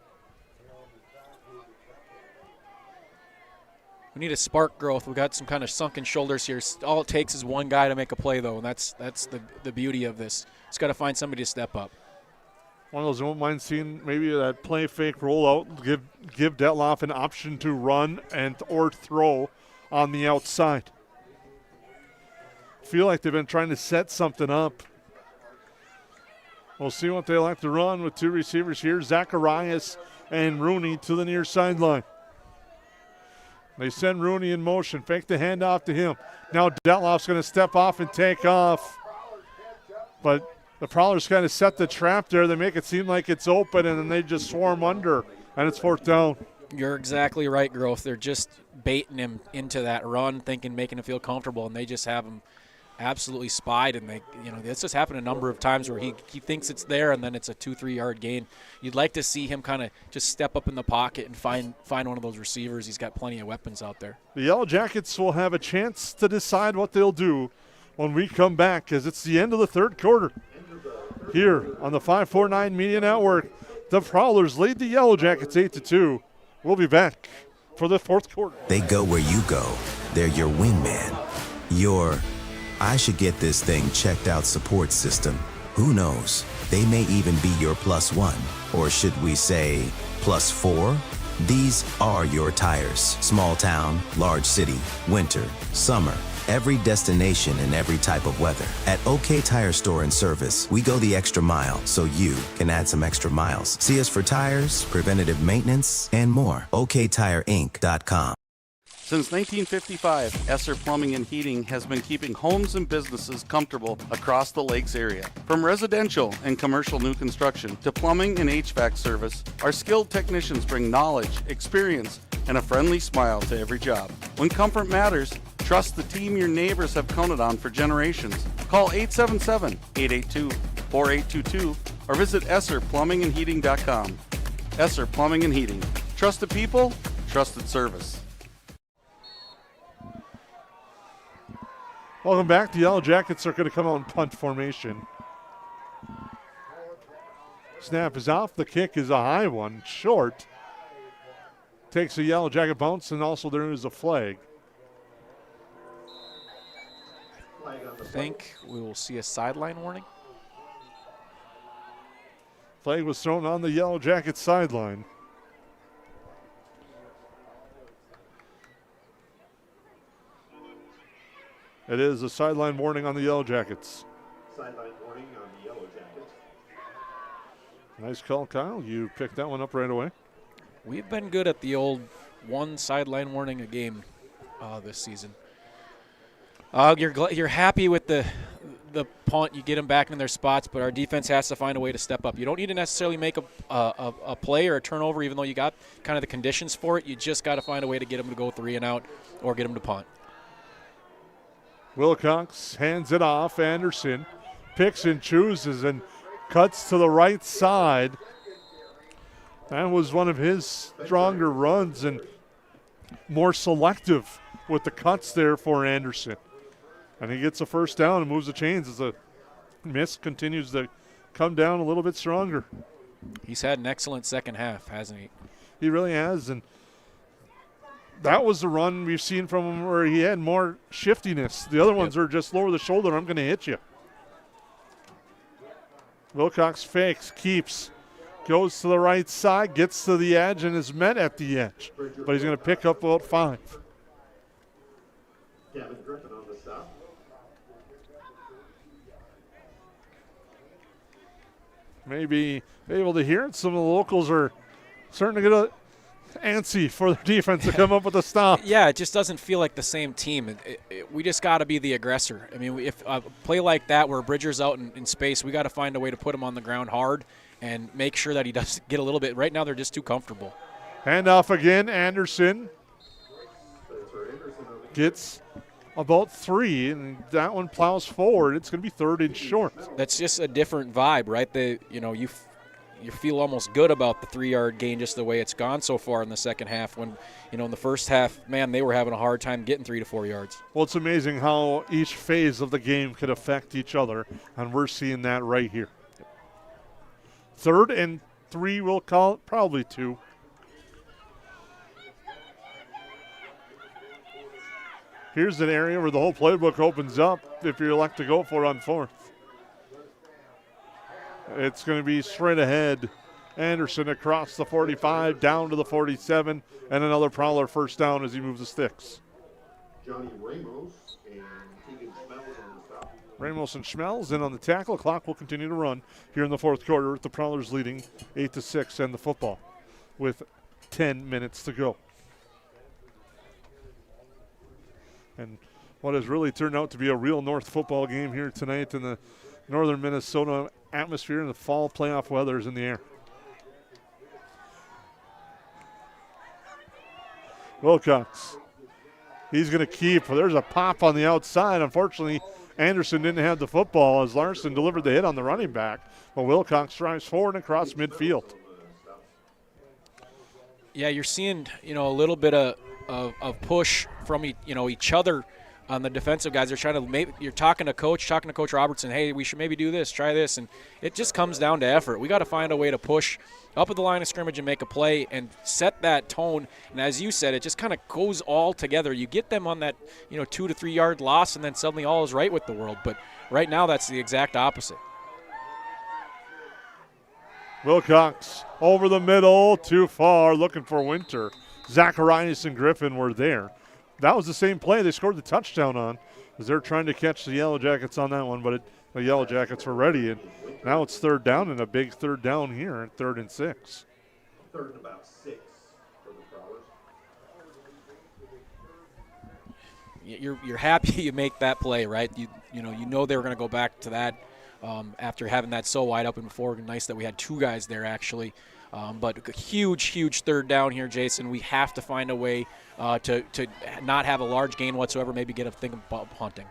We need a spark growth. We got some kind of sunken shoulders here. All it takes is one guy to make a play, though, and that's the beauty of this. It's got to find somebody to step up. One of those you won't mind seeing maybe that play fake rollout, give Detloff an option to run and or throw on the outside. Feel like they've been trying to set something up. We'll see what they like to run with 2 receivers here, Zacharias and Rooney to the near sideline. They send Rooney in motion, fake the handoff to him. Now Detloff's going to step off and take off. But the Prowlers kind of set the trap there. They make it seem like it's open, and then they just swarm under, and it's 4th down. You're exactly right, Growth. They're just baiting him into that run, making him feel comfortable, and they just have him absolutely spied. And this has happened a number of times where he thinks it's there, and then it's a 2-3 yard gain. You'd like to see him kind of just step up in the pocket and find one of those receivers. He's got plenty of weapons out there. The Yellowjackets will have a chance to decide what they'll do when we come back, as it's the end of the 3rd quarter. Here on the 549 Media Network, the Prowlers lead the Yellowjackets 8-2. We'll be back for the 4th quarter. They go where you go. They're your wingman. Your I should get this thing checked out support system. Who knows? They may even be your +1. Or should we say +4? These are your tires. Small town, large city, winter, summer. Every destination and every type of weather. At OK Tire Store and Service, we go the extra mile so you can add some extra miles. See us for tires, preventative maintenance, and more. OKTireInc.com. Since 1955, Esser Plumbing and Heating has been keeping homes and businesses comfortable across the Lakes area. From residential and commercial new construction to plumbing and HVAC service, our skilled technicians bring knowledge, experience, and a friendly smile to every job. When comfort matters, trust the team your neighbors have counted on for generations. Call 877-882-4822 or visit EsserPlumbingandHeating.com. Esser Plumbing and Heating. Trusted people, trusted service. Welcome back. The Yellowjackets are going to come out in punt formation. Snap is off. The kick is a high one, short. Takes a Yellowjacket bounce, and also there is a flag. I think we will see a sideline warning. Flag was thrown on the Yellowjacket sideline. It is a sideline warning on the Yellowjackets. Sideline warning on the Yellowjackets. Nice call, Kyle. You picked that one up right away. We've been good at the old one sideline warning a game this season. You're happy with the punt. You get them back in their spots, but our defense has to find a way to step up. You don't need to necessarily make a play or a turnover, even though you got kind of the conditions for it. You just got to find a way to get them to go 3 and out or get them to punt. Wilcox hands it off. Anderson picks and chooses and cuts to the right side. That was one of his stronger runs and more selective with the cuts there for Anderson. And he gets a 1st down and moves the chains as the miss continues to come down a little bit stronger. He's had an excellent second half, hasn't he? He really has. And that was the run we've seen from him where he had more shiftiness. The other ones are just lower the shoulder, I'm going to hit you. Wilcox fakes, keeps, goes to the right side, gets to the edge, and is met at the edge. But he's going to pick up about 5. Gavin Griffin on the stop. Maybe able to hear it. Some of the locals are starting to get antsy for the defense to come up with a stop. Yeah, it just doesn't feel like the same team. We just got to be the aggressor. I mean, if a play like that where Bridger's out in space, we got to find a way to put him on the ground hard and make sure that he does get a little bit. Right now, they're just too comfortable. Handoff again. Anderson gets about 3, and that one plows forward. It's going to be 3rd and short. That's just a different vibe, right? You feel almost good about the 3-yard gain just the way it's gone so far in the second half when, in the first half, man, they were having a hard time getting 3 to 4 yards. Well, it's amazing how each phase of the game could affect each other, and we're seeing that right here. 3rd and 3, we'll call it, probably 2. Here's an area where the whole playbook opens up if you elect to go for it on 4th. It's going to be straight ahead. Anderson across the 45, down to the 47, and another Prowler first down as he moves the sticks. Johnny Ramos and Keegan Schmelz on the stop. Ramos and Schmelz in on the tackle. Clock will continue to run here in the 4th quarter with the Prowlers leading 8-6 and the football with 10 minutes to go. And what has really turned out to be a real North football game here tonight in the northern Minnesota atmosphere, and the fall playoff weather is in the air. Wilcox. He's going to keep. There's a pop on the outside. Unfortunately, Anderson didn't have the football as Larson delivered the hit on the running back. But Wilcox drives forward and across midfield. Yeah, you're seeing, a little bit of push from each other on the defensive guys. They're trying to you're talking to Coach Robertson, hey, we should maybe do this, try this, and it just comes down to effort. We got to find a way to push up at the line of scrimmage and make a play and set that tone. And as you said, it just kind of goes all together. You get them on that 2 to 3 yard loss, and then suddenly all is right with the world. But right now, that's the exact opposite. Wilcox over the middle, too far, looking for Winter. Zacharias and Griffin were there. That was the same play they scored the touchdown on, as they're trying to catch the Yellowjackets on that one, but the Yellowjackets were ready, and now it's 3rd down, and a big 3rd down here at 3rd and 6. 3rd and about 6 for the Prowlers. You're happy you make that play, right? You know they were going to go back to that after having that so wide open before. Nice that we had 2 guys there actually. But a huge 3rd down here, Jason. We have to find a way to not have a large gain whatsoever, maybe get a thing about punting.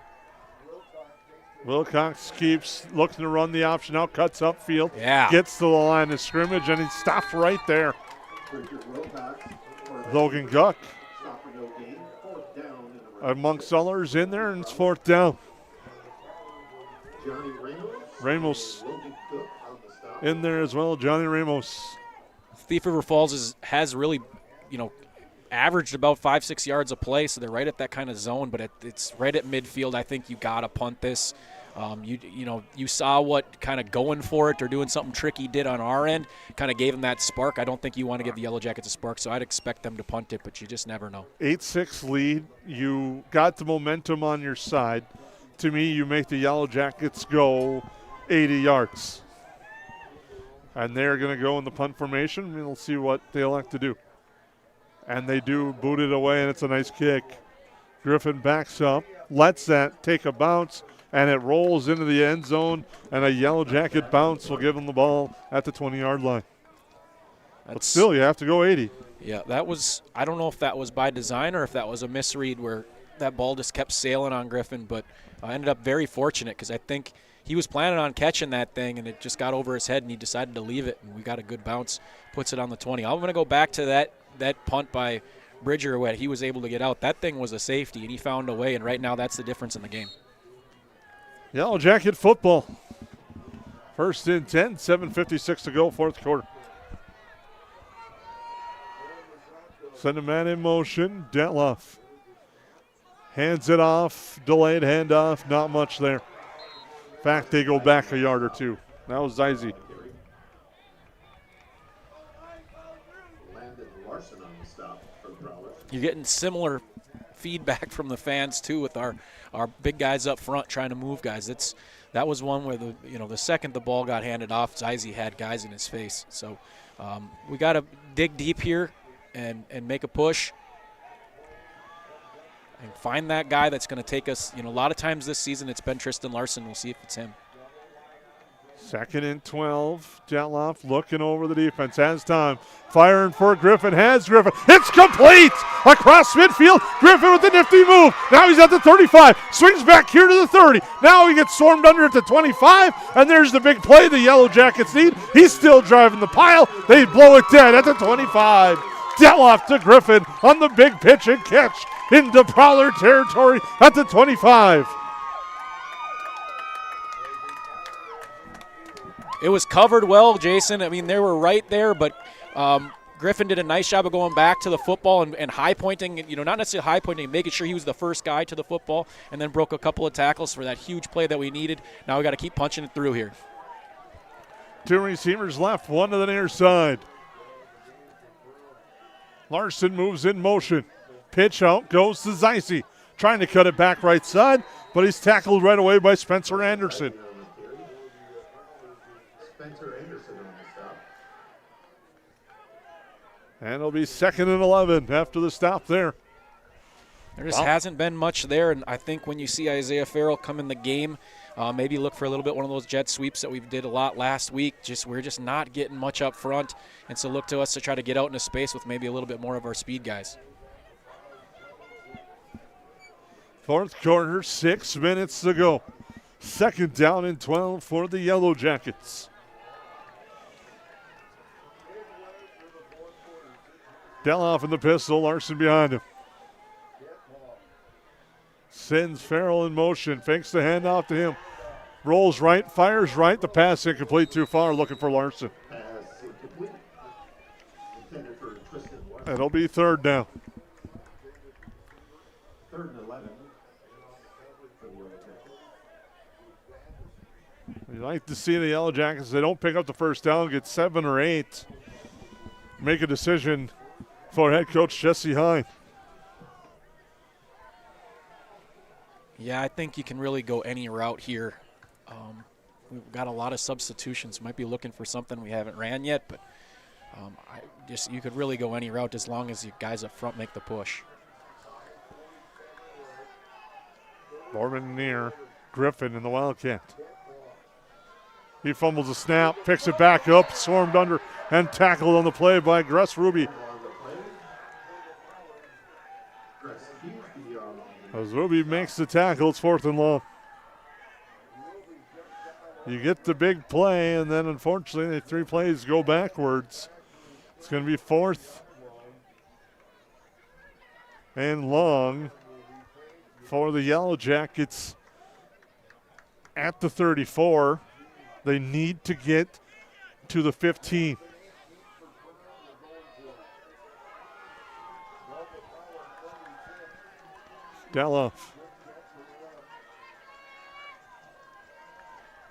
Wilcox keeps looking to run the option out, cuts upfield, yeah, gets to the line of scrimmage, and he stopped right there. Logan Guck, amongst others, in there, and it's 4th down. Johnny Ramos in there as well, Johnny Ramos. Thief River Falls has really, averaged about 5-6 yards a play, so they're right at that kind of zone, but it's right at midfield. I think you got to punt this. You saw what kind of going for it or doing something tricky did on our end, kind of gave them that spark. I don't think you want to give the Yellowjackets a spark, so I'd expect them to punt it, but you just never know. 8-6 lead. You got the momentum on your side. To me, you make the Yellowjackets go 80 yards. And they're going to go in the punt formation. We'll see what they elect to do. And they do boot it away, and it's a nice kick. Griffin backs up, lets that take a bounce, and it rolls into the end zone, and a Yellowjacket bounce will give them the ball at the 20-yard line. But still, you have to go 80. Yeah, I don't know if that was by design or if that was a misread where that ball just kept sailing on Griffin, but I ended up very fortunate because I think he was planning on catching that thing, and it just got over his head, and he decided to leave it, and we got a good bounce, puts it on the 20. I'm going to go back to that punt by Bridger where he was able to get out. That thing was a safety, and he found a way, and right now that's the difference in the game. Yellowjacket football. 1st and 10, 7:56 to go, 4th quarter. Send a man in motion, Detloff. Hands it off, delayed handoff, not much there. In fact, they go back a yard or 2. That was Zeise. You're getting similar feedback from the fans too with our big guys up front trying to move guys. That was one where the second the ball got handed off, Zeise had guys in his face. So we got to dig deep here and make a push. And find that guy that's going to take us. A lot of times this season it's been Tristan Larson. We'll see if it's him. 2nd and 12. Jetloff looking over the defense. Has time. Firing for Griffin. Has Griffin. It's complete! Across midfield. Griffin with the nifty move. Now he's at the 35. Swings back here to the 30. Now he gets swarmed under at the 25. And there's the big play the Yellow Jackets need. He's still driving the pile. They blow it dead at the 25. Jetloff to Griffin on the big pitch and catch into Prowler territory at the 25. It was covered well, Jason. I mean, they were right there, but Griffin did a nice job of going back to the football and high pointing, not necessarily high pointing, making sure he was the first guy to the football, and then broke a couple of tackles for that huge play that we needed. Now we got to keep punching it through here. 2 receivers left, 1 to the near side. Larson moves in motion. Pitch out goes to Zeise. Trying to cut it back right side, but he's tackled right away by Spencer Anderson. Spencer Anderson on the stop. And it'll be 2nd and 11 after the stop there. There just hasn't been much there, and I think when you see Isaiah Farrell come in the game, maybe look for a little bit one of those jet sweeps that we did a lot last week. We're just not getting much up front, and so look to us to try to get out into space with maybe a little bit more of our speed guys. 4th quarter, 6 minutes to go. 2nd down and 12 for the Yellow Jackets. Deloff in the pistol, Larson behind him. Sends Farrell in motion, fakes the handoff to him. Rolls right, fires right, the pass incomplete too far, looking for Larson. It'll be 3rd down. 3rd and 11. You like to see the Yellow Jackets, they don't pick up the first down, get 7 or 8. Make a decision for head coach Jesse Hine. Yeah, I think you can really go any route here. We've got a lot of substitutions. Might be looking for something we haven't ran yet, but you could really go any route as long as you guys up front make the push. Norman near Griffin in the Wildcat. He fumbles a snap, picks it back up, swarmed under, and tackled on the play by Gress Ruby. As Ruby makes the tackle, it's 4th and long. You get the big play, and then unfortunately, the 3 plays go backwards. It's going to be 4th and long for the Yellow Jackets at the 34. They need to get to the 15. Deloff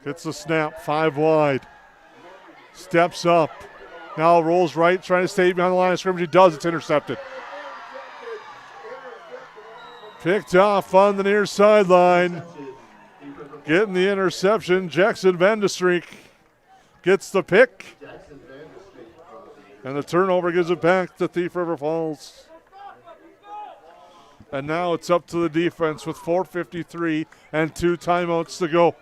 gets the snap, 5 wide. Steps up. Now rolls right, trying to stay behind the line of scrimmage. He does, it's intercepted. Picked off on the near sideline. Getting the interception, Jackson Vandestreek gets the pick. And the turnover gives it back to Thief River Falls. And now it's up to the defense with 4:53 and 2 timeouts to go.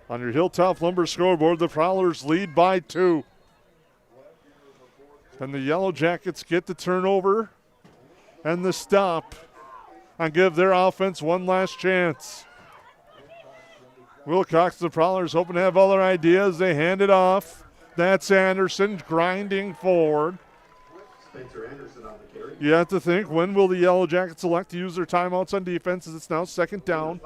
On your Hilltop Lumber scoreboard, the Prowlers lead by 2. And the Yellow Jackets get the turnover and the stop and give their offense one last chance. Wilcox, the Prowlers, hoping to have other ideas. They hand it off. That's Anderson grinding forward. Spencer Anderson on the carry. You have to think, when will the Yellow Jackets elect to use their timeouts on defense, as it's now 2nd down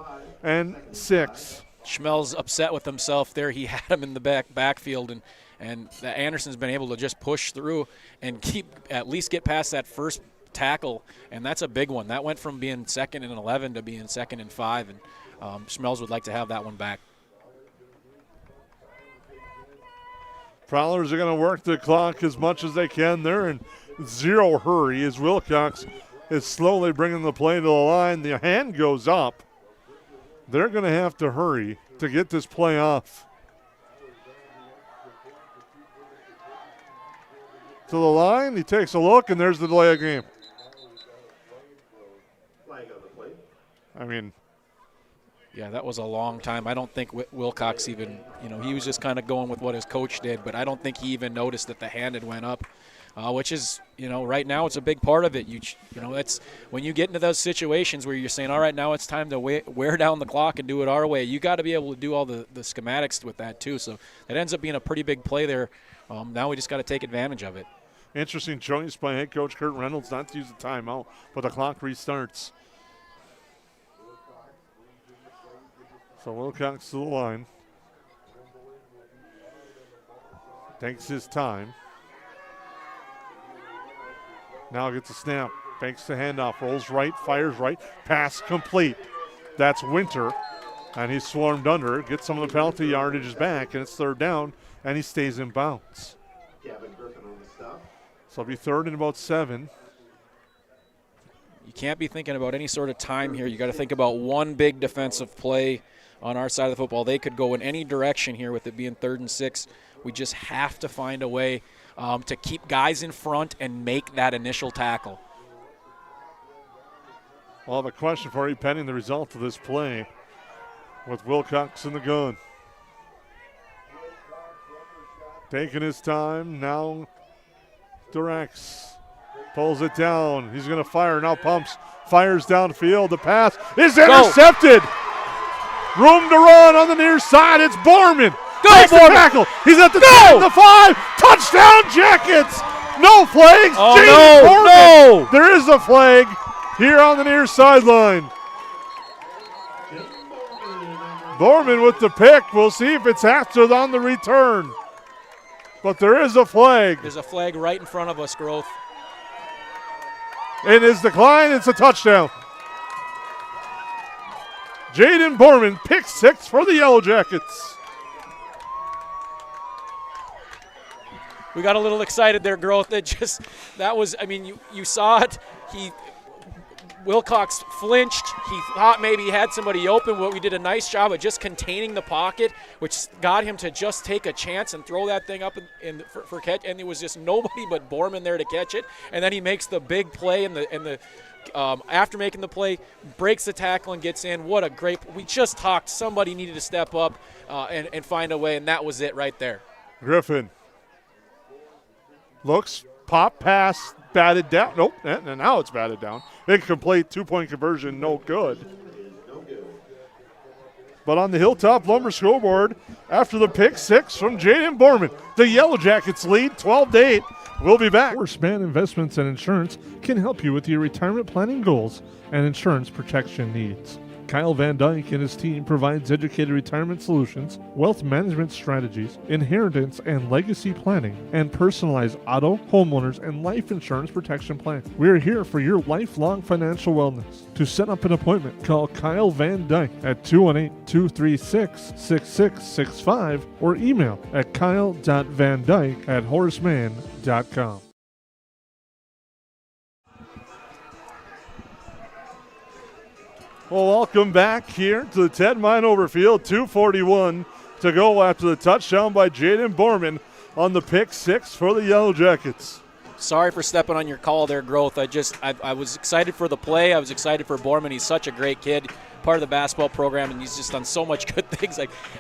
and 6. Schmel's upset with himself there. He had him in the backfield, and Anderson's been able to just push through and at least get past that first tackle, and that's a big one. That went from being 2nd and 11 to being 2nd and 5, and Schmelz would like to have that one back. Prowlers are going to work the clock as much as they can. They're in zero hurry as Wilcox is slowly bringing the play to the line. The hand goes up. They're going to have to hurry to get this play off. To the line, he takes a look, and there's the delay of game. Flag on the play. I mean, Yeah, that was a long time. I don't think Wilcox even, he was just kind of going with what his coach did, but I don't think he even noticed that the hand had went up, which is, right now it's a big part of it. That's when you get into those situations where you're saying, all right, now it's time to wear down the clock and do it our way. You got to be able to do all the schematics with that too. So it ends up being a pretty big play there. Now we just got to take advantage of it. Interesting choice by head coach Kurt Reynolds not to use the timeout, but the clock restarts. So Wilcox to the line. Takes his time. Now gets a snap. Fakes the handoff. Rolls right. Fires right. Pass complete. That's Winter. And he's swarmed under. Gets some of the penalty yardages back. And it's third down. And he stays in bounds. Gavin Griffin on the stop. So it'll be third and about 7. You can't be thinking about any sort of time here. You got to think about one big defensive play on our side of the football. They could go in any direction here with it being 3rd and 6. We just have to find a way to keep guys in front and make that initial tackle. I'll have a question for you pending the result of this play with Wilcox in the gun. Taking his time. Now Durex pulls it down. He's going to fire. Now pumps. Fires downfield. The pass is intercepted. Room to run on the near side. It's Borman. Takes the tackle. He's at the 10, the 5. Touchdown Jackets. No flags. No. There is a flag here on the near sideline. Borman with the pick. We'll see if it's after on the return. But there is a flag. There's a flag right in front of us, Growth. In his decline, it's a touchdown. Jaden Borman, pick 6 for the Yellowjackets. We got a little excited there, Growth. You saw it. Wilcox flinched. He thought maybe he had somebody open, but we did a nice job of just containing the pocket, which got him to just take a chance and throw that thing up for catch. And there was just nobody but Borman there to catch it. And then he makes the big play, after making the play, breaks the tackle and gets in. What a great – we just talked. Somebody needed to step up and find a way, and that was it right there. Griffin looks, pop, pass, batted down. Nope, and now it's batted down. Incomplete, 2-point conversion, no good. But on the Hilltop Lumber scoreboard, after the pick 6 from Jaden Borman, the Yellowjackets lead 12-8. We'll be back. Horseman Investments and Insurance can help you with your retirement planning goals and insurance protection needs. Kyle Van Dyke and his team provides educated retirement solutions, wealth management strategies, inheritance and legacy planning, and personalized auto, homeowners, and life insurance protection plans. We are here for your lifelong financial wellness. To set up an appointment, call Kyle Van Dyke at 218-236-6665 or email at kyle.vandyke@horseman.com. Well, welcome back here to the Ted Meinhover Field. 2:41 to go after the touchdown by Jaden Borman on the pick 6 for the Yellowjackets. Sorry for stepping on your call there, Growth. I was excited for the play. I was excited for Borman. He's such a great kid, part of the basketball program, and he's just done so much good things.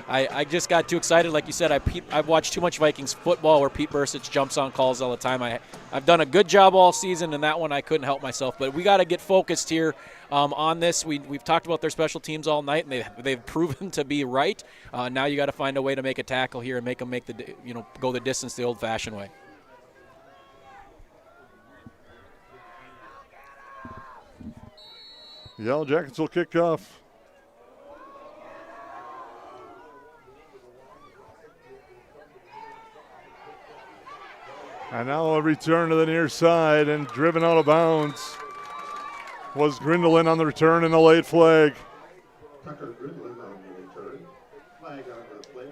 I just got too excited. Like you said, I've watched too much Vikings football where Pete Bursich jumps on calls all the time. I've done a good job all season, and that one I couldn't help myself. But we got to get focused here on this. We've talked about their special teams all night, and they've proven to be right. Now you got to find a way to make a tackle here and make them go the distance the old-fashioned way. The Yellowjackets will kick off. And now a return to the near side and driven out of bounds was Grindelin on the return and a late flag. Tucker Grindelin on the return. Flag on the play.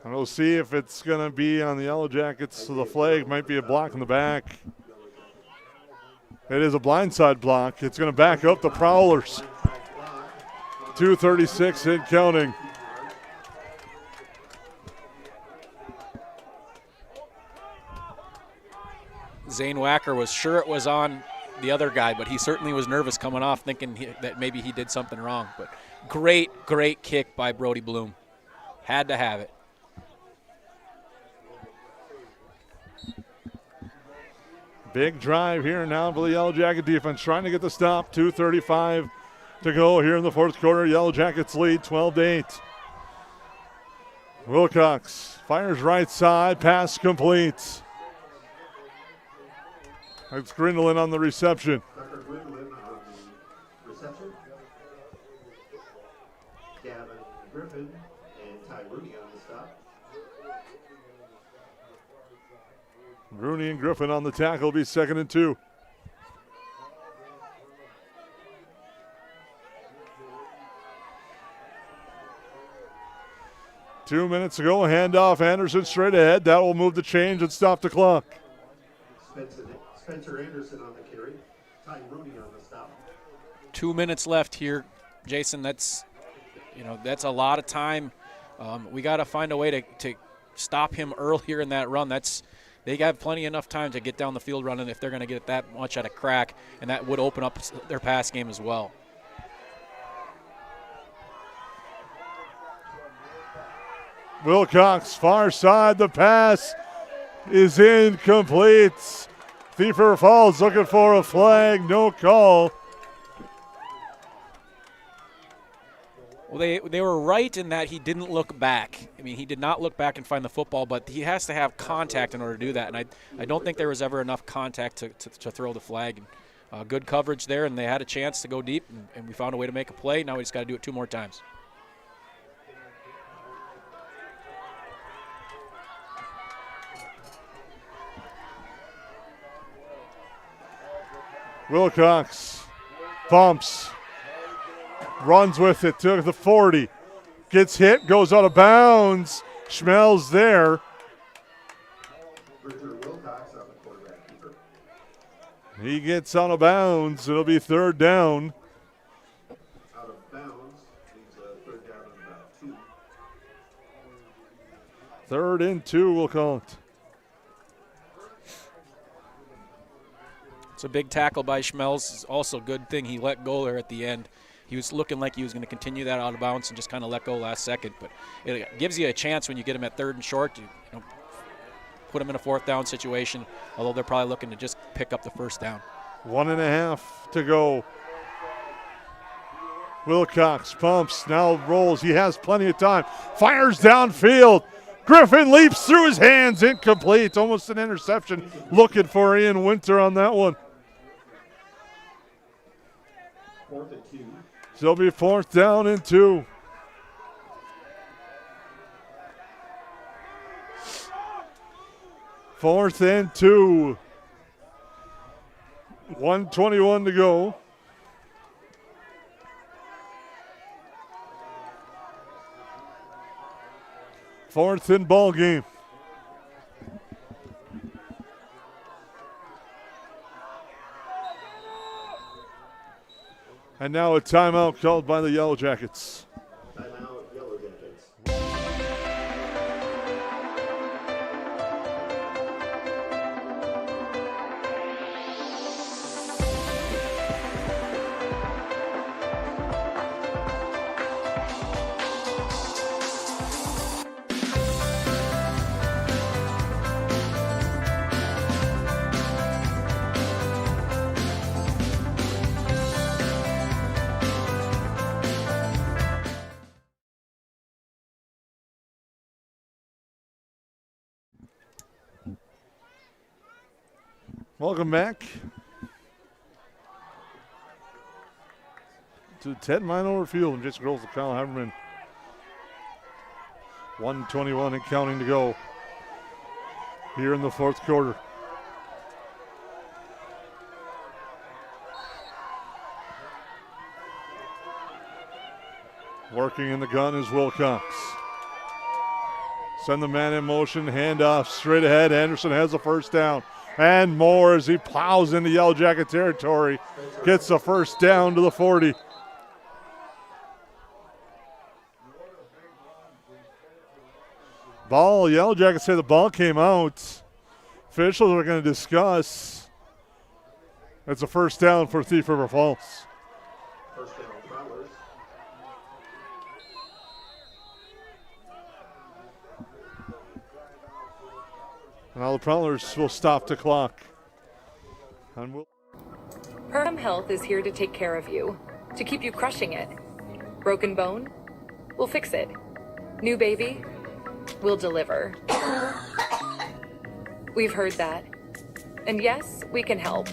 And we'll see if it's going to be on the Yellowjackets. So the flag might be a block in the back. It is a blindside block. It's going to back up the Prowlers. 2:36 and counting. Zane Wacker was sure it was on the other guy, but he certainly was nervous coming off, thinking that maybe he did something wrong. But great kick by Brody Bloom. Had to have it. Big drive here now for the Yellow Jacket defense, trying to get the stop. 2:35 to go here in the fourth quarter. Yellow Jackets lead 12-8. Wilcox fires right side, pass complete. That's Grindelin on the reception. Tucker Grindelin on the reception. Gavin Griffin and Ty Rooney on the stop. Rooney and Griffin on the tackle will be 2nd and 2. Two minutes to go. Handoff. Anderson straight ahead. That will move the change and stop the clock. Spencer Anderson on the carry. Ty Rooney on the stop. 2 minutes left here, Jason. That's a lot of time. We got to find a way to stop him earlier in that run. They got plenty enough time to get down the field running if they're going to get that much at a crack, and that would open up their pass game as well. Wilcox, far side, the pass is incomplete. Thiefer Falls looking for a flag, no call. Well, they were right in that he didn't look back. I mean, he did not look back and find the football, but he has to have contact in order to do that, and I don't think there was ever enough contact to throw the flag. Good coverage there, and they had a chance to go deep, and we found a way to make a play. Now we just got to do it 2 more times. Wilcox pumps, runs with it to the 40, gets hit, goes out of bounds. Schmel's there. He gets out of bounds. It'll be 3rd down. Out of bounds means 3rd down and about 2. 3rd and 2, we'll call it. It's a big tackle by Schmelz. It's also a good thing he let go there at the end. He was looking like he was going to continue that out of bounds and just kind of let go last second. But it gives you a chance when you get him at 3rd and short to put him in a 4th down situation, although they're probably looking to just pick up the 1st down. 1.5 to go. Wilcox pumps, now rolls. He has plenty of time. Fires downfield. Griffin leaps through his hands. Incomplete. Almost an interception. Looking for Ian Winter on that one. 4th and 2. So it'll be 4th down and 2. Fourth and 2. 1:21 to go. Fourth in ball game. And now a timeout called by the Yellow Jackets. Timeout, Yellow Jackets. Welcome back to Ted Meinhover Field and Jason Girls of Kyle Haberman. 1:21 and counting to go here in the fourth quarter. Working in the gun is Wilcox. Send the man in motion, handoff straight ahead. Anderson has the 1st down. And more as he plows into Yellow Jacket territory. Gets the 1st down to the 40. Ball, Yellow Jackets say the ball came out. Officials are going to discuss. It's a first down for Thief River Falls. First down, Prowlers. Now the Prowlers will stop the clock. Perham Health is here to take care of you, to keep you crushing it. Broken bone? We'll fix it. New baby? We'll deliver. We've heard that. And yes, we can help.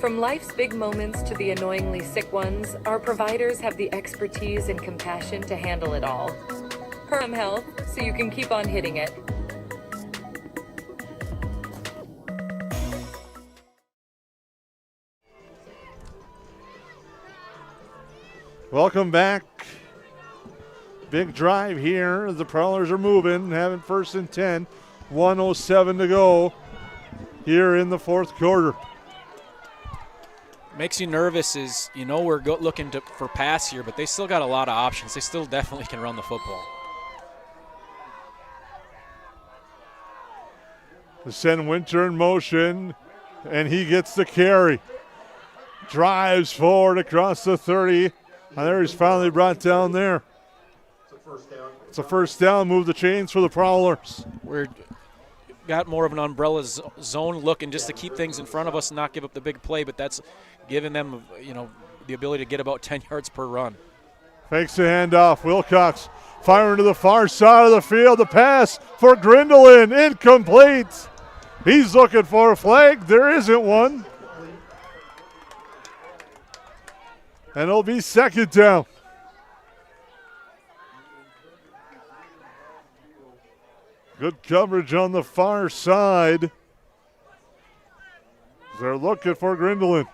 From life's big moments to the annoyingly sick ones, our providers have the expertise and compassion to handle it all. Perham Health, so you can keep on hitting it. Welcome back. Big drive here. The Prowlers are moving, having first and 10. 1:07 to go here in the fourth quarter. Makes you nervous is, you know, we're looking for pass here, but they still got a lot of options. They still definitely can run the football. To send Winter in motion, and he gets the carry. Drives forward across the 30. And there he's finally brought down there. It's a first down. Move the chains for the Prowlers. We're got more of an umbrella zone looking just to keep things in front of us and not give up the big play, but that's giving them, you know, the ability to get about 10 yards per run. Fakes the handoff. Wilcox firing to the far side of the field. The pass for Grindelin. Incomplete. He's looking for a flag. There isn't one. And it'll be second down. Good coverage on the far side. They're looking for Grindelin.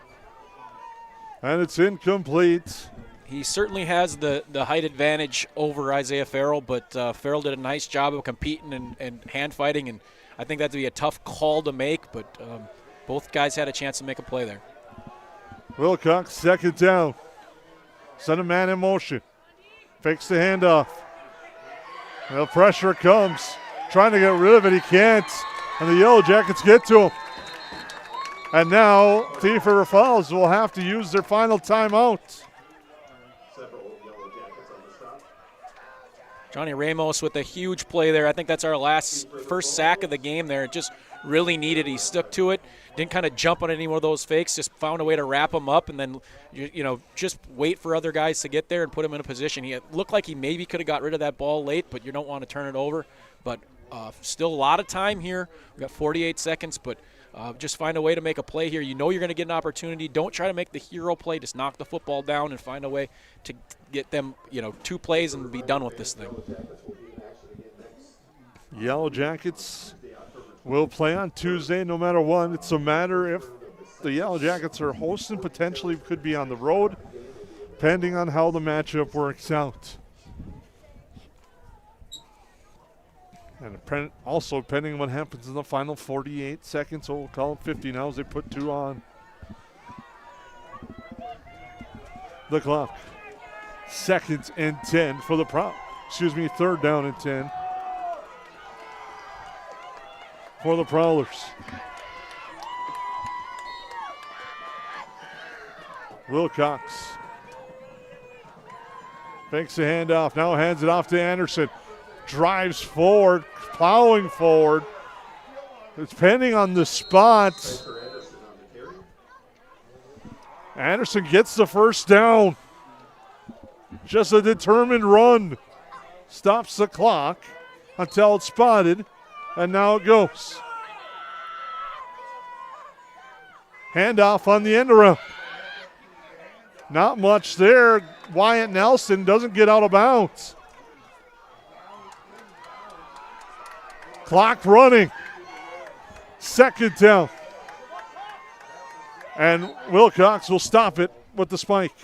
And it's incomplete. He certainly has the height advantage over Isaiah Farrell, but Farrell did a nice job of competing and hand fighting, and I think that'd be a tough call to make, but both guys had a chance to make a play there. Wilcox, second down. Send a man in motion. Fakes the handoff. The pressure comes. Trying to get rid of it, he can't. And the Yellowjackets get to him. And now Thief River Falls will have to use their final timeout. Johnny Ramos with a huge play there. I think that's our first sack of the game there. It just really needed. He stuck to it. Didn't kind of jump on any one of those fakes. Just found a way to wrap him up and then, you know, just wait for other guys to get there and put him in a position. He looked like he maybe could have got rid of that ball late, but you don't want to turn it over. But still a lot of time here. We've got 48 seconds, but just find a way to make a play here. You know you're going to get an opportunity. Don't try to make the hero play. Just knock the football down and find a way to get them, you know, 2 plays and be done with this thing. Yellowjackets will play on Tuesday no matter what. It's a matter if the Yellowjackets are hosting, potentially could be on the road, depending on how the matchup works out. And also depending on what happens in the final 48 seconds, so we'll call them 50 now as they put 2 on the clock. Second and 10 for the third down and 10 for the Prowlers. Wilcox fakes the handoff, now hands it off to Anderson. Drives forward, plowing forward. It's pending on the spot. Anderson gets the first down. Just a determined run. Stops the clock until it's spotted, and now it goes. Handoff on the end around. Not much there. Wyatt Nelson doesn't get out of bounds. Clock running. Second down. And Wilcox will stop it with the spike.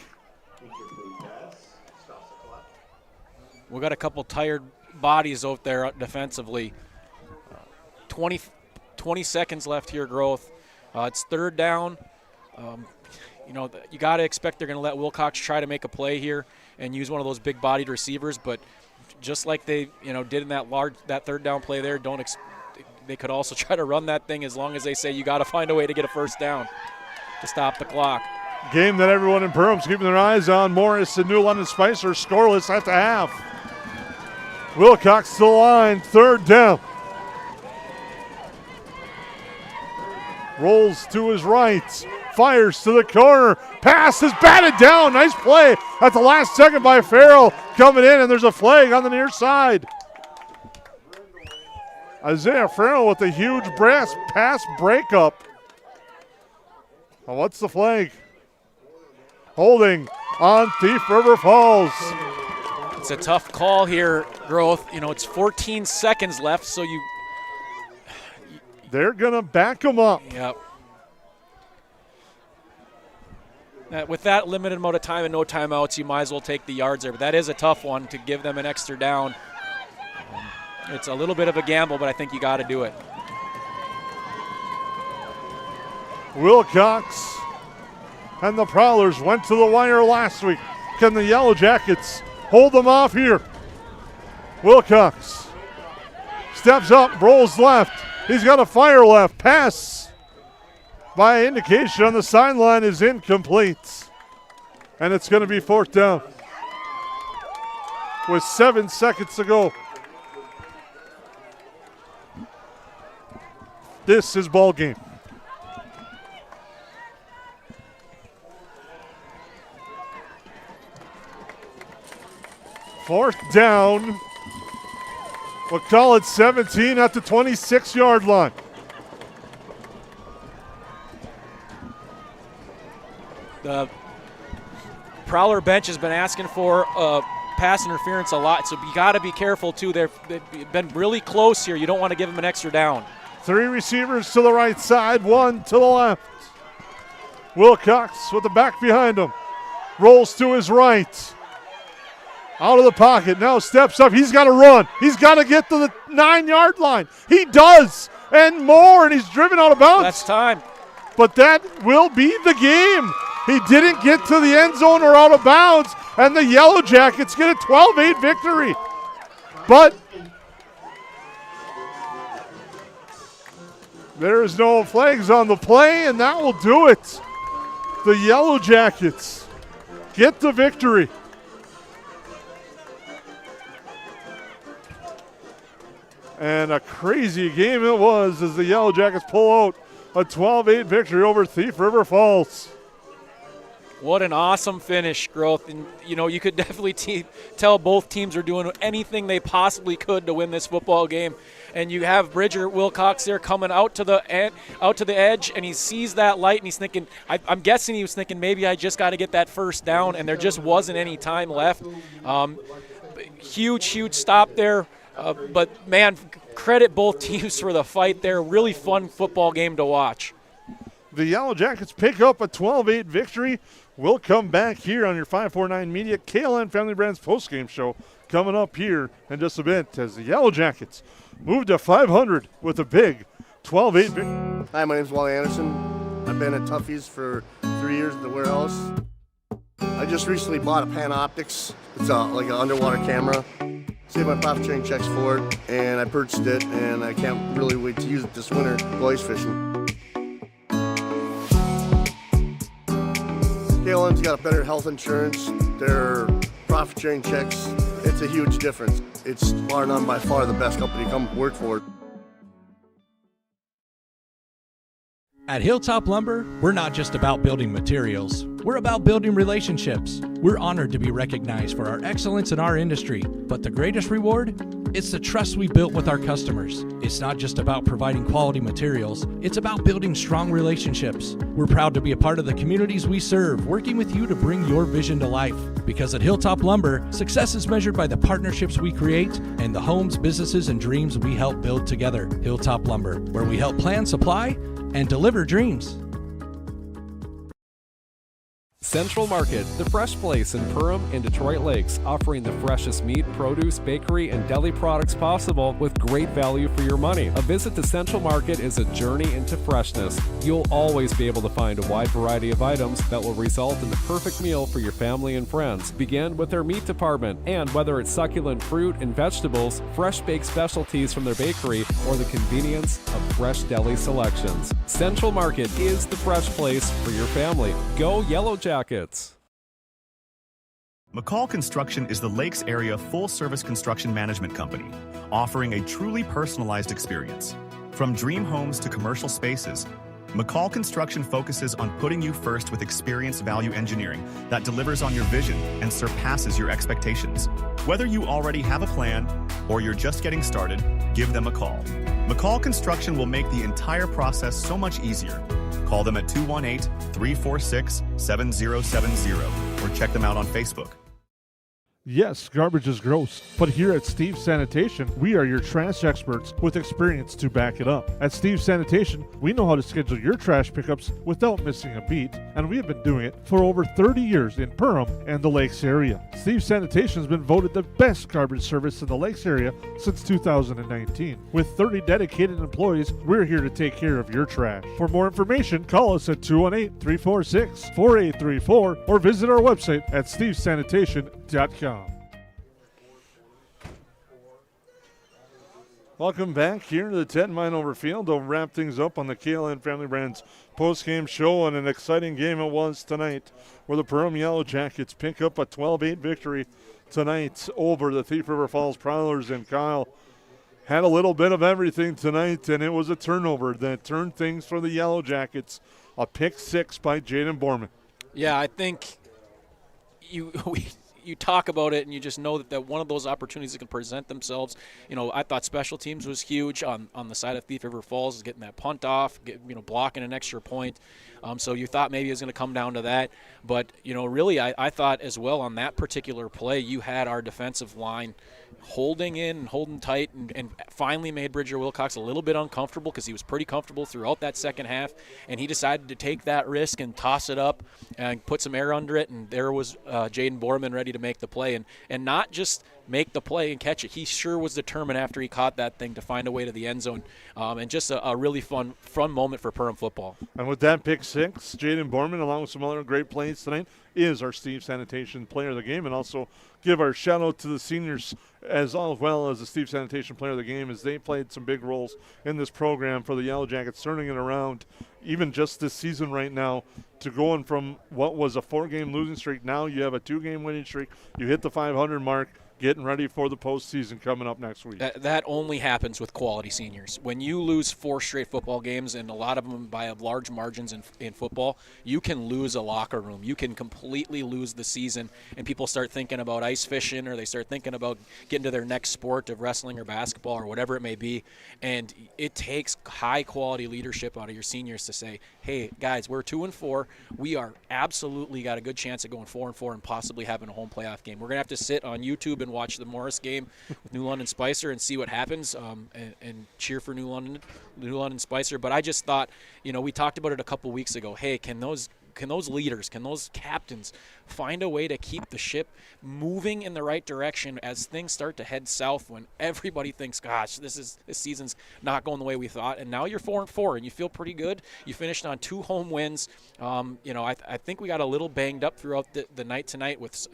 We got a couple tired bodies out there defensively. 20 seconds left here, Growth. It's third down. You know, you got to expect they're going to let Wilcox try to make a play here and use one of those big-bodied receivers, but just like they, you know, did in that third down play there, they could also try to run that thing as long as they say you got to find a way to get a first down. to stop the clock. Game that everyone in Perham's keeping their eyes on. Morris and New London Spicer scoreless at the half. Wilcox to the line, 3rd down. Rolls to his right, fires to the corner. Pass is batted down. Nice play at the last second by Farrell coming in, and there's a flag on the near side. Isaiah Farrell with a huge brass pass breakup. Well, what's the flag? Holding on Thief River Falls. It's a tough call here, Growth. It's 14 seconds left, so they're going to back him up. Yep. With that limited amount of time and no timeouts, you might as well take the yards there. But that is a tough one to give them an extra down. It's a little bit of a gamble, but I think you got to do it. Wilcox and the Prowlers went to the wire last week. Can the Yellowjackets hold them off here? Wilcox steps up, rolls left. He's got a fire left. Pass by indication on the sideline is incomplete. And it's going to be 4th down with 7 seconds to go. This is ball game. Fourth down. We'll call it 17 at the 26-yard line. The Prowler bench has been asking for pass interference a lot, so you got to be careful too. They've been really close here. You don't want to give them an extra down. 3 receivers to the right side, 1 to the left. Wilcox with the back behind him. Rolls to his right. Out of the pocket, now steps up. He's got to run. He's got to get to the 9-yard line. He does, and more, and he's driven out of bounds. That's time. But that will be the game. He didn't get to the end zone or out of bounds, and the Yellowjackets get a 12-8 victory. But there is no flags on the play, and that will do it. The Yellowjackets get the victory. And a crazy game it was as the Yellowjackets pull out a 12-8 victory over Thief River Falls. What an awesome finish, Growth. And, you could definitely tell both teams are doing anything they possibly could to win this football game. And you have Bridger Wilcox there coming out to the edge, and he sees that light, and he's thinking, I'm guessing he was thinking, maybe I just got to get that first down, and there just wasn't any time left. Huge stop there. But, man, credit both teams for the fight there. Really fun football game to watch. The Yellowjackets pick up a 12-8 victory. We'll come back here on your 549 Media KLN Family Brands postgame show coming up here in just a bit as the Yellowjackets move to 500 with a big 12-8 victory. Hi, my name's Wally Anderson. I've been at Tuffy's for 3 years at the warehouse. I just recently bought a Panoptics. It's like an underwater camera. Saved my profit sharing checks for it, and I purchased it, and I can't really wait to use it this winter go ice fishing. KLN's got a better health insurance. Their profit sharing checks, it's a huge difference. It's bar none by far the best company to come work for. At Hilltop Lumber, we're not just about building materials. We're about building relationships. We're honored to be recognized for our excellence in our industry. But the greatest reward? It's the trust we built with our customers. It's not just about providing quality materials. It's about building strong relationships. We're proud to be a part of the communities we serve, working with you to bring your vision to life. Because at Hilltop Lumber, success is measured by the partnerships we create and the homes, businesses, and dreams we help build together. Hilltop Lumber, where we help plan, supply, and deliver dreams. Central Market, the fresh place in Perham and Detroit Lakes, offering the freshest meat, produce, bakery, and deli products possible with great value for your money. A visit to Central Market is a journey into freshness. You'll always be able to find a wide variety of items that will result in the perfect meal for your family and friends. Begin with their meat department, and whether it's succulent fruit and vegetables, fresh baked specialties from their bakery, or the convenience of fresh deli selections, Central Market is the fresh place for your family. Go Yellowjackets! McCall Construction is the Lakes area full-service construction management company, offering a truly personalized experience. From dream homes to commercial spaces, McCall Construction focuses on putting you first with experienced value engineering that delivers on your vision and surpasses your expectations. Whether you already have a plan or you're just getting started, give them a call. McCall Construction will make the entire process so much easier. Call them at 218-346-7070 or check them out on Facebook. Yes, garbage is gross, but here at Steve's Sanitation, we are your trash experts with experience to back it up. At Steve's Sanitation, we know how to schedule your trash pickups without missing a beat, and we have been doing it for over 30 years in Perham and the Lakes area. Steve's Sanitation has been voted the best garbage service in the Lakes area since 2019. With 30 dedicated employees, we're here to take care of your trash. For more information, call us at 218-346-4834 or visit our website at stevesanitation.com. Welcome back here to the Ted Meinhover Field. We'll wrap things up on the KLN Family Brands post-game show, and an exciting game it was tonight where the Perham Yellowjackets pick up a 12-8 victory tonight over the Thief River Falls Prowlers. And Kyle had a little bit of everything tonight, and it was a turnover that turned things for the Yellowjackets. A pick six by Jaden Borman. Yeah, I think you talk about it and you just know that one of those opportunities that can present themselves. You know, I thought special teams was huge on the side of Thief River Falls, is getting that punt off, blocking an extra point. So you thought maybe it was going to come down to that. But, really I thought as well on that particular play, you had our defensive line holding in and holding tight and finally made Bridger Wilcox a little bit uncomfortable because he was pretty comfortable throughout that second half, and he decided to take that risk and toss it up and put some air under it, and there was Jaden Borman ready to make the play and not just make the play and catch it. He sure was determined after he caught that thing to find a way to the end zone, and just a really fun moment for Perham football. And with that pick six, Jaden Borman, along with some other great plays tonight, is our Steve Sanitation player of the game. And also give our shout out to the seniors as well as the Steve Sanitation player of the game, as they played some big roles in this program for the Yellowjackets, turning it around even just this season right now to going from what was a 4-game losing streak. Now you have a 2-game winning streak. You hit the 500 mark, getting ready for the postseason coming up next week. That only happens with quality seniors. When you lose 4 straight football games, and a lot of them by large margins in football, you can lose a locker room. You can completely lose the season, and people start thinking about ice fishing, or they start thinking about getting to their next sport of wrestling or basketball or whatever it may be. And it takes high-quality leadership out of your seniors to say, hey, guys, we're 2-4. We are absolutely got a good chance of going 4-4 and possibly having a home playoff game. We're going to have to sit on YouTube and watch the Morris game with New London Spicer and see what happens, and cheer for New London Spicer. But I just thought, we talked about it a couple weeks ago. Hey, can those leaders, can those captains find a way to keep the ship moving in the right direction as things start to head south, when everybody thinks, gosh, this season's not going the way we thought, and now you're 4-4 and you feel pretty good. You finished on 2 home wins. I think we got a little banged up throughout the night tonight with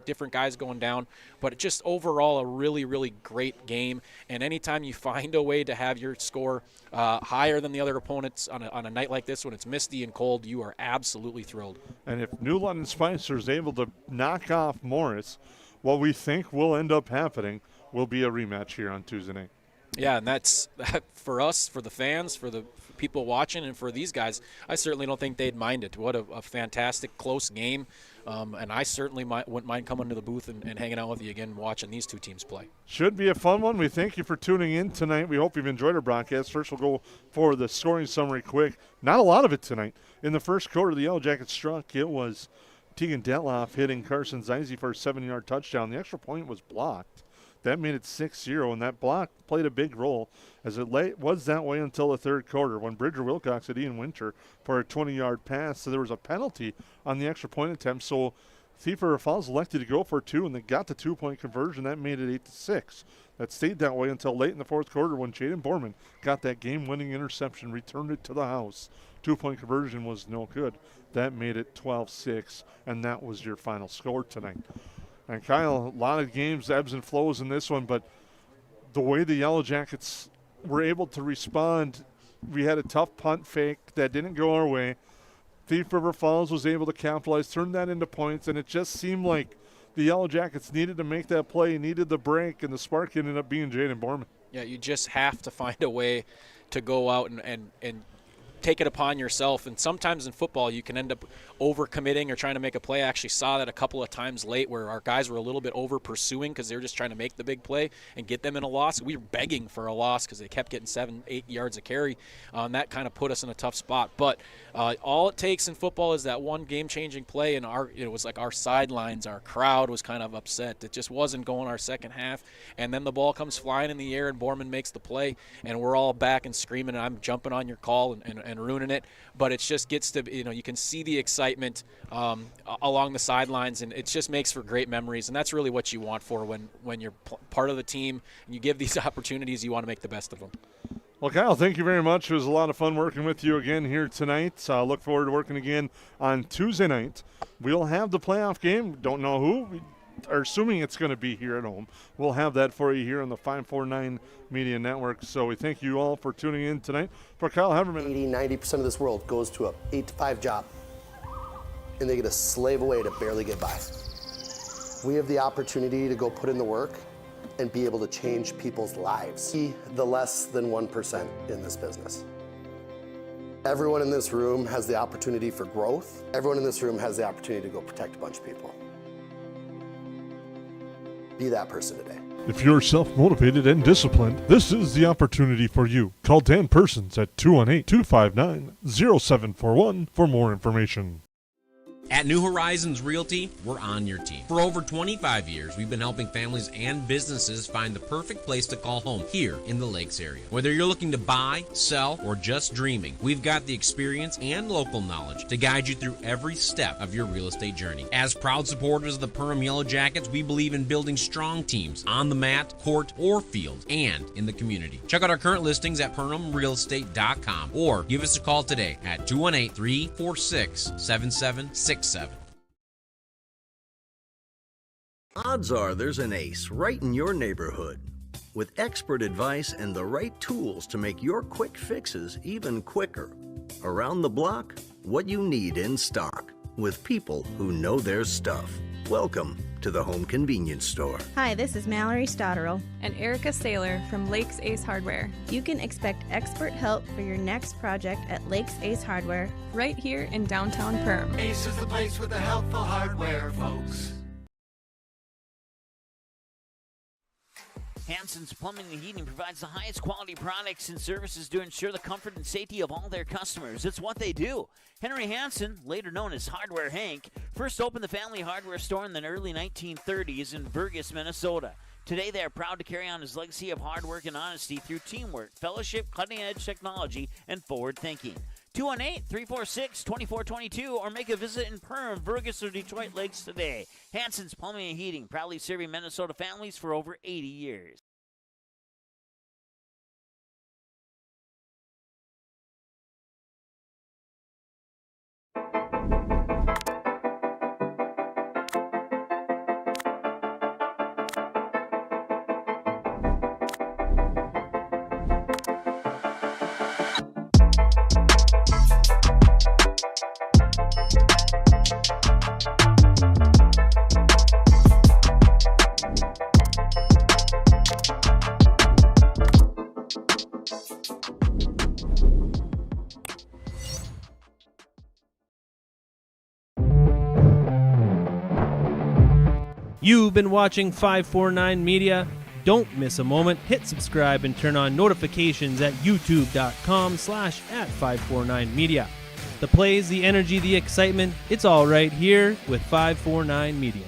different guys going down, but just overall a really, really great game. And anytime you find a way to have your score higher than the other opponents on a night like this when it's misty and cold, you are absolutely thrilled. And if New London Spicer is able to knock off Morris, what we think will end up happening will be a rematch here on Tuesday night. Yeah, and that's for us, for the fans, for the people watching, and for these guys, I certainly don't think they'd mind it. What a fantastic, close game. And I certainly wouldn't mind coming to the booth and hanging out with you again, watching these two teams play. Should be a fun one. We thank you for tuning in tonight. We hope you've enjoyed our broadcast. First, we'll go for the scoring summary quick. Not a lot of it tonight. In the first quarter, the Yellowjackets struck. It was Tegan Detloff hitting Carson Zeise for a 7-yard touchdown. The extra point was blocked. That made it 6-0, and that block played a big role, as it was that way until the third quarter when Bridger Wilcox hit Ian Winter for a 20-yard pass. So there was a penalty on the extra point attempt. So Thief River Falls elected to go for 2, and they got the 2-point conversion. That made it 8-6. That stayed that way until late in the fourth quarter when Jaden Borman got that game-winning interception, returned it to the house. 2-point conversion was no good. That made it 12-6, and that was your final score tonight. And Kyle, a lot of games, ebbs and flows in this one, but the way the Yellowjackets were able to respond, we had a tough punt fake that didn't go our way. Thief River Falls was able to capitalize, turn that into points, and it just seemed like the Yellowjackets needed to make that play, needed the break, and the spark ended up being Jaden Borman. Yeah, you just have to find a way to go out and take it upon yourself. And sometimes in football you can end up overcommitting or trying to make a play. I actually saw that a couple of times late where our guys were a little bit over pursuing because they were just trying to make the big play and get them in a loss. We were begging for a loss because they kept getting 7-8 yards of carry. That kind of put us in a tough spot. But all it takes in football is that one game-changing play, and it was like our sidelines, our crowd was kind of upset. It just wasn't going our second half. And then the ball comes flying in the air and Borman makes the play, and we're all back and screaming, and I'm jumping on your call and ruining it. But it just gets to, you can see the excitement along the sidelines, and it just makes for great memories. And that's really what you want for when you're part of the team and you give these opportunities, you want to make the best of them. Well, Kyle, thank you very much. It was a lot of fun working with you again here tonight. Look forward to working again on Tuesday night. We'll have the playoff game. Don't know who. We are assuming it's going to be here at home. We'll have that for you here on the 549 Media Network. So we thank you all for tuning in tonight. For Kyle Heverman. 80-90% of this world goes to a 8-to-5 job, and they get to slave away to barely get by. We have the opportunity to go put in the work and be able to change people's lives. Be the less than 1% in this business. Everyone in this room has the opportunity for growth. Everyone in this room has the opportunity to go protect a bunch of people. Be that person today. If you're self-motivated and disciplined, this is the opportunity for you. Call Dan Persons at 218-259-0741 for more information. At New Horizons Realty, we're on your team. For over 25 years, we've been helping families and businesses find the perfect place to call home here in the Lakes area. Whether you're looking to buy, sell, or just dreaming, we've got the experience and local knowledge to guide you through every step of your real estate journey. As proud supporters of the Perham Yellowjackets, we believe in building strong teams on the mat, court, or field, and in the community. Check out our current listings at PerhamRealEstate.com or give us a call today at 218-346-7767. Odds are there's an ace right in your neighborhood. With expert advice and the right tools to make your quick fixes even quicker. Around the block, what you need in stock. With people who know their stuff. Welcome to the Home Convenience Store. Hi, this is Mallory Stotterell and Erica Saylor from Lakes Ace Hardware. You can expect expert help for your next project at Lakes Ace Hardware, right here in downtown Perham. Ace is the place with the helpful hardware, folks. Hansen's Plumbing and Heating provides the highest quality products and services to ensure the comfort and safety of all their customers. It's what they do. Henry Hansen, later known as Hardware Hank, first opened the family hardware store in the early 1930s in Burgess, Minnesota. Today, they are proud to carry on his legacy of hard work and honesty through teamwork, fellowship, cutting-edge technology, and forward thinking. 218-346-2422 or make a visit in Perham, Burgess, or Detroit Lakes today. Hansen's Plumbing and Heating, proudly serving Minnesota families for over 80 years. You've been watching 549 Media. Don't miss a moment. Hit subscribe and turn on notifications at youtube.com/@549media. The plays, the energy, the excitement, it's all right here with 549 Media.